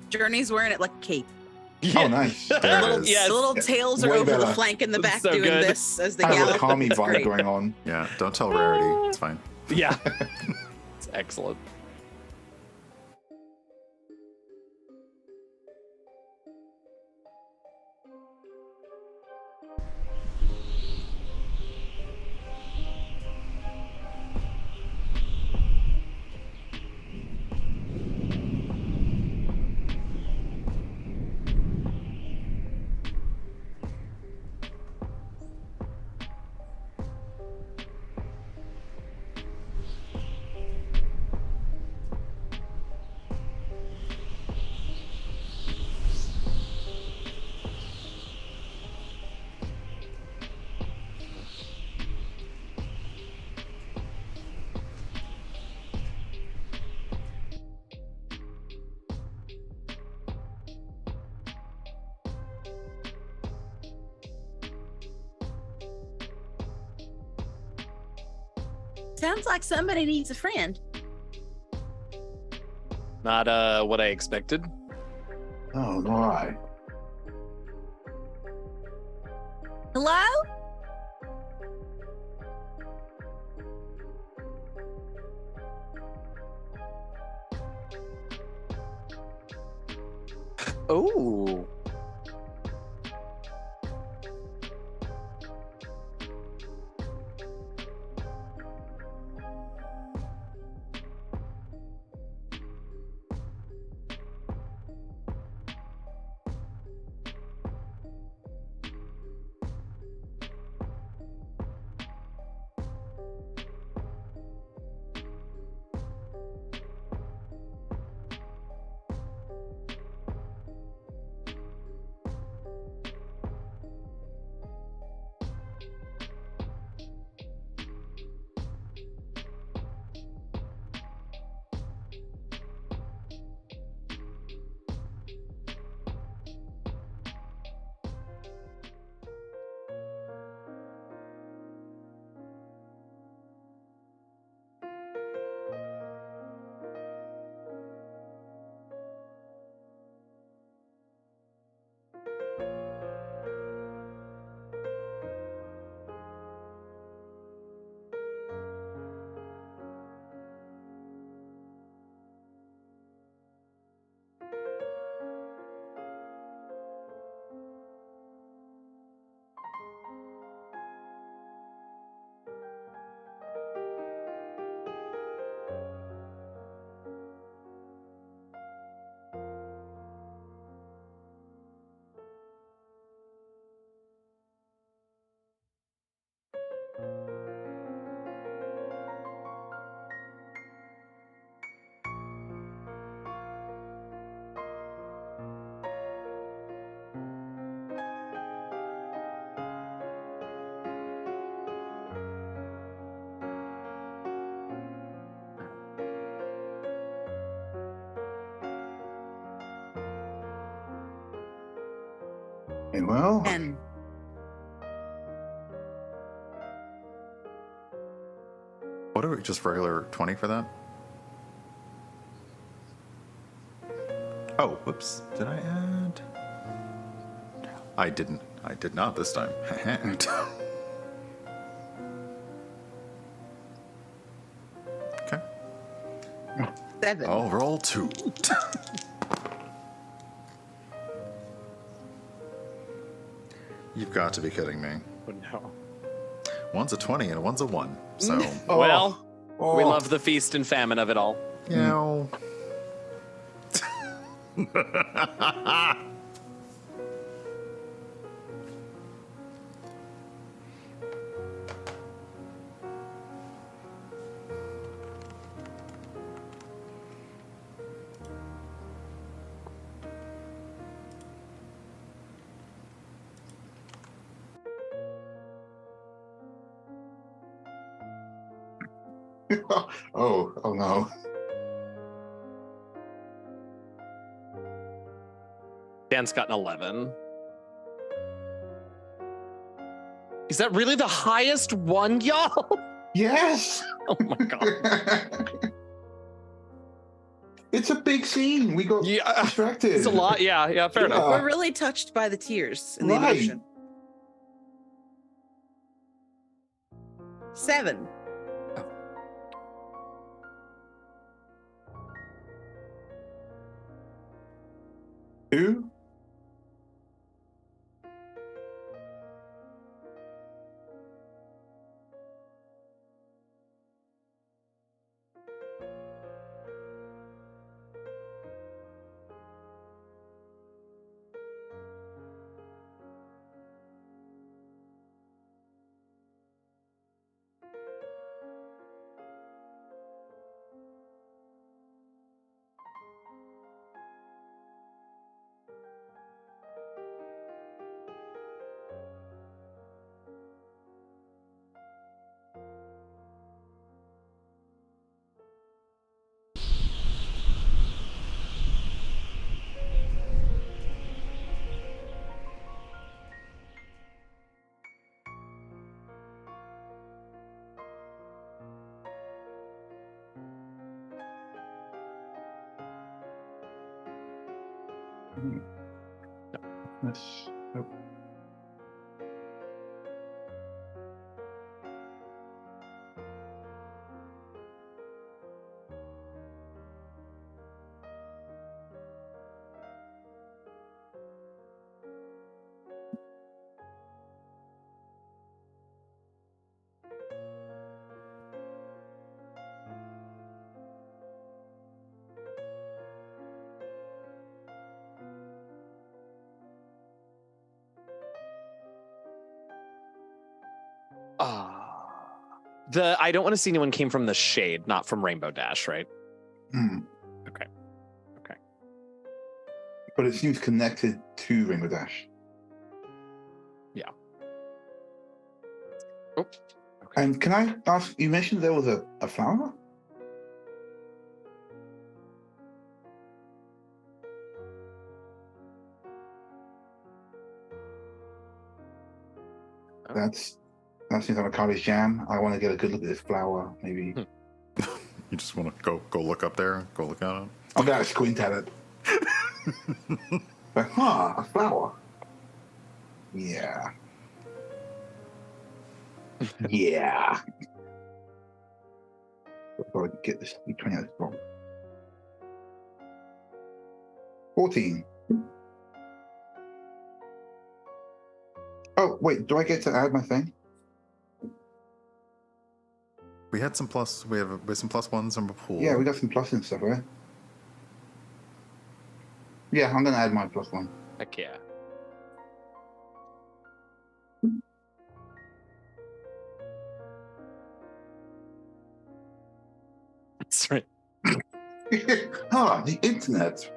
Speaker 2: Journey's wearing it like a cape.
Speaker 5: Oh, nice.
Speaker 3: There
Speaker 2: The
Speaker 3: it
Speaker 2: little,
Speaker 3: is.
Speaker 4: Yes.
Speaker 2: the little tails are
Speaker 5: Way
Speaker 2: over the
Speaker 5: better.
Speaker 2: flank in the back
Speaker 4: So
Speaker 2: doing
Speaker 4: good.
Speaker 2: this as they
Speaker 5: Have a
Speaker 2: gallop.
Speaker 5: little Kami
Speaker 2: It's
Speaker 5: vibe
Speaker 2: great.
Speaker 5: going on.
Speaker 3: Yeah, don't tell Rarity. It's fine.
Speaker 4: Yeah. It's excellent.
Speaker 6: Sounds like somebody needs a friend.
Speaker 4: Not what I expected.
Speaker 5: Oh, right.
Speaker 6: Hello?
Speaker 4: Oh.
Speaker 5: Hey, well,
Speaker 6: And
Speaker 3: What are we, just regular 20 for that? Oh, whoops. Did I add? I didn't. I did not this time. Okay.
Speaker 2: 7.
Speaker 3: I'll roll 2. You've got to be kidding me.
Speaker 4: Oh, no.
Speaker 3: One's a 20 and one's a 1. So,
Speaker 4: Well, we
Speaker 5: Oh.
Speaker 4: love the feast and famine of it all.
Speaker 3: you know.
Speaker 5: oh no.
Speaker 4: Dan's got an 11. Is that really the highest one, y'all?
Speaker 5: Yes.
Speaker 4: Oh my god.
Speaker 5: It's a big scene. We got
Speaker 4: Yeah,
Speaker 5: distracted.
Speaker 4: it's a lot. Yeah, fair enough.
Speaker 2: We're really touched by the tears and the
Speaker 5: Right.
Speaker 2: emotion. 7.
Speaker 5: Who? Yes. Oh.
Speaker 4: I don't want to see anyone came from the shade, not from Rainbow Dash, right?
Speaker 5: Hmm.
Speaker 4: Okay.
Speaker 5: But it seems connected to Rainbow Dash.
Speaker 4: Oh, okay.
Speaker 5: And can I ask, you mentioned there was a flower?
Speaker 4: Oh.
Speaker 5: That seems like a college jam. I want to get a good look at this flower, maybe.
Speaker 3: You just want to go look up there, go look at it.
Speaker 5: I'm gonna squint at it. Like, a flower. Yeah. Yeah. I'll get this 20 out of wrong. 14. Oh, wait, do I get to add my thing?
Speaker 3: We had some plus. We have some plus ones in the pool.
Speaker 5: Yeah, we got some plus and stuff, right? Yeah, I'm gonna add my +1.
Speaker 4: Heck yeah. That's right.
Speaker 5: The internet.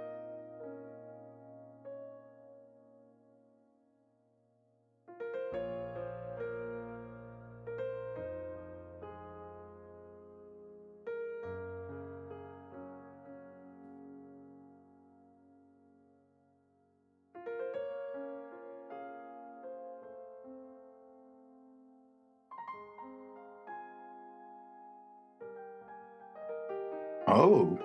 Speaker 5: Oh.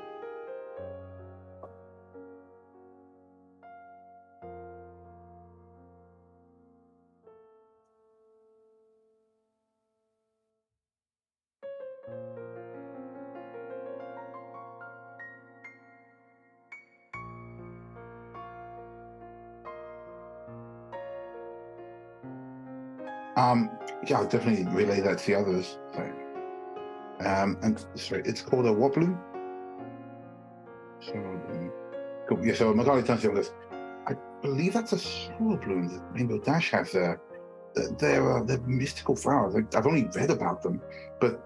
Speaker 5: Yeah, I'll definitely relay that to the others. So, and sorry, it's called a what bloom? So, cool. Yeah, so Magali turns to this. I believe that's a solar bloom that Rainbow Dash has there. They're mystical flowers. I've only read about them, but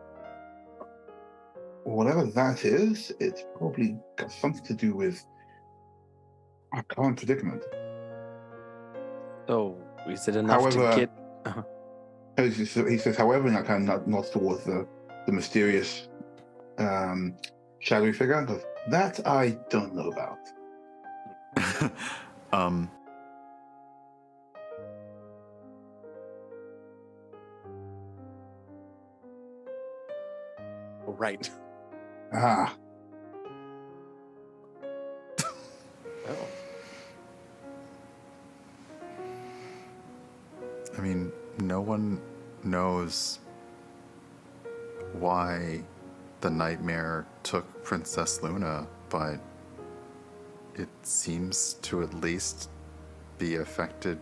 Speaker 5: whatever that is, it's probably got something to do with our current predicament.
Speaker 4: Oh, is it enough to
Speaker 5: However,
Speaker 4: get?
Speaker 5: He says, however, and that kind of nods towards the mysterious shadowy figure. Goes, that I don't know about.
Speaker 4: Right.
Speaker 5: Ah,
Speaker 4: Oh.
Speaker 3: I mean, no one knows why the nightmare took Princess Luna, but it seems to at least be affected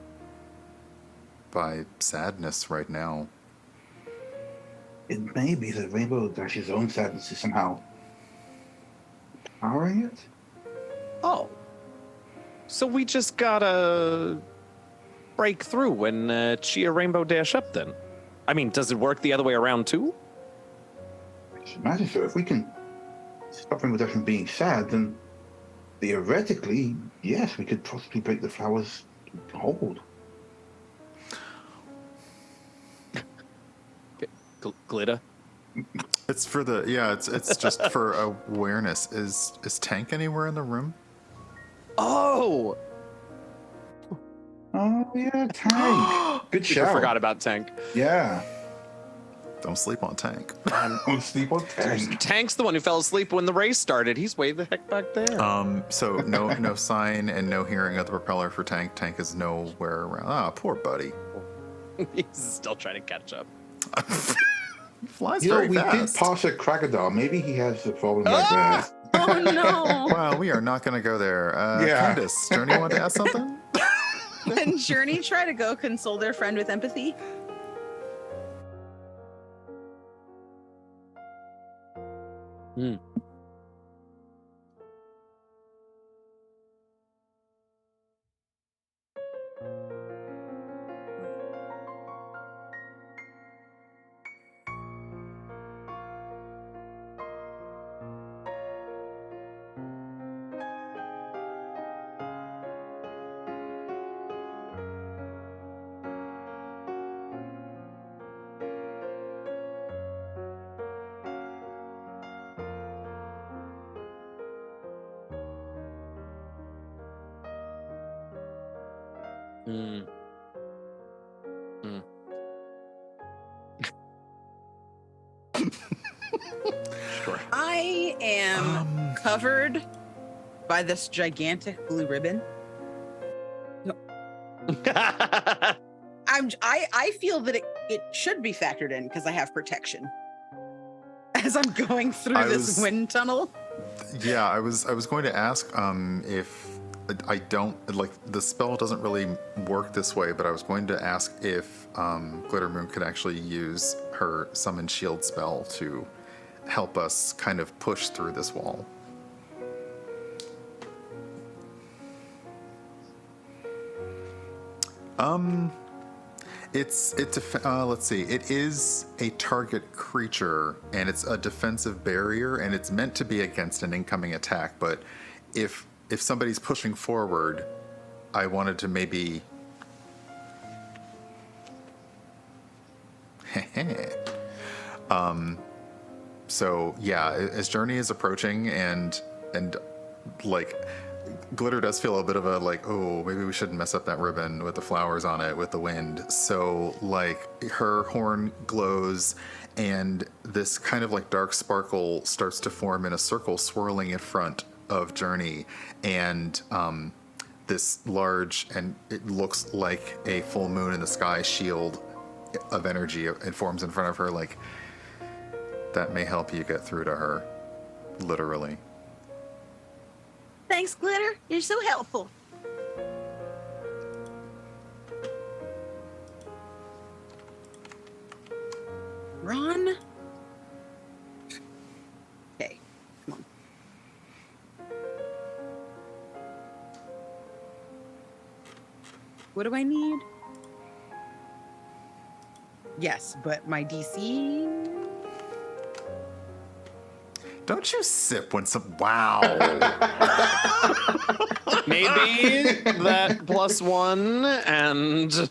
Speaker 3: by sadness right now.
Speaker 5: it may be that Rainbow Dash's own sadness is somehow powering it.
Speaker 4: Oh. So we just gotta break through and cheer Rainbow Dash up then. I mean, does it work the other way around too?
Speaker 5: I should imagine so. If we can stop Rainbow Dash from being sad, then theoretically, yes, we could possibly break the flowers hold.
Speaker 4: Glitter?
Speaker 3: It's for the it's just for awareness. Is Tank anywhere in the room?
Speaker 4: Oh!
Speaker 5: Oh yeah, Tank. Good
Speaker 4: Super
Speaker 5: shout.
Speaker 4: forgot about Tank.
Speaker 5: Yeah.
Speaker 3: Don't sleep on Tank.
Speaker 5: Don't sleep on Tank.
Speaker 4: Tank's the one who fell asleep when the race started. He's way the heck back there.
Speaker 3: So no sign and no hearing of the propeller for Tank. Tank is nowhere around. Ah, poor buddy.
Speaker 4: He's still trying to catch up.
Speaker 3: He flies
Speaker 5: You know,
Speaker 3: very
Speaker 5: we
Speaker 3: fast.
Speaker 5: did pass a crocodile. Maybe he has a problem like that.
Speaker 6: Oh no.
Speaker 3: Wow, we are not going to go there.
Speaker 5: Yeah.
Speaker 3: Candace, Journey, want to ask something?
Speaker 2: Can Journey try to go console their friend with empathy?
Speaker 4: Mm. Sure.
Speaker 2: I am covered by this gigantic blue ribbon. I feel that it should be factored in because I have protection as I'm going through this wind tunnel.
Speaker 3: Yeah, I was going to ask if I don't like the spell doesn't really work this way, but I was going to ask if Glittermoon could actually use her summon shield spell to help us kind of push through this wall. Let's see. It is a target creature, and it's a defensive barrier, and it's meant to be against an incoming attack. But if somebody's pushing forward, I wanted to maybe. So yeah, as Journey is approaching and like Glitter does feel a bit of a like, oh, maybe we shouldn't mess up that ribbon with the flowers on it with the wind. So like her horn glows and this kind of like dark sparkle starts to form in a circle swirling in front of Journey. And this large, and it looks like a full moon in the sky shield of energy, it forms in front of her. Like, that may help you get through to her, literally.
Speaker 6: Thanks, Glitter. You're so helpful. Ron? Okay, come on. What do I need? Yes, but my DC.
Speaker 3: Don't you sip when some. Wow.
Speaker 4: Maybe that +1 and.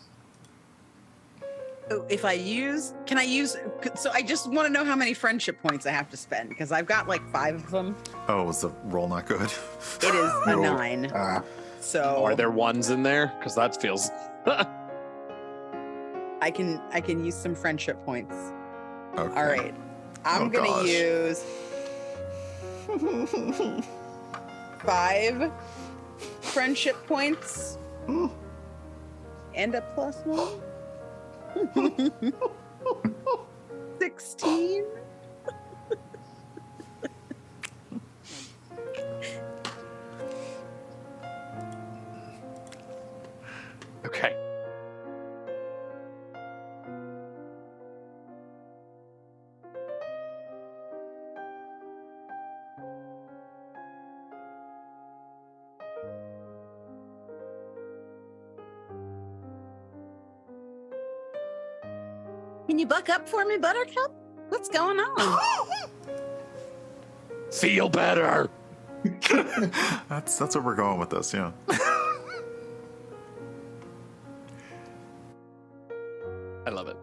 Speaker 2: Oh, if I use, can I use? So I just want to know how many friendship points I have to spend because I've got like 5 of them.
Speaker 3: Oh, was the roll not good?
Speaker 2: It is a
Speaker 5: Roll.
Speaker 2: 9. So
Speaker 4: Are there ones in there? Because that feels.
Speaker 2: I can use some friendship points.
Speaker 3: Okay.
Speaker 2: All right, I'm
Speaker 3: Oh,
Speaker 2: gonna
Speaker 3: gosh.
Speaker 2: use 5 friendship points and a +1. 16.
Speaker 4: Okay.
Speaker 6: Can you buck up for me, Buttercup? What's going on?
Speaker 4: Feel better.
Speaker 3: That's where we're going with this, yeah.
Speaker 4: I love it.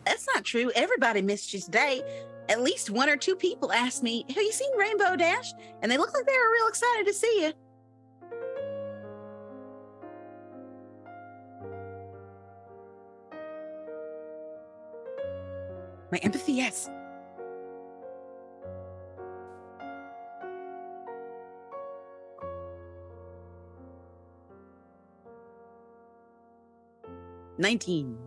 Speaker 6: That's not true. Everybody missed you today. At least 1 or 2 people asked me, have you seen Rainbow Dash? And they look like they were real excited to see you.
Speaker 2: My empathy, yes. $19.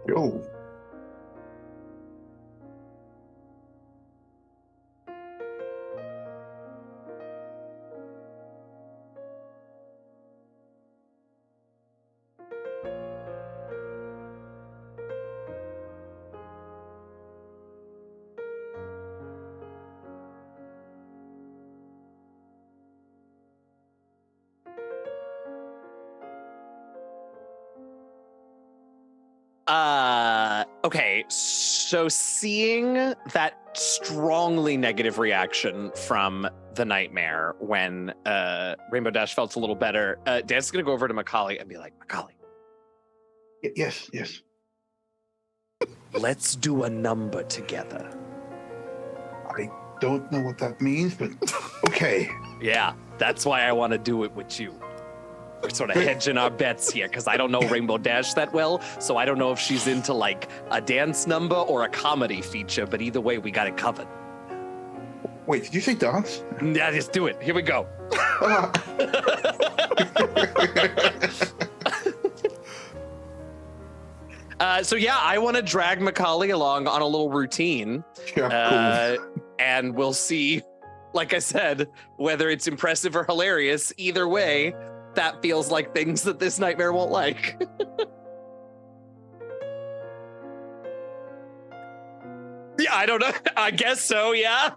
Speaker 5: Yo.
Speaker 4: Okay, so seeing that strongly negative reaction from the nightmare when Rainbow Dash felt a little better, Dan's gonna go over to Macaulay and be like, Macaulay,
Speaker 5: Yes, yes.
Speaker 4: let's do a number together.
Speaker 5: I don't know what that means, but okay.
Speaker 4: Yeah, that's why I want to do it with you. We're sort of hedging our bets here because I don't know Rainbow Dash that well, so I don't know if she's into like a dance number or a comedy feature, but either way, we got it covered.
Speaker 5: Wait, did you say dance?
Speaker 4: Yeah, just do it. Here we go. So yeah, I want to drag Macaulay along on a little routine,
Speaker 5: Yeah, cool.
Speaker 4: and we'll see, like I said, whether it's impressive or hilarious. Either way, that feels like things that this nightmare won't like. Yeah, I don't know. I guess so, yeah.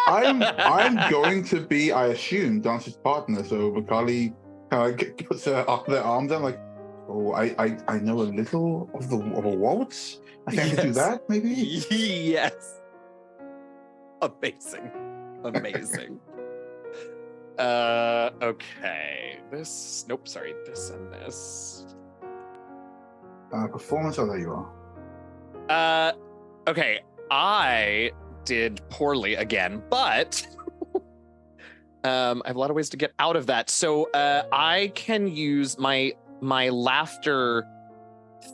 Speaker 5: I'm going to be, I assume, Dance's partner, so Macaulay puts their arm down like, oh, I know a little of a waltz. I think I can do
Speaker 4: Yes.
Speaker 5: that, maybe?
Speaker 4: Yes. Amazing. Amazing. Okay. This and this.
Speaker 5: Performance, oh, there you are.
Speaker 4: Okay. I did poorly again, but I have a lot of ways to get out of that. So I can use my laughter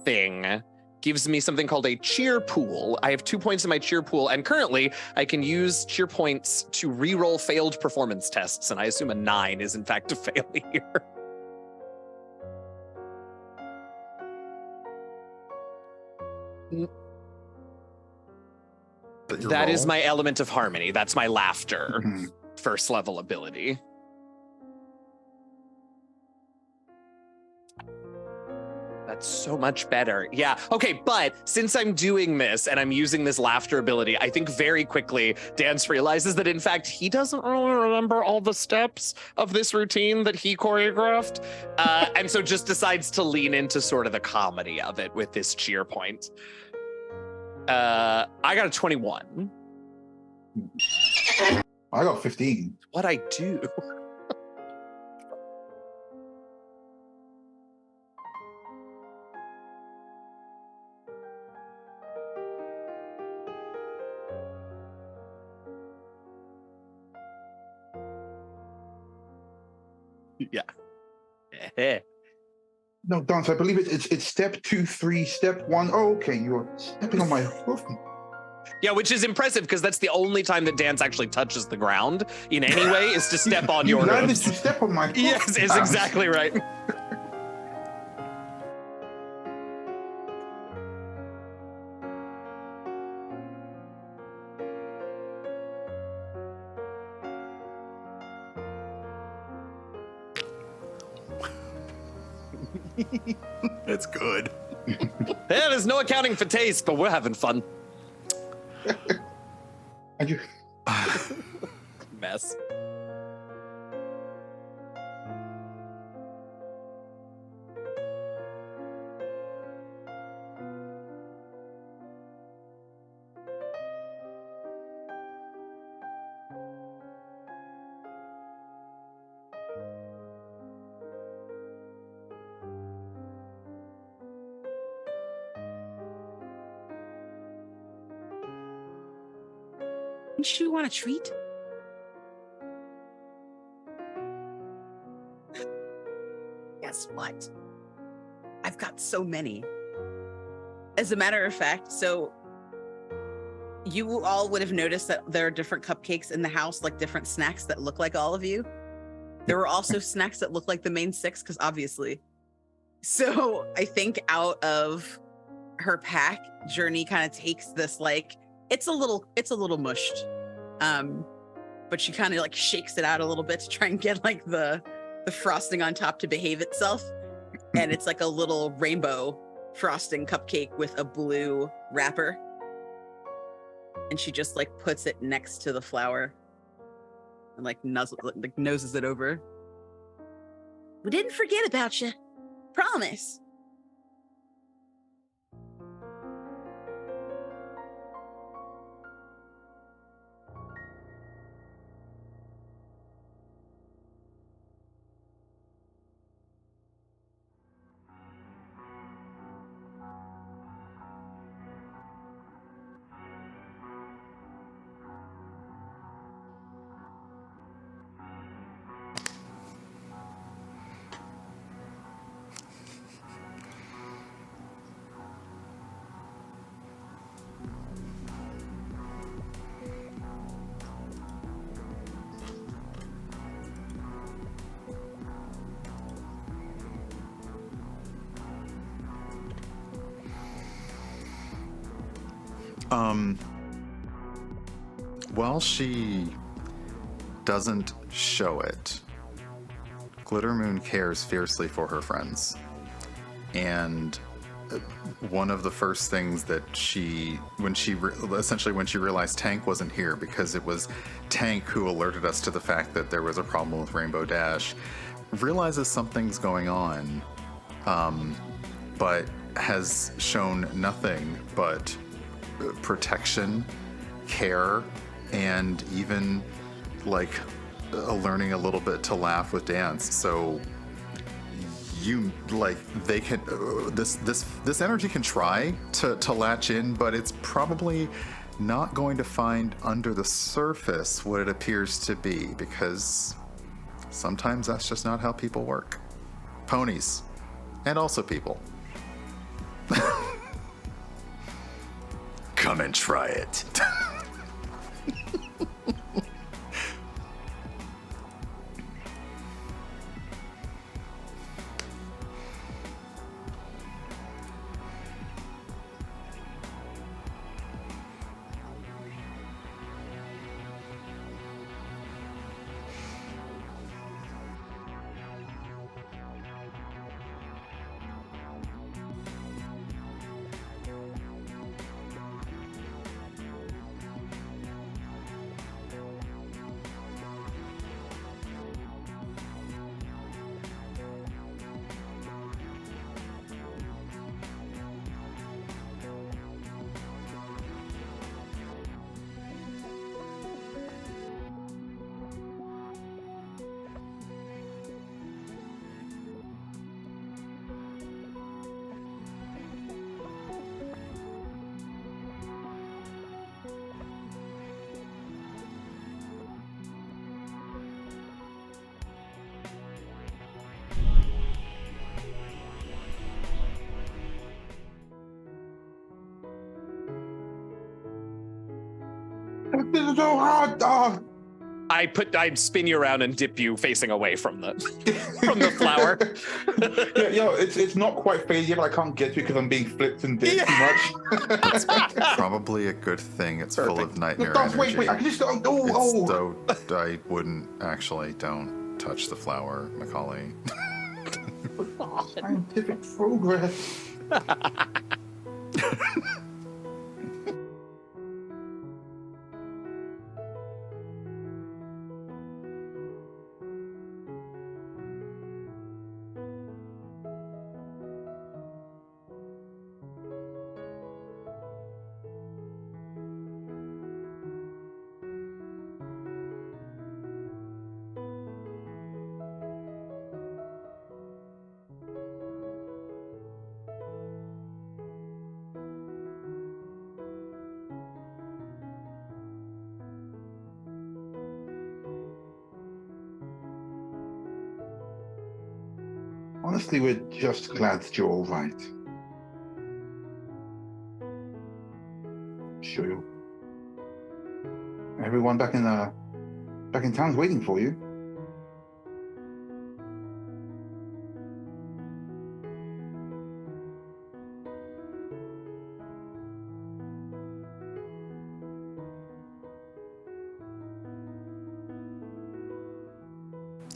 Speaker 4: thing gives me something called a cheer pool. I have 2 points in my cheer pool, and currently I can use cheer points to re-roll failed performance tests, and I assume a 9 is in fact a failure. That is my element of harmony. That's my laughter
Speaker 5: Mhm.
Speaker 4: first level ability. That's so much better. Yeah. Okay. But since I'm doing this and I'm using this laughter ability, I think very quickly Dance realizes that in fact he doesn't really remember all the steps of this routine that he choreographed. And so just decides to lean into sort of the comedy of it with this cheer point. I got a 21.
Speaker 5: I got 15.
Speaker 4: What I do? Yeah.
Speaker 5: No, Dance, I believe it's step 2, 3, step 1. Oh, okay, you're stepping on my hoof.
Speaker 4: Yeah, which is impressive because that's the only time that Dance actually touches the ground in any way is to step on
Speaker 5: You
Speaker 4: your
Speaker 5: landed
Speaker 4: hooves.
Speaker 5: to step on my hoof.
Speaker 4: Yes, it's
Speaker 5: Dance.
Speaker 4: exactly right.
Speaker 3: It's good.
Speaker 4: Yeah, there's no accounting for taste, but we're having fun.
Speaker 5: And you,
Speaker 4: Mess.
Speaker 6: Don't you want a treat?
Speaker 2: Guess what? I've got so many. As a matter of fact, so you all would have noticed that there are different cupcakes in the house, like different snacks that look like all of you. There were also snacks that look like the main 6, because obviously. So I think out of her pack, Journey kind of takes this like it's a little mushed. But she kind of like shakes it out a little bit to try and get like the frosting on top to behave itself. And it's like a little rainbow frosting cupcake with a blue wrapper. And she just like puts it next to the flower and like noses it over.
Speaker 6: We didn't forget about you. Promise.
Speaker 3: While she doesn't show it, Glittermoon cares fiercely for her friends. And one of the first things that when she realized Tank wasn't here, because it was Tank who alerted us to the fact that there was a problem with Rainbow Dash, realizes something's going on, but has shown nothing but protection, care, and even like learning a little bit to laugh with Dance. So you like they can this energy can try to latch in, but it's probably not going to find under the surface what it appears to be, because sometimes that's just not how people work. Ponies, and also people. Come and try it.
Speaker 5: This is so hard. Oh.
Speaker 4: I'd spin you around and dip you facing away from the from the flower.
Speaker 5: Yeah, it's not quite faded yet, but I can't get to it because I'm being flipped and dipped too much.
Speaker 3: That's probably a good thing. It's full of nightmare
Speaker 5: No,
Speaker 3: energy.
Speaker 5: wait, I can just
Speaker 3: I wouldn't actually. Don't touch the flower, Macaulay.
Speaker 5: Scientific progress. Honestly, we're just glad that you're all right. Sure. Everyone back in town's waiting for you.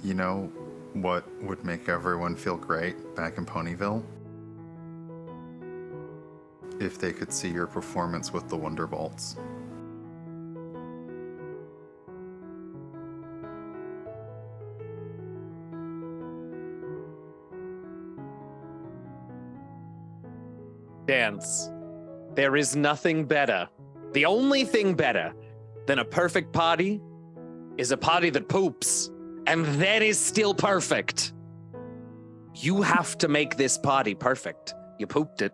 Speaker 3: You know what would make everyone feel great back in Ponyville? If they could see your performance with the Wonderbolts.
Speaker 4: Dance. There is nothing better. The only thing better than a perfect potty is a potty that poops and then is still perfect. You have to make this potty perfect. You pooped it,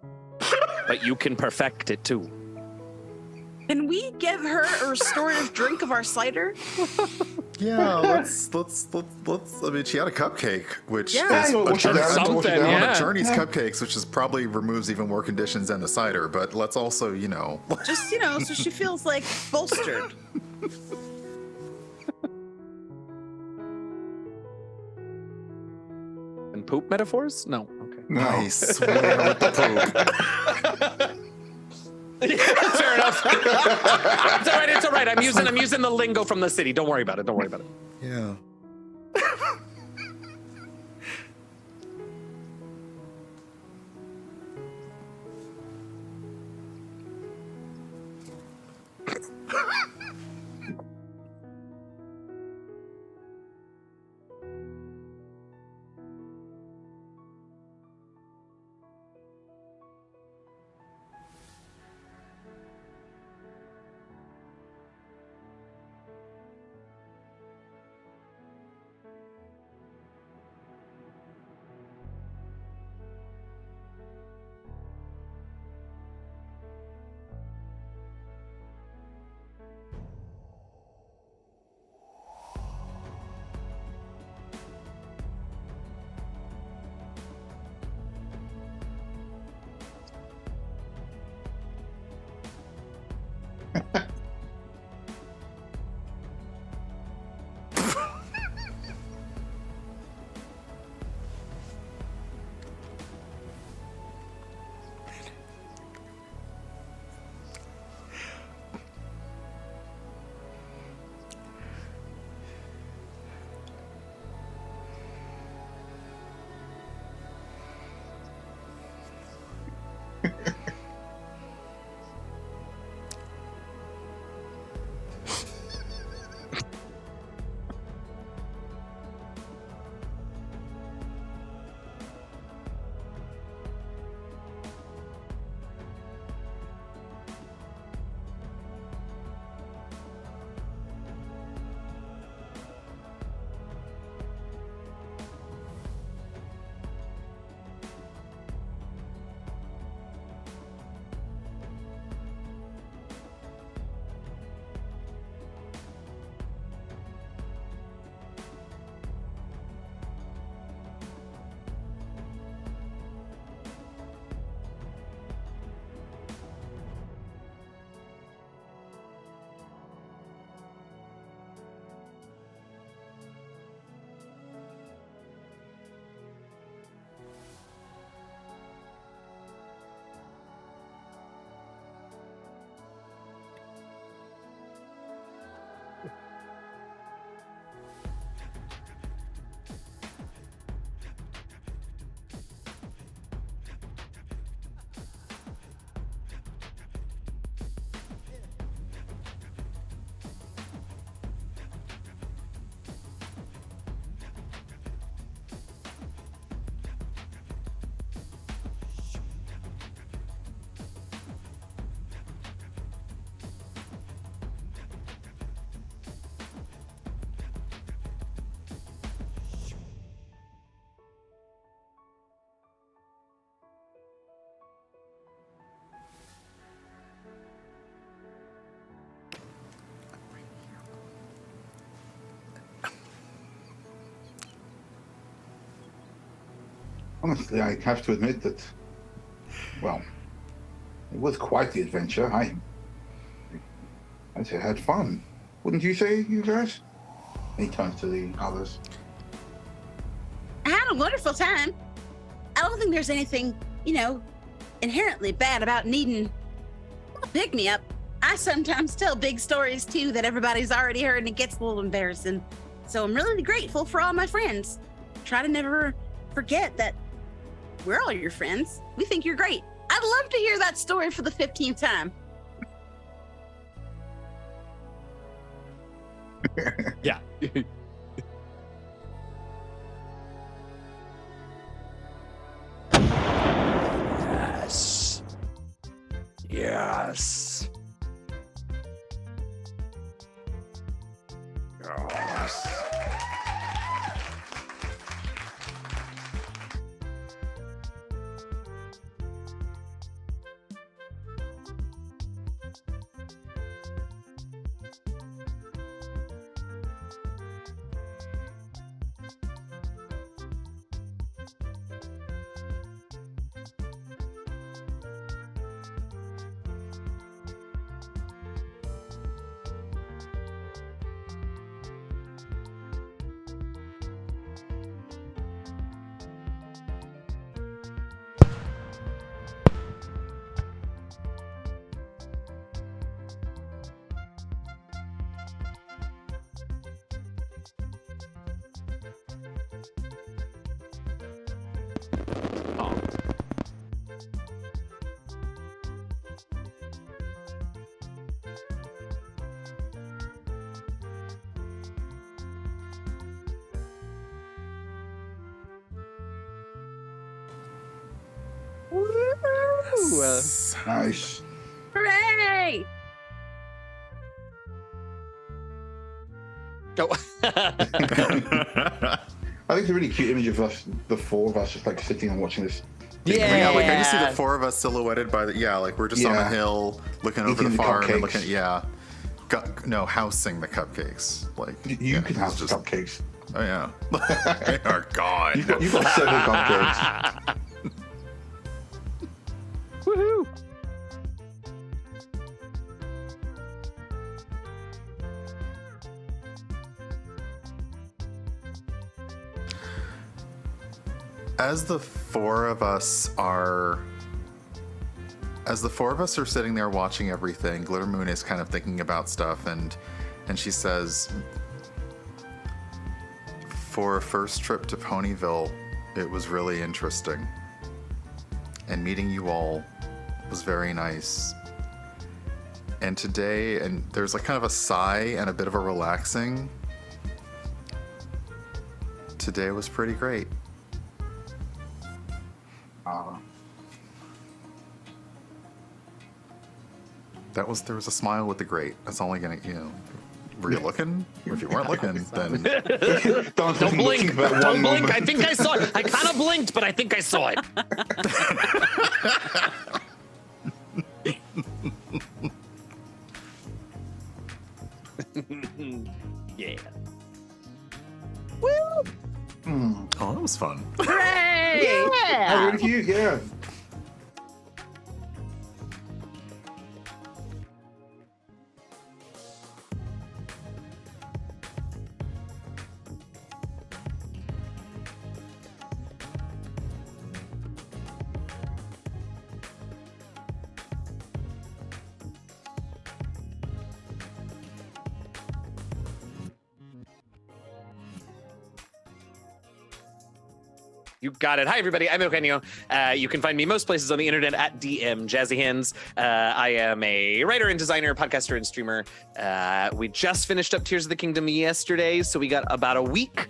Speaker 4: but you can perfect it too.
Speaker 6: Can we give her a restorative drink of our cider?
Speaker 3: Yeah, let's. I mean, she had a cupcake, which
Speaker 6: Yeah.
Speaker 3: is
Speaker 5: Wash it down,
Speaker 4: something,
Speaker 5: wash it down.
Speaker 3: one
Speaker 4: yeah.
Speaker 3: of Journey's cupcakes, which is probably removes even more conditions than the cider. But let's also,
Speaker 6: Just, so she feels like bolstered.
Speaker 4: And poop metaphors? No. Okay.
Speaker 5: No.
Speaker 3: I swear with the poop.
Speaker 4: Fair enough. It's all right. I'm using the lingo from the city. Don't worry about it.
Speaker 3: Yeah.
Speaker 5: Honestly, I have to admit that, well, it was quite the adventure. I'd say I had fun. Wouldn't you say, you guys? He turns to the others.
Speaker 6: I had a wonderful time. I don't think there's anything, inherently bad about needing a pick-me-up. I sometimes tell big stories, too, that everybody's already heard, and it gets a little embarrassing. So I'm really grateful for all my friends. Try to never forget that we're all your friends. We think you're great. I'd love to hear that story for the 15th time.
Speaker 4: Yeah. Yes. Yes. Yes.
Speaker 5: Nice.
Speaker 6: Hooray!
Speaker 4: Go.
Speaker 5: I think it's a really cute image of us, the four of us, just like sitting and watching this.
Speaker 3: Yeah, like I just see the four of us silhouetted by the like we're just on a
Speaker 5: Yeah.
Speaker 3: hill looking over
Speaker 5: Eating
Speaker 3: the
Speaker 5: the
Speaker 3: farm and
Speaker 5: cupcakes.
Speaker 3: looking housing the cupcakes. Like
Speaker 5: You can have
Speaker 3: it's
Speaker 5: some cupcakes.
Speaker 3: Oh yeah. They are gone.
Speaker 5: You've got several cupcakes.
Speaker 4: Woohoo!
Speaker 3: As the four of us are sitting there watching everything, Glitter Moon is kind of thinking about stuff and she says, for a first trip to Ponyville, it was really interesting. And meeting you all was very nice. And today, and there's like kind of a sigh and a bit of a relaxing. Today was pretty great. There was a smile with the great. That's only gonna, were you looking? If you weren't looking, then
Speaker 4: Don't blink. Don't blink. I think I saw it. I kind of blinked, but I think I saw it. Yeah.
Speaker 1: Woo!
Speaker 3: oh, that was fun.
Speaker 6: Hooray!
Speaker 5: Oh, really cute, yeah.
Speaker 4: You got it. Hi, everybody. I'm Eugenio. You can find me most places on the internet at DM Jazzy Hands. I am a writer and designer, podcaster, and streamer. We just finished up Tears of the Kingdom yesterday, so we got about a week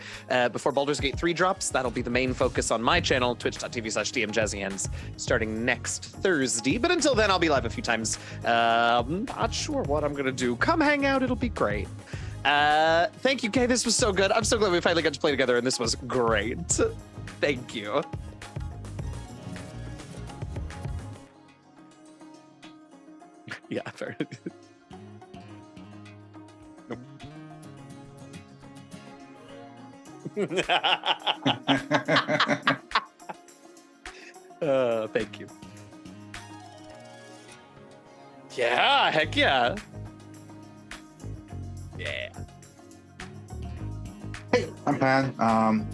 Speaker 4: before Baldur's Gate 3 drops. That'll be the main focus on my channel, twitch.tv/DM Jazzy Hands, starting next Thursday. But until then, I'll be live a few times. Not sure what I'm going to do. Come hang out. It'll be great. Thank you, Kay. This was so good. I'm so glad we finally got to play together, and this was great. Thank you. Yeah, fair. Thank you. Yeah, heck yeah. Yeah.
Speaker 5: Hey, I'm Pan.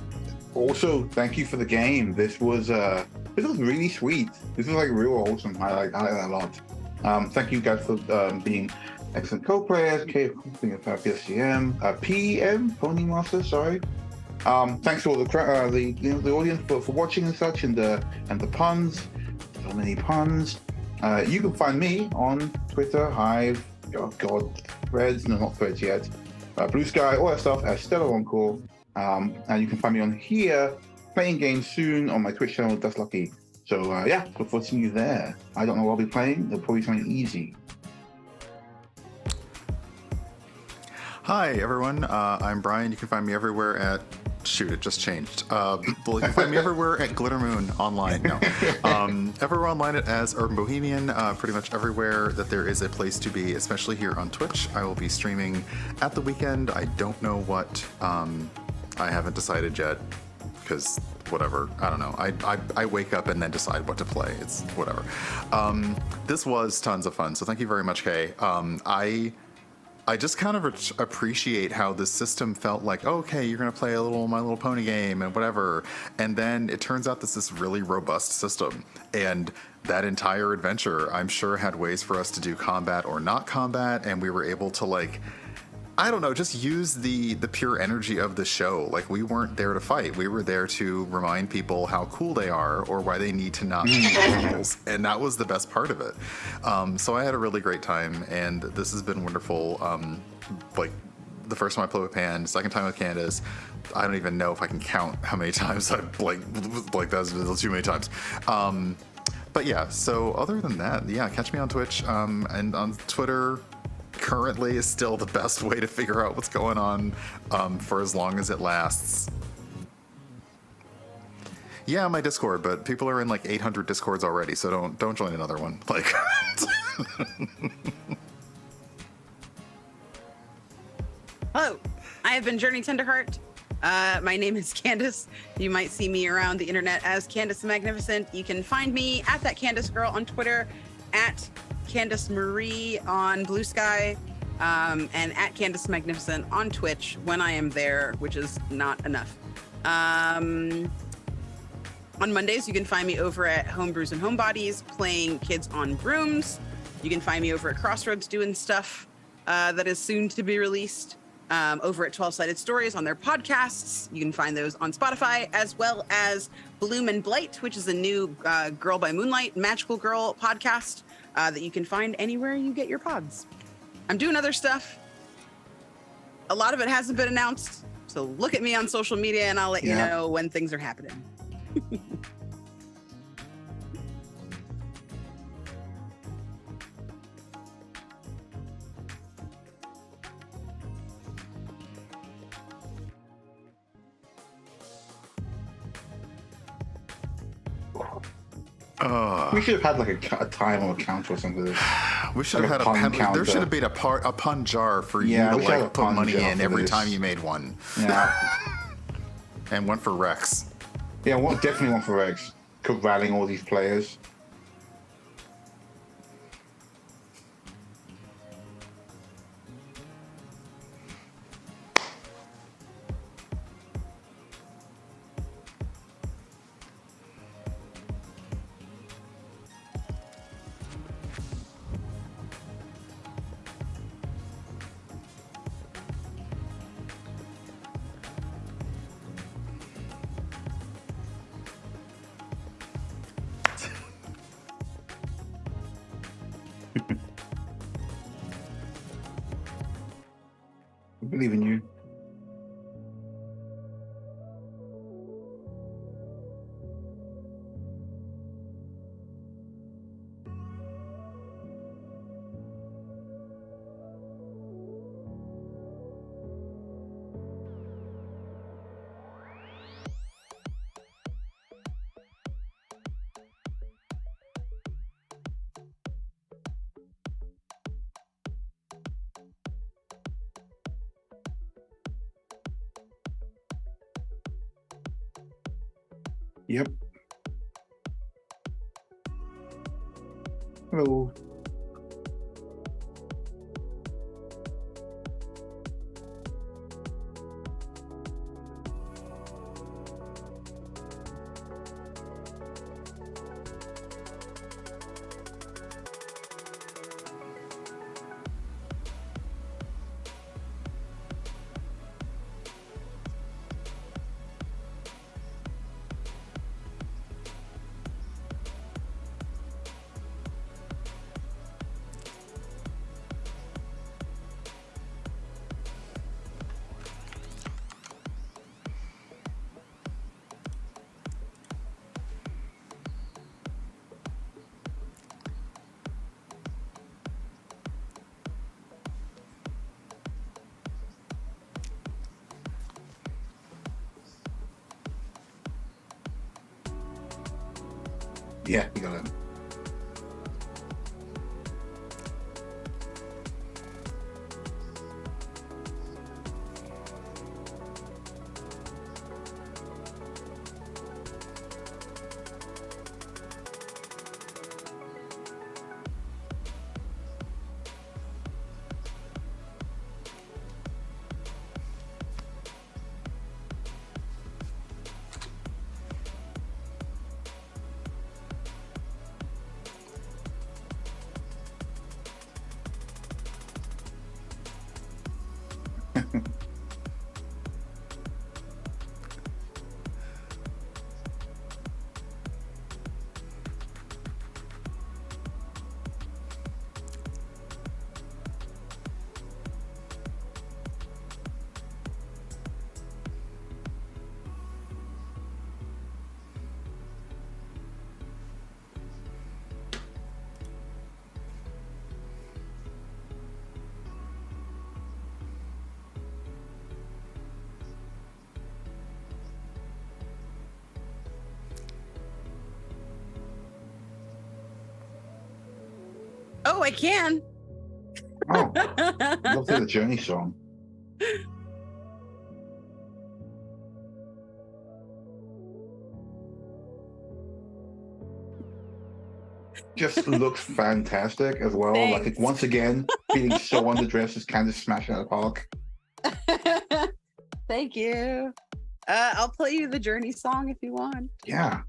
Speaker 5: Also, thank you for the game. This was really sweet. This was like real wholesome. I like that a lot. Thank you guys for being excellent co-players. K, being a fabulous GM. PM, Pony Master. Sorry. Thanks to all the audience for watching and such, and the puns. So many puns. You can find me on Twitter, Hive, Threads. No, not Threads yet. Blue Sky, all that stuff at Stellar Encore. And you can find me on here playing games soon on my Twitch channel, That's Lucky. So look forward to seeing you there. I don't know what I'll be playing. It'll probably be something easy.
Speaker 3: Hi, everyone. I'm Brian. You can find me everywhere at... Shoot, it just changed. Well, you can find me everywhere at Glittermoon Online. No. Everywhere online as Urban Bohemian. Pretty much everywhere that there is a place to be, especially here on Twitch. I will be streaming at the weekend. I don't know what. I haven't decided yet, because whatever. I don't know. I wake up and then decide what to play. It's whatever. This was tons of fun, so thank you very much, Kay. I just kind of appreciate how the system felt like, oh, okay, you're going to play a little My Little Pony game and whatever. And then it turns out this really robust system. And that entire adventure, I'm sure, had ways for us to do combat or not combat. And we were able to, I don't know, just use the pure energy of the show. Like, we weren't there to fight. We were there to remind people how cool they are or why they need to not be animals. And that was the best part of it. So I had a really great time, and this has been wonderful. The first time I played with Pan, second time with Candace. I don't even know if I can count how many times I've that's too many times. But yeah, so other than that, yeah, catch me on Twitch and on Twitter. Currently is still the best way to figure out what's going on for as long as it lasts. Yeah, my Discord, but people are in 800 Discords already, so don't join another one.
Speaker 2: Hello, I have been Journey Tenderheart. My name is Candace. You might see me around the internet as Candace the Magnificent. You can find me at that Candace Girl on Twitter, at Candace Marie on Blue Sky, and at Candace Magnificent on Twitch when I am there, which is not enough. On Mondays, you can find me over at Homebrews and Homebodies playing Kids on Brooms. You can find me over at Crossroads doing stuff that is soon to be released. over at 12 Sided Stories on their podcasts. You can find those on Spotify, as well as Bloom and Blight, which is a new Girl by Moonlight, magical girl podcast that you can find anywhere you get your pods. I'm doing other stuff. A lot of it hasn't been announced, so look at me on social media and I'll let you know when things are happening.
Speaker 5: We should have had like a time or a counter or something.
Speaker 3: We should
Speaker 5: Like
Speaker 3: have
Speaker 5: a
Speaker 3: had
Speaker 5: pun counter.
Speaker 3: there should have been a pun jar for
Speaker 5: Yeah,
Speaker 3: you
Speaker 5: we
Speaker 3: to
Speaker 5: should have a
Speaker 3: like put
Speaker 5: pun
Speaker 3: money
Speaker 5: jar
Speaker 3: in
Speaker 5: for
Speaker 3: every
Speaker 5: this.
Speaker 3: time you made one.
Speaker 5: Yeah.
Speaker 3: And one for Rex.
Speaker 5: Yeah, definitely one for Rex. Corralling all these players. I believe in you. Yep. Hello. Yeah, you got it.
Speaker 2: Oh, I can.
Speaker 5: Oh, love the Journey song. Just looks fantastic as well.
Speaker 2: Thanks.
Speaker 5: Like once again, feeling so underdressed as Candace smashing out of the park.
Speaker 2: Thank you. I'll play you the Journey song if you want.
Speaker 5: Yeah.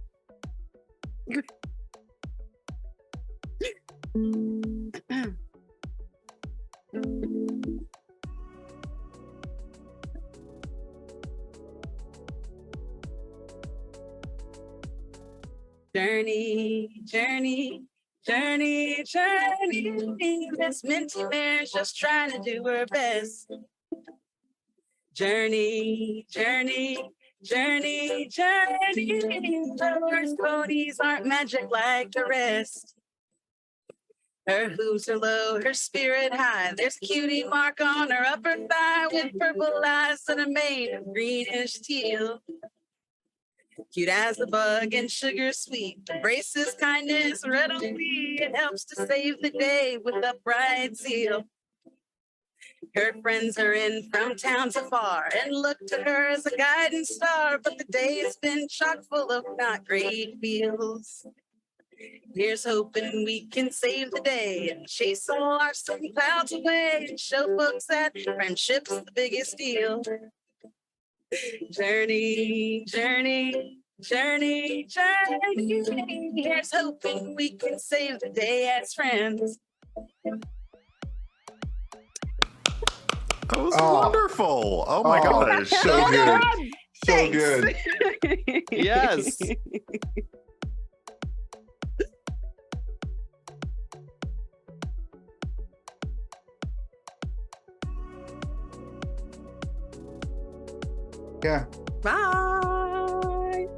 Speaker 2: Journey, journey, journey, journey. This Minty Bear's just trying to do her best. Journey, journey, journey, journey. Those ponies aren't magic like the rest. Her hooves are low, her spirit high. There's a cutie mark on her upper thigh with purple eyes and a mane of greenish teal. Cute as a bug and sugar sweet. Embraces kindness readily. It helps to save the day with upright zeal. Her friends are in from towns afar and look to her as a guiding star. But the day has been chock full of not great feels. Here's hoping we can save the day and chase all our storm clouds away and show folks that friendship's the biggest deal. Journey, journey, journey, journey. Here's hoping we can save the day as friends.
Speaker 3: That was
Speaker 5: Oh.
Speaker 3: wonderful. Oh my
Speaker 5: Oh,
Speaker 3: gosh.
Speaker 5: So good. So
Speaker 2: Thanks.
Speaker 5: good.
Speaker 4: Yes.
Speaker 5: Yeah.
Speaker 2: Bye.